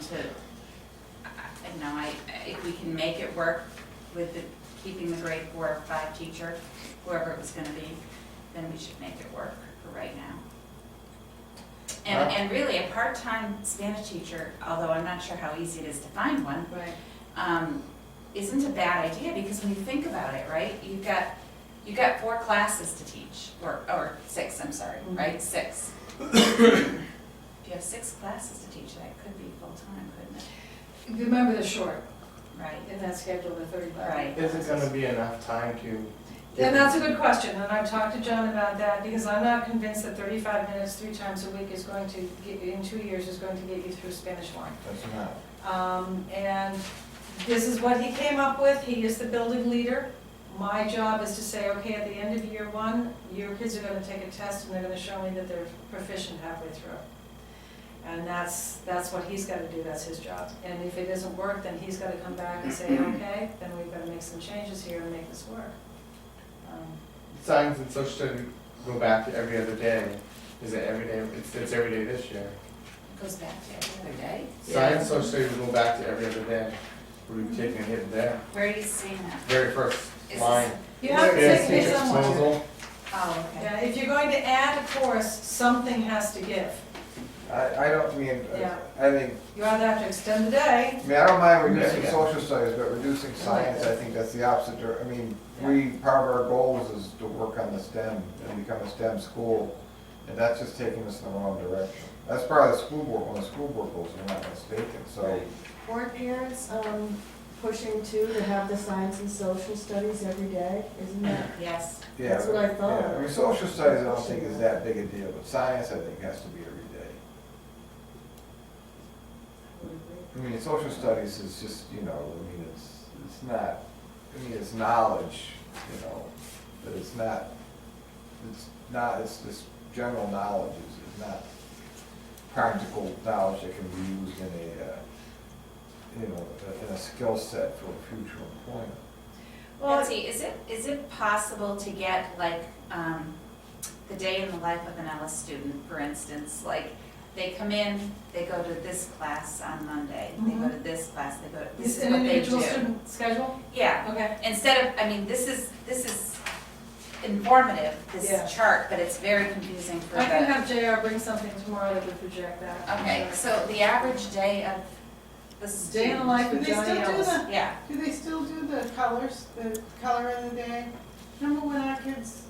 S7: if we can make it work with keeping the grade 4 or 5 teacher, whoever it was gonna be, then we should make it work for right now. And really, a part-time Spanish teacher, although I'm not sure how easy it is to find one,
S4: Right.
S7: isn't a bad idea, because when you think about it, right, you've got 4 classes to teach, or 6, I'm sorry,
S4: Mhm.
S7: right, 6. If you have 6 classes to teach, that could be full-time, couldn't it?
S4: Remember the short,
S7: Right.
S4: in that schedule, the 35.
S7: Right.
S3: is it gonna be enough time to?
S4: And that's a good question, and I've talked to John about that, because I'm not convinced that 35 minutes 3 times a week is going to get, in 2 years, is going to get you through Spanish 1.
S5: That's not.
S4: And this is what he came up with. He is the building leader. My job is to say, okay, at the end of year 1, your kids are gonna take a test and they're gonna show me that they're proficient halfway through. And that's what he's gotta do, that's his job. And if it doesn't work, then he's gotta come back and say, okay, then we've gotta make some changes here and make this work.
S3: Science and social studies go back to every other day. Is it every day? It's every day this year.
S7: It goes back to every other day.
S3: Science, social studies will go back to every other day. We've taken a hit there.
S7: Where are you seeing that?
S3: Very first
S7: Is
S3: line.
S4: You have to
S3: Yes,
S4: take it
S3: teacher
S4: somewhere.
S3: proposal.
S7: Oh, okay.
S4: Yeah, if you're going to add a course, something has to give.
S5: I don't mean,
S4: Yeah.
S5: I think,
S4: You either have to extend the day.
S5: I mean, I don't mind reducing
S3: Yeah.
S5: social studies, but reducing science, I think that's the opposite. I mean, part of our goals is to work on the STEM and become a STEM school, and that's just taking us in the wrong direction. That's part of the school board, when the school board goes, we're not mistaken, so.
S8: Weren't parents pushing too to have the science and social studies every day? Isn't that?
S7: Yes.
S5: Yeah,
S8: That's what I thought.
S5: yeah. I mean, social studies I don't think is that big a deal, but science I think has to be every day. I mean, social studies is just, I mean, it's not, it's knowledge, but it's just general knowledge is not practical knowledge that can be used in a skill set for future employment.
S4: Well,
S7: Betsy, is it possible to get like, the day in the life of an Ellis student, for instance, like, they come in, they go to this class on Monday, they go to this class, they go, this
S4: is
S7: is
S4: an
S7: what they do.
S4: individual student schedule?
S7: Yeah,
S4: Okay.
S7: instead of, I mean, this is informative, this
S4: Yeah.
S7: chart, but it's very confusing for
S4: I can
S7: the,
S4: have JR bring something tomorrow that would project that.
S7: okay, so the average day of the
S4: Day in the life
S2: Do
S4: of
S2: they
S4: Johnny
S2: still do
S4: Ellis.
S2: the,
S7: Yeah,
S2: do they still do the colors, the color of the day? Remember when our kids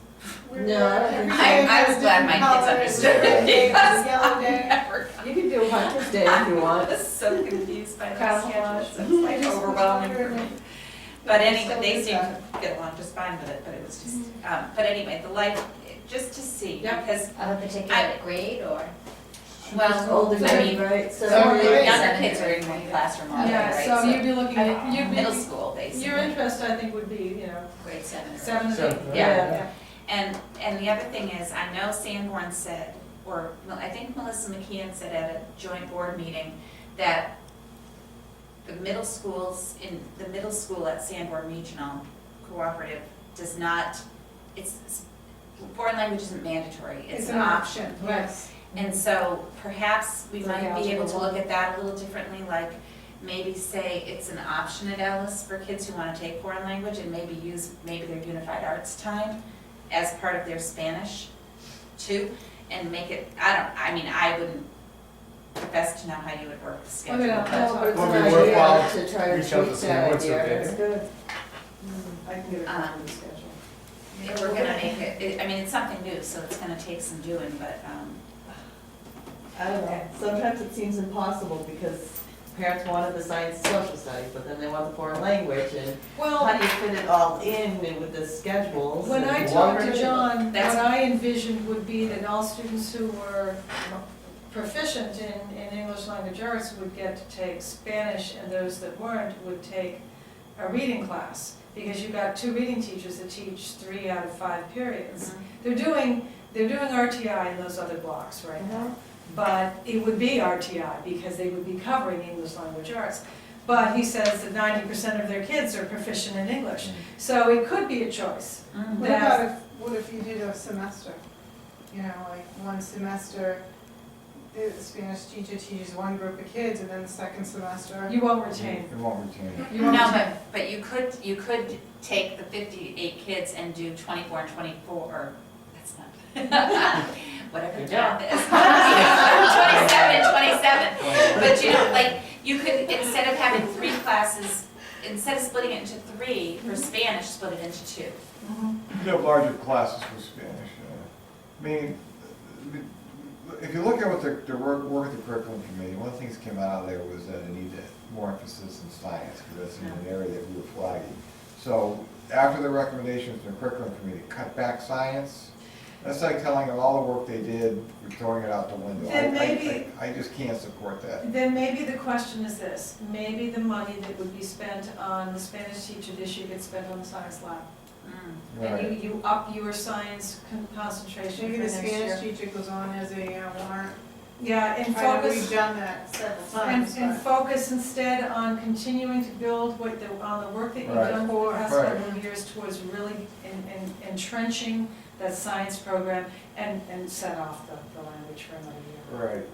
S2: were?
S8: No, I don't think so.
S7: I was glad my kids understood it because
S2: Yellow
S7: I
S2: day.
S7: never
S8: You can do Hunter's Day if you
S7: I
S8: want.
S7: was so confused by the
S4: Camouflage.
S7: schedules, it's like overwhelming for me. But anyway,
S2: Still
S7: they
S2: do
S7: seem
S2: that.
S7: to get along just fine with it, but it was just, but anyway, the life, just to see,
S4: Yep.
S7: because,
S6: Of a particular grade or?
S7: well,
S8: Older
S7: I
S8: grade,
S7: mean,
S8: right?
S2: So
S7: some of the
S2: grade.
S7: younger kids are in one classroom already,
S4: Yeah,
S7: right?
S4: so you'd be looking at,
S7: Middle school, basically.
S4: your interest, I think, would be,
S6: Grade 7 or?
S4: 7 and 8.
S3: Seven,
S7: yeah. And the other thing is, I know Sanborn said, or well, I think Melissa McKeon said at a joint board meeting, that the middle schools, in the middle school at Sanborn Regional Cooperative does not, foreign language isn't mandatory, it's an option.
S2: Yes.
S7: And so perhaps we
S4: It's like
S7: might be able to
S4: algebra.
S7: look at that a little differently, like maybe say it's an option at Ellis for kids who want to take foreign language and maybe use maybe their unified arts time as part of their Spanish too, and make it, I wouldn't profess to know how you would work the schedule.
S4: Okay, no,
S7: but-
S8: No, but it's
S3: Well,
S8: an
S3: it'd be worthwhile
S8: idea to try to
S3: reach out to
S8: tweak
S3: someone
S8: that
S3: so
S8: idea,
S3: they-
S8: that's good.
S4: I can get a copy of the schedule.
S7: If we're gonna make it, I mean, it's something new, so it's gonna take some doing, but,
S8: I don't know, sometimes it seems impossible because parents wanted the science and social studies, but then they want the foreign language, and how
S4: Well,
S8: do you fit it all in with the schedules?
S4: when I
S8: and-
S4: talked to John, what
S7: That's-
S4: I envisioned would be that all students who were proficient in English language arts would get to take Spanish, and those that weren't would take a reading class, because you've got 2 reading teachers that teach 3 out of 5 periods. They're doing RTI in those other blocks right now, but it would be RTI because they would be covering English language arts. But he says that 90% of their kids are proficient in English, so it could be a choice.
S7: mm.
S2: What about what if you did a semester? You know, like one semester, the Spanish teacher teaches one group of kids, and then the second semester.
S4: You won't retain.
S5: It won't retain it.
S4: You won't
S7: No,
S4: retain.
S7: but you could take the 58 kids and do 24 and 24, or, that's not, whatever the math is. 27 and 27. But you know, like, you could, instead of having 3 classes, instead of splitting it into 3 for Spanish, split it into 2.
S5: You have larger classes for Spanish. I mean, if you look at what the work of the curriculum committee, one of the things that came out of there was that it needed more emphasis in science, because that's an area that we were flagging. So after the recommendations from the curriculum committee, cut back science. That's like telling them all the work they did, we're throwing it out the window.
S4: Then maybe-
S5: I just can't support that.
S4: Then maybe the question is this, maybe the money that would be spent on the Spanish teacher this year gets spent on the science lab.
S7: Mm.
S5: Right.
S4: And you up your science concentration for
S2: Maybe the
S4: next year.
S2: Spanish teacher goes on as a warrant.
S4: Yeah, and
S2: I know
S4: focus.
S2: we've done that several
S4: And,
S2: times,
S4: and
S2: but
S4: focus instead on continuing to build on the work that you've
S5: Right.
S4: done for the past
S5: Right.
S4: couple of years towards really entrenching that science program and set off the language for another year.
S5: Right.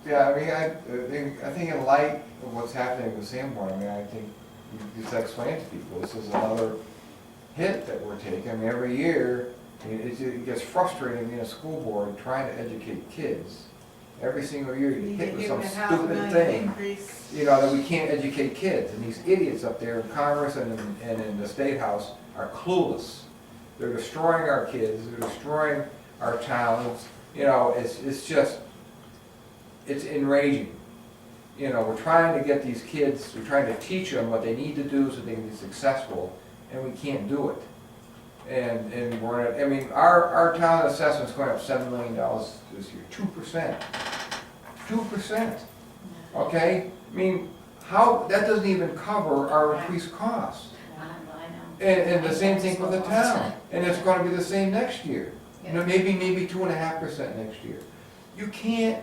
S5: Yeah, I mean, I think in light of what's happening with Sanborn, I mean, I think you just explain to people, this is another hit that we're taking. I mean, every year, it gets frustrating being a school board trying to educate kids. Every single year, you
S2: you
S5: hit
S2: get
S5: with
S2: given
S5: some
S2: a half
S5: stupid
S2: million
S5: thing,
S2: increase.
S5: you know, that we can't educate kids. And these idiots up there in Congress and in the State House are clueless. They're destroying our kids, they're destroying our towns, you know, it's just, it's enraging. You know, we're trying to get these kids, we're trying to teach them what they need to do so they can be successful, and we can't do it. And we're at, I mean, our town assessment's going up $7 million this year, 2%. 2%, okay? I mean, how, that doesn't even cover our increased costs.
S6: I know.
S5: And the same thing with the town, and it's gonna be the same next year. You know, maybe 2.5% next year. You can't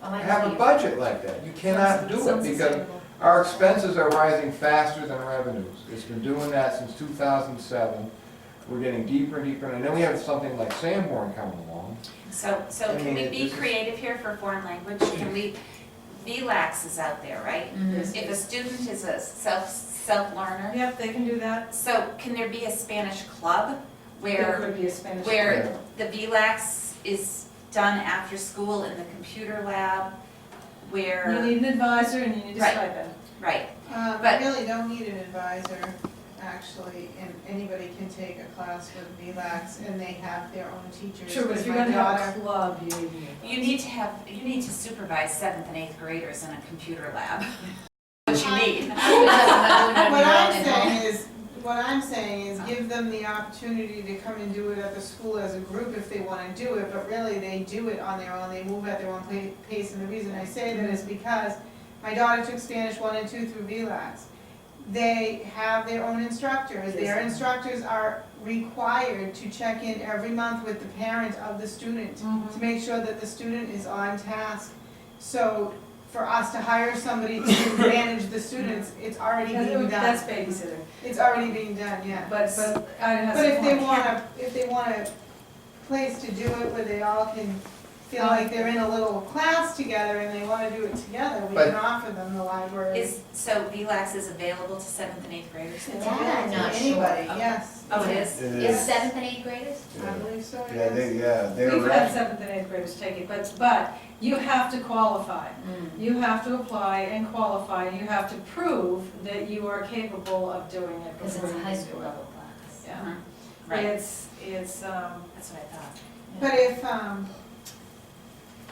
S5: have a budget like that. You cannot do it because our expenses are rising faster than revenues. It's been doing that since 2007. We're getting deeper and deeper, and then we have something like Sanborn coming along.
S7: So
S5: I
S7: can
S5: mean,
S7: we be
S5: this is-
S7: creative here for foreign language? Can we, VLAX is out there, right?
S6: Mhm.
S7: If a student is a self-learner,
S4: Yep, they can do that.
S7: so can there be a Spanish club
S4: There
S7: where,
S4: could be a Spanish.
S7: where the VLAX is done after school in the computer lab,
S4: You
S7: where,
S4: need an advisor and you need a
S7: Right.
S4: stipend.
S7: right,
S2: You
S7: But-
S2: really don't need an advisor, actually, and anybody can take a class with VLAX, and they have their own teachers.
S4: Sure, but if
S2: Because
S4: you're
S2: my
S4: gonna have
S2: daughter-
S4: a club, you need.
S7: you need to supervise 7th and 8th graders in a computer lab. What you need.
S2: What I'm saying is give them the opportunity to come and do it at the school as a group if they wanna do it, but really they do it on their own, they move at their own pace, and the reason I say that is because my daughter took Spanish 1 and 2 through VLAX. They have their own instructors, their instructors are required to check in every month with the parent of the student to make sure that the student is on task. So for us to hire somebody to manage the students, it's already being
S4: That's
S2: done.
S4: babysitting.
S2: It's already being done, yeah.
S4: But I have
S2: But
S4: some
S2: if they want a place to do it where they all can feel like they're in a little class together and they wanna do it together, we
S3: But-
S2: can offer them the library.
S7: So VLAX is available to 7th and 8th graders?
S2: It's
S6: Yeah,
S2: available to
S6: not sure.
S2: anybody,
S7: Okay.
S2: yes.
S7: Oh, it is?
S5: It
S6: Is 7th and 8th graders?
S2: I believe so,
S5: Yeah,
S2: yes.
S4: We've had 7th and 8th graders take it, but you have to qualify. You have to apply and qualify, and you have to prove that you are capable of doing it.
S6: Because it's
S4: before
S6: a
S4: you
S6: high
S4: can
S6: school
S4: do it.
S6: level class.
S4: Yeah.
S7: Right,
S4: It's,
S7: that's what I thought.
S2: But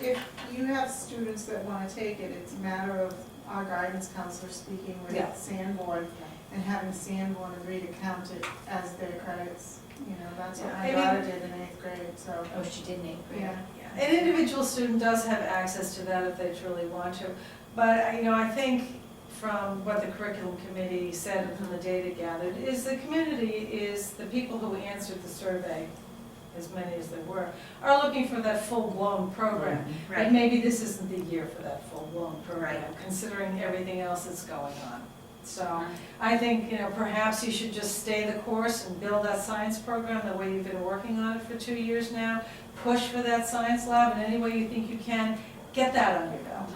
S2: if you have students that wanna take it, it's a matter of our guidance counselor speaking with
S4: Yeah.
S2: Sanborn and having Sanborn agree to count it as their credits. You know, that's what
S4: Yeah,
S2: my
S4: I
S2: daughter
S4: mean-
S2: did in 8th grade, so,
S6: Oh, she did in 8th grade.
S2: yeah.
S4: An individual student does have access to that if they truly want to. But, you know, I think from what the curriculum committee said and from the data gathered, is the community is, the people who answered the survey, as many as there were, are looking for that full-blown program.
S7: Right.
S4: And maybe this isn't the year for that full-blown program, considering everything else that's going on. So I think, you know, perhaps you should just stay the course and build that science program the way you've been working on it for 2 years now. Push for that science lab in any way you think you can, get that under your belt.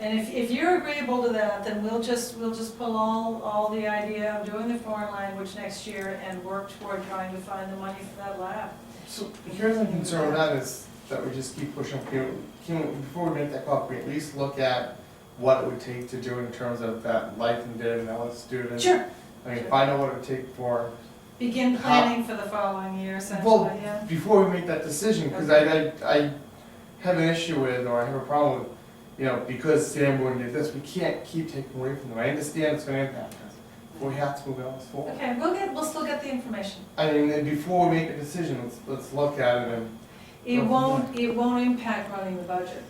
S4: And if you're agreeable to that, then we'll just pull all the idea of doing the foreign language next year and work toward trying to find the money for that lab.
S3: So here's the concern with that is that we just keep pushing, before we make that call, can we at least look at what it would take to do in terms of that life and data analysis student?
S4: Sure.
S3: I mean, find out what it would take for,
S4: Begin planning for the following year, essentially,
S3: well,
S4: yeah.
S3: before we make that decision, because I have an issue with, or I have a problem with, you know, because Sanborn did this, we can't keep taking away from them. I understand it's gonna impact us, but we have to move on forward.
S4: Okay, we'll still get the information.
S3: I mean, and before we make a decision, let's look at it and,
S4: It won't impact running the budget.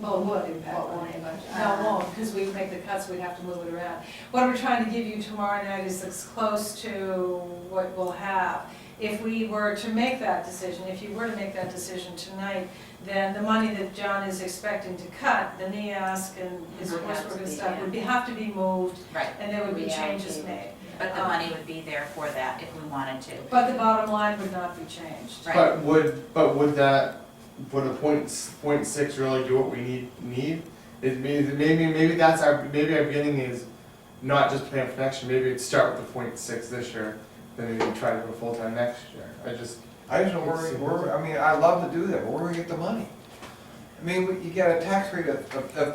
S4: Well, it would impact
S6: What won't
S4: running the budget.
S6: impact?
S4: No, it won't, because we make the cuts, we'd have to move it around. What we're trying to give you tomorrow night is as close to what we'll have. If we were to make that decision, if you were to make that decision tonight, then the money that John is expecting to cut, the NEASC and his
S6: Would have
S4: coursework
S6: to
S4: and
S6: be,
S4: stuff,
S6: yeah.
S4: would have to be moved,
S7: Right,
S4: and there would be changes
S6: Reallocated.
S4: made.
S7: but the money would be there for that if we wanted to.
S4: But the bottom line would not be changed.
S7: Right.
S3: but would a point six really do what we need? Maybe that's maybe our beginning is not just plan for next year, maybe it'd start with the 0.6 this year, then maybe try to go full-time next year.
S5: I just don't worry, I mean, I love to do that, but where do we get the money? I mean, you get a tax rate of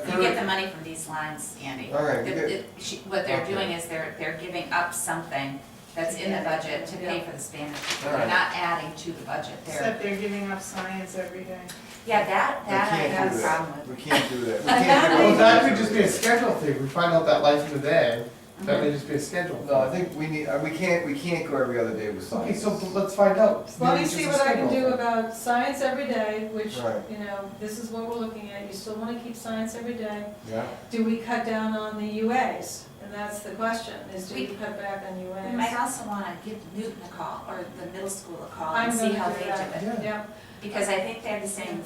S7: You get the money from these lines, Andy.
S5: All right, you
S7: What they're
S5: Okay.
S7: doing is they're giving up something that's in the budget to pay
S4: Yeah.
S7: for the Spanish.
S5: All
S7: They're
S5: right.
S7: not adding to the budget,
S2: Except they're giving up science every day.
S7: yeah, that
S5: We
S7: I
S5: can't
S7: have
S5: do
S7: a
S5: that.
S7: problem with.
S5: We can't do that. We
S4: That
S5: can't do
S4: may
S3: Well,
S5: it.
S3: that could just be a schedule thing, we find out that life in the day, that may just be a schedule.
S5: No, I think we need, we can't go every other day with
S3: Okay,
S5: science.
S3: so let's find out.
S4: Let
S3: Maybe
S4: me
S3: it's
S4: see
S3: just a
S4: what I can
S3: schedule
S4: do
S3: thing.
S4: about science every day, which,
S5: Right.
S4: you know, this is what we're looking at. You still want to keep science every day.
S5: Yeah,
S4: Do we cut down on the UAs And that's the question, is do we cut back on
S7: We
S4: UA?
S7: might also want to give Newton a call, or the middle school a call,
S4: I'm
S7: and see
S4: gonna
S7: how
S4: do
S7: they do
S4: that.
S7: it.
S4: Yeah,
S7: Because I think they have the same,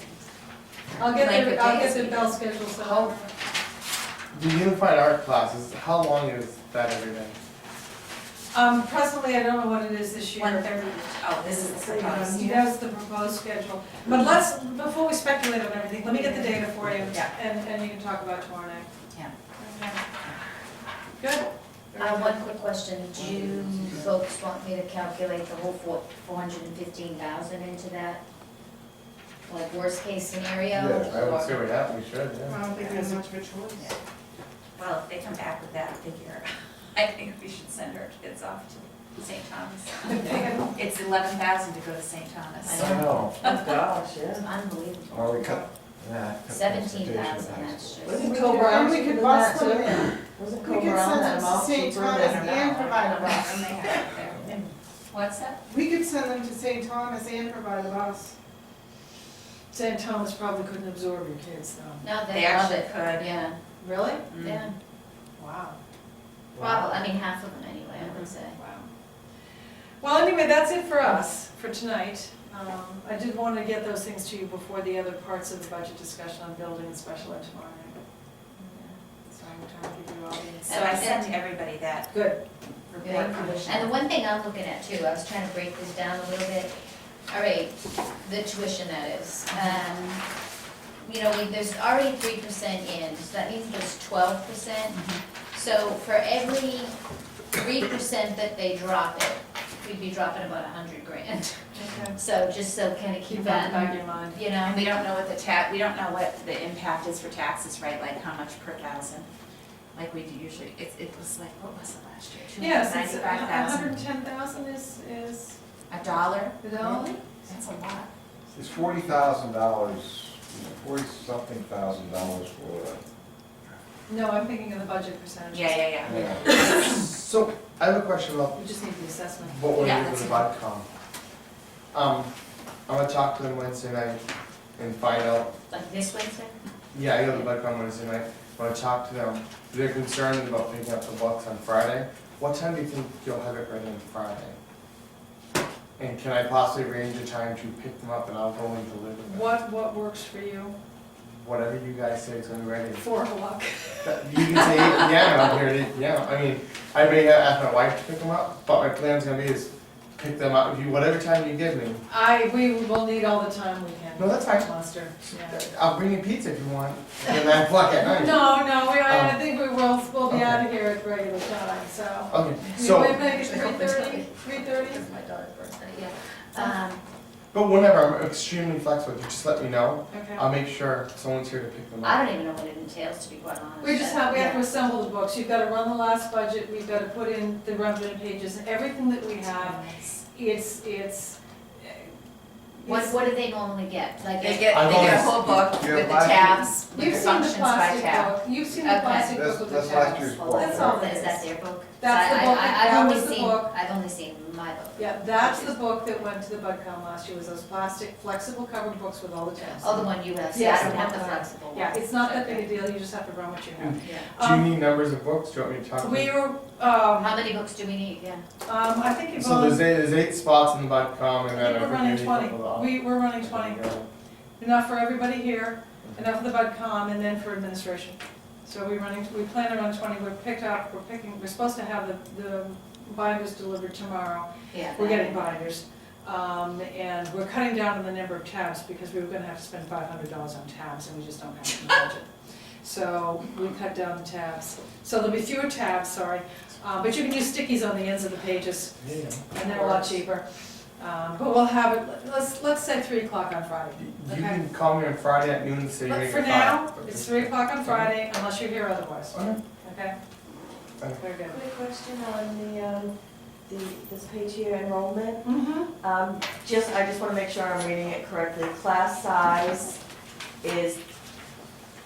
S4: I'll get
S7: Like
S4: the,
S7: the
S4: I'll
S7: days
S4: get the
S7: we
S4: bell
S7: did.
S4: schedule set
S3: How-
S4: up.
S3: The unified art classes, how long is that every day?
S4: Presently, I don't know what it is this year.
S7: 1:30, oh, this is the proposed.
S4: He has the proposed schedule, but let's, before we speculate on everything, let me get the data for you,
S7: Yeah.
S4: and you can talk about tomorrow night.
S7: Yeah.
S4: Okay. Good.
S6: One quick question, do you folks want me to calculate the whole 415,000 into that? Like worst case scenario?
S5: Yeah,
S3: I would
S6: or-
S3: say we should,
S2: I
S3: yeah.
S2: don't think there's much of a choice.
S7: Well, if they come back with that figure, I think we should send our kids off to St. Thomas. It's 11,000 to go to St. Thomas.
S8: I know. Oh, gosh, yeah.
S6: It's unbelievable.
S5: Or we cut, yeah. cut
S6: 17,000,
S5: transportation.
S6: that's just.
S8: Wasn't
S2: We
S8: Co-Brown
S2: could
S8: cheaper than
S2: bus
S8: that
S2: them
S8: too?
S2: in.
S8: Wasn't
S2: We could
S8: Co-Brown
S2: send
S8: that
S2: them to
S8: amount
S2: St.
S8: cheaper
S2: Thomas
S8: than?
S2: and provide a
S7: And
S2: bus.
S7: they have it there. What's that?
S2: We could send them to St. Thomas and provide a bus.
S4: St. Thomas probably couldn't absorb your kids though.
S6: No,
S7: They
S6: they love
S7: actually
S6: it.
S7: could.
S6: Yeah,
S4: Really?
S6: yeah,
S4: Wow.
S6: probably, I mean, half of them anyway, I would say.
S4: Wow. Well, anyway, that's it for us, for tonight. I did want to get those things to you before the other parts of the budget discussion on building and special ed tomorrow night. So I'm trying to give you all the.
S7: So I sent to everybody that
S4: Good.
S7: report.
S6: And the one thing I'm looking at too, I was trying to break this down a little bit. All right, the tuition that is. You know, there's already 3% in, so that means there's 12%. So for every 3% that they drop it, we'd be dropping about 100 grand.
S4: Okay.
S6: So just so kind of keep
S4: Keep that in the back
S6: that,
S4: of your mind.
S6: you know.
S7: And we don't know what we don't know what the impact is for taxes, right, like how much per thousand? Like we do usually, it was like, what was it last year,
S4: Yes, it's
S7: 295,000?
S4: 110,000 is
S7: A dollar?
S4: the dollar?
S7: That's a lot.
S5: It's $40,000, $40-something thousand for,
S4: No, I'm thinking of the budget percentage.
S7: Yeah.
S5: yeah.
S3: So, I have a question about
S4: We just need the assessment.
S3: what we're
S7: Yeah,
S3: doing with the
S7: that's
S3: BudCom. I'm gonna talk to them Wednesday night and find out,
S6: Like this Wednesday?
S3: yeah, I go to the BudCom Wednesday night, I'm gonna talk to them. They're concerned about picking up the books on Friday. What time do you think you'll have it ready on Friday? And can I possibly arrange a time to pick them up and I'll go and deliver them?
S4: What works for you?
S3: Whatever you guys say is gonna be ready.
S4: 4 o'clock.
S3: You can say 8 PM, I'm here at 8 PM. I mean, I may have asked my wife to pick them up, but my plan's gonna be is pick them up, if you, whatever time you give me.
S4: We will need all the time we can.
S3: No, that's fine.
S4: Monster, yeah.
S3: I'll bring you pizza if you want, at 9 o'clock at night.
S4: No, I
S3: Oh.
S4: think we'll be
S3: Okay.
S4: out of here at regular time, so.
S3: Okay,
S4: You
S3: so,
S4: might make it 3:30, 3:30?
S6: It's my daughter's birthday, yeah.
S3: but whenever, I'm extremely flexible, you just let me know.
S4: Okay.
S3: I'll make sure someone's here to pick them
S6: I
S3: up.
S6: don't even know what it entails, to be quite honest.
S4: We just have to assemble the books. You've got to run the last budget, we've got to put in the revenue pages, and everything that we have, it's.
S6: What do they normally get? Like,
S7: They get
S3: I've
S7: a
S3: always-
S7: whole book
S5: Yeah,
S7: with the
S5: last year-
S7: tabs, with
S4: You've
S7: the
S4: seen the
S7: functions by
S4: plastic
S7: tab.
S4: book, you've seen the
S6: Okay.
S4: plastic book
S5: That's,
S4: with the
S5: that's last
S4: tabs.
S5: year's book.
S4: That's all
S6: Is
S4: it
S6: that
S4: is.
S6: their book?
S4: That's the
S6: I-
S4: book,
S6: I-
S4: that
S6: I've only
S4: was the
S6: seen-
S4: book.
S6: I've only seen my book.
S4: Yeah, that's the book that went to the BudCom last year, was those plastic, flexible covered books with all the tabs.
S6: Oh, the one you have, see,
S4: Yes,
S6: I don't
S4: the
S6: have the
S4: one.
S6: flexible one.
S4: Yeah, it's not that big a deal, you just have to run what you have.
S6: Yeah.
S3: Do you need numbers of books? Do you want me to talk to
S4: We
S3: you?
S4: were,
S6: How many books do we need? Yeah.
S4: I think it's
S3: So there's 8 spots in the BudCom and then I
S4: we're
S3: think
S4: running
S3: you need a
S4: 20,
S3: couple of-
S4: we're running 20. Enough for everybody here, enough for the BudCom, and then for administration. So we plan to run 20, we're supposed to have the binders delivered tomorrow.
S6: Yeah.
S4: We're getting binders. And we're cutting down on the number of tabs because we were gonna have to spend $500 on tabs and we just don't have it in the budget. So we cut down the tabs. So there'll be fewer tabs, sorry, but you can use stickies on the ends of the pages
S3: Yeah.
S4: and they're a lot cheaper. But we'll have it, let's say 3 o'clock on Friday.
S3: You
S4: Okay.
S3: can call me on Friday at noon and say you
S4: But
S3: make
S4: for
S3: it
S4: now,
S3: 5.
S4: it's 3 o'clock on Friday unless you hear otherwise,
S3: Okay.
S4: okay?
S3: Okay.
S4: Very good.
S8: Quick question on this page here, enrollment.
S4: Mm-hmm.
S8: I just want to make sure I'm reading it correctly. Class size is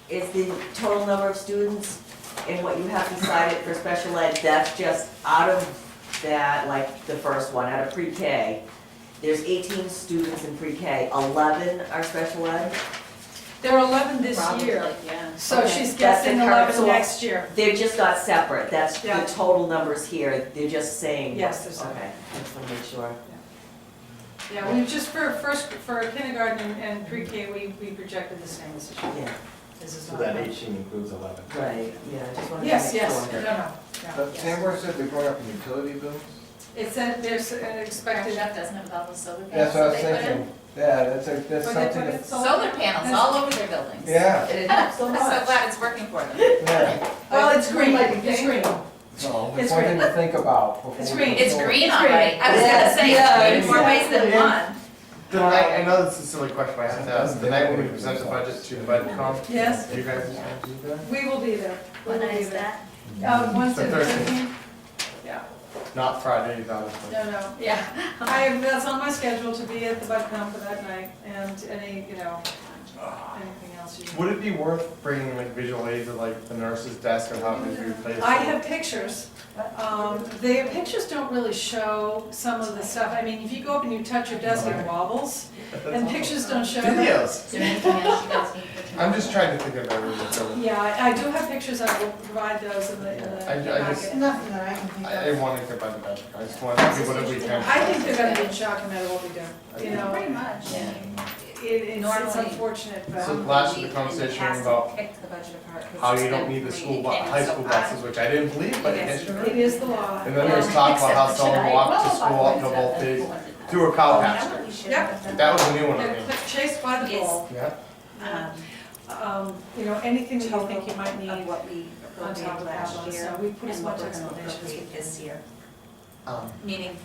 S8: the total number of students and what you have decided for special ed, that's just out of that, like the first one, out of pre-K. There's 18 students in pre-K, 11 are special ed?
S4: There were 11 this
S6: Probably,
S4: year,
S6: yeah.
S4: so
S8: Okay,
S4: she's
S8: that's
S4: guessing
S8: the current
S4: 11
S8: source.
S4: next year.
S8: They're just not separate, that's the
S4: Yeah.
S8: total numbers here, they're just saying.
S4: Yes, they're separate.
S8: Okay, I just wanna make sure.
S4: Yeah, we just, for kindergarten and pre-K, we projected the same as this year.
S8: Yeah,
S4: This is
S9: So
S4: not.
S9: that 18 includes 11.
S8: right, yeah, I just wanted to make sure.
S4: Yes, yes, no, no, yeah.
S5: But Sanborn said they're going up in utility bills?
S4: It said there's an expected,
S7: Jeff doesn't have all the solar
S5: That's
S7: panels
S5: what I
S7: that
S5: was
S7: they put in.
S5: thinking. Yeah, that's
S4: Where they
S5: something,
S4: put it?
S5: that-
S7: Solar panels all over their buildings.
S5: yeah,
S8: It helps so
S7: I'm
S8: much.
S7: so glad it's working for them.
S5: yeah.
S4: well, it's green, it's green.
S5: So,
S4: It's
S5: it's one thing to think about before.
S4: It's
S5: we
S4: green.
S5: go
S7: It's
S5: forward.
S7: green,
S4: It's
S7: all
S4: green.
S7: right. I was gonna say,
S8: Yeah,
S7: it's green in more ways than
S3: yeah.
S7: one.
S3: The night, I know this is a silly question, but I have to ask, the night when we present the budget to the budget com,
S4: Yes,
S3: you guys just want to be there?
S4: we will be there. We
S6: What
S4: will
S6: night
S4: be
S6: is
S4: there.
S6: that?
S4: Wednesday,
S3: The 13th.
S4: 13th? Yeah,
S3: Not Friday, obviously.
S4: no, yeah. That's on my schedule to be at the BudCom for that night, and any, anything else you.
S3: Would it be worth bringing like visual aids at like the nurse's desk or how it would be replaced?
S4: I have pictures. The pictures don't really show some of the stuff. I mean, if you go up and you touch your desk, it wobbles, and pictures don't show that.
S3: Videos.
S6: Is there anything else you guys need for tonight?
S3: I'm just trying to think of everything.
S4: Yeah, I do have pictures. I will provide those in the
S3: I just-
S4: packet.
S2: Nothing that I can think
S3: I
S2: of.
S3: want to get by the budget. I just want to do whatever we can.
S4: I think they're gonna be in shock no matter what we do, you know?
S7: Pretty much.
S4: It's
S7: Normally-
S4: unfortunate, but.
S3: So last year the conversation about
S7: Pick the budget apart 'cause
S3: how
S7: it's
S3: you don't
S7: been
S3: need the
S7: three
S3: school,
S7: payments
S3: high
S7: so
S3: school
S7: high.
S3: buses, which I didn't believe, but it
S7: Yes.
S3: is
S4: It
S3: true.
S4: is the law.
S3: And then there's talk about how someone walked to school up to both days through a cow
S7: Oh,
S3: pasture.
S7: no, we should
S4: Yep.
S7: have done
S3: That was a new one, I
S4: They're
S3: think.
S4: chased by the
S7: Yes.
S4: bull.
S3: Yeah.
S4: Anything that you
S7: Total
S4: think you might need
S7: of what we
S4: on top
S7: appropriated
S4: of that
S7: last
S4: one,
S7: year
S4: so we put as
S7: and
S4: much
S7: what we're gonna
S4: explanation as we
S7: appropriate
S4: can.
S7: this year.
S3: Um,
S7: Meaning,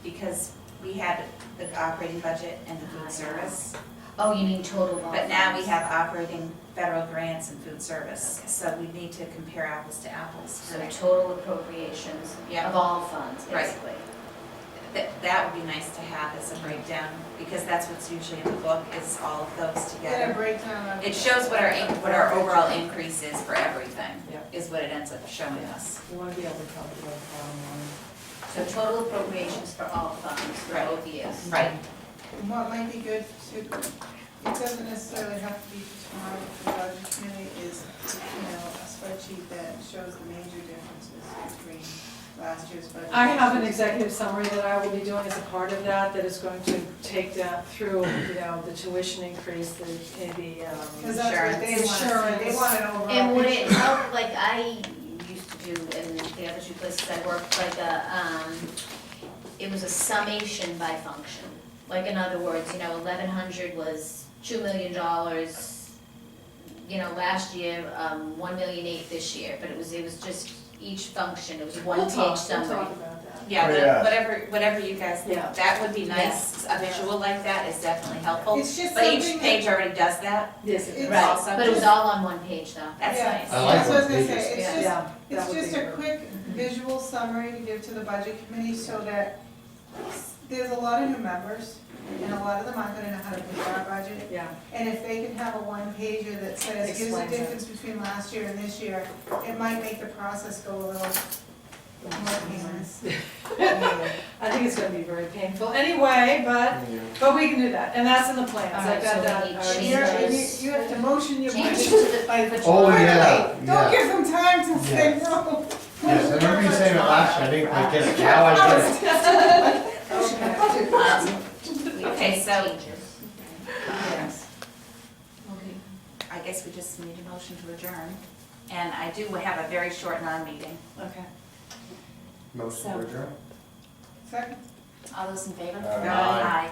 S7: because we had the operating budget and the food service,
S6: Oh, you mean total of all
S7: but now we
S6: funds.
S7: have operating federal grants and food service.
S6: Okay.
S7: So we need to compare apples to apples.
S6: So total appropriations
S7: Yeah.
S6: of all funds,
S7: Right.
S6: basically.
S7: That would be nice to have as a breakdown, because that's what's usually in the book, is all of those
S2: Get a
S7: together.
S2: breakdown of.
S7: It shows what our overall increase is for everything,
S4: Yeah.
S7: is what it ends up showing us.
S4: You wanna be able to cover the bottom line.
S6: So total appropriations for all funds for
S7: Right.
S6: both years.
S7: Right.
S2: What might be good to, it doesn't necessarily have to be for tomorrow, for the budget committee, is, a spreadsheet that shows the major differences between last year's budget.
S4: I have an executive summary that I will be doing as a part of that is going to take that through, the tuition increase, the
S2: Because that's what they want,
S4: Insurance.
S2: they want an overall
S6: And would it
S2: picture.
S6: help, like I used to do in the other two places I worked, like it was a summation by function. Like in other words, 1,100 was $2 million, last year, 1,000,008 this year, but it was just each function, it was one
S4: We'll
S6: page
S4: talk
S6: summary.
S4: about that.
S7: Yeah,
S3: Oh, yeah.
S7: whatever you guys think,
S4: Yeah.
S7: that would be nice, a visual like that is definitely helpful.
S2: It's just
S7: But each
S2: something
S7: page
S2: that,
S7: already does that,
S4: Yes, it
S2: It's-
S4: is.
S6: Right,
S7: Also
S6: but it was
S7: just-
S6: all on one page though.
S7: that's
S2: Yeah.
S7: nice.
S3: I like
S2: that's what I was
S3: those
S2: gonna say,
S3: pages.
S2: it's just,
S4: Yeah, that
S2: it's
S4: would
S2: just
S4: be
S2: a
S4: good.
S2: quick visual summary to give to the budget committee so that there's a lot of new members and a lot of them aren't gonna know how to do our budget.
S4: Yeah,
S2: And if they can have a one pager that says, here's the
S4: Explains it.
S2: difference between last year and this year, it might make the process go a little more painless.
S4: I think it's gonna be very painful anyway, but we can do that, and that's in the plans,
S6: All
S4: I've
S6: right,
S4: got
S6: so we
S4: that.
S6: need
S4: already.
S2: You have to motion your
S6: Change
S2: budget
S6: it to the-
S2: by the.
S3: Oh,
S2: quickly.
S3: yeah,
S2: Don't
S3: yeah.
S2: give them time to say
S3: Yes.
S2: no.
S3: Yes, I remember you saying it last year, I didn't quite get it, now I get it.
S7: Okay, so-
S6: Changes.
S4: Yes.
S7: I guess we just need a motion to adjourn, and I do have a very short non-meeting.
S4: Okay.
S3: Motion to adjourn.
S2: Second.
S7: All those in favor?
S3: Aye.
S7: Aye.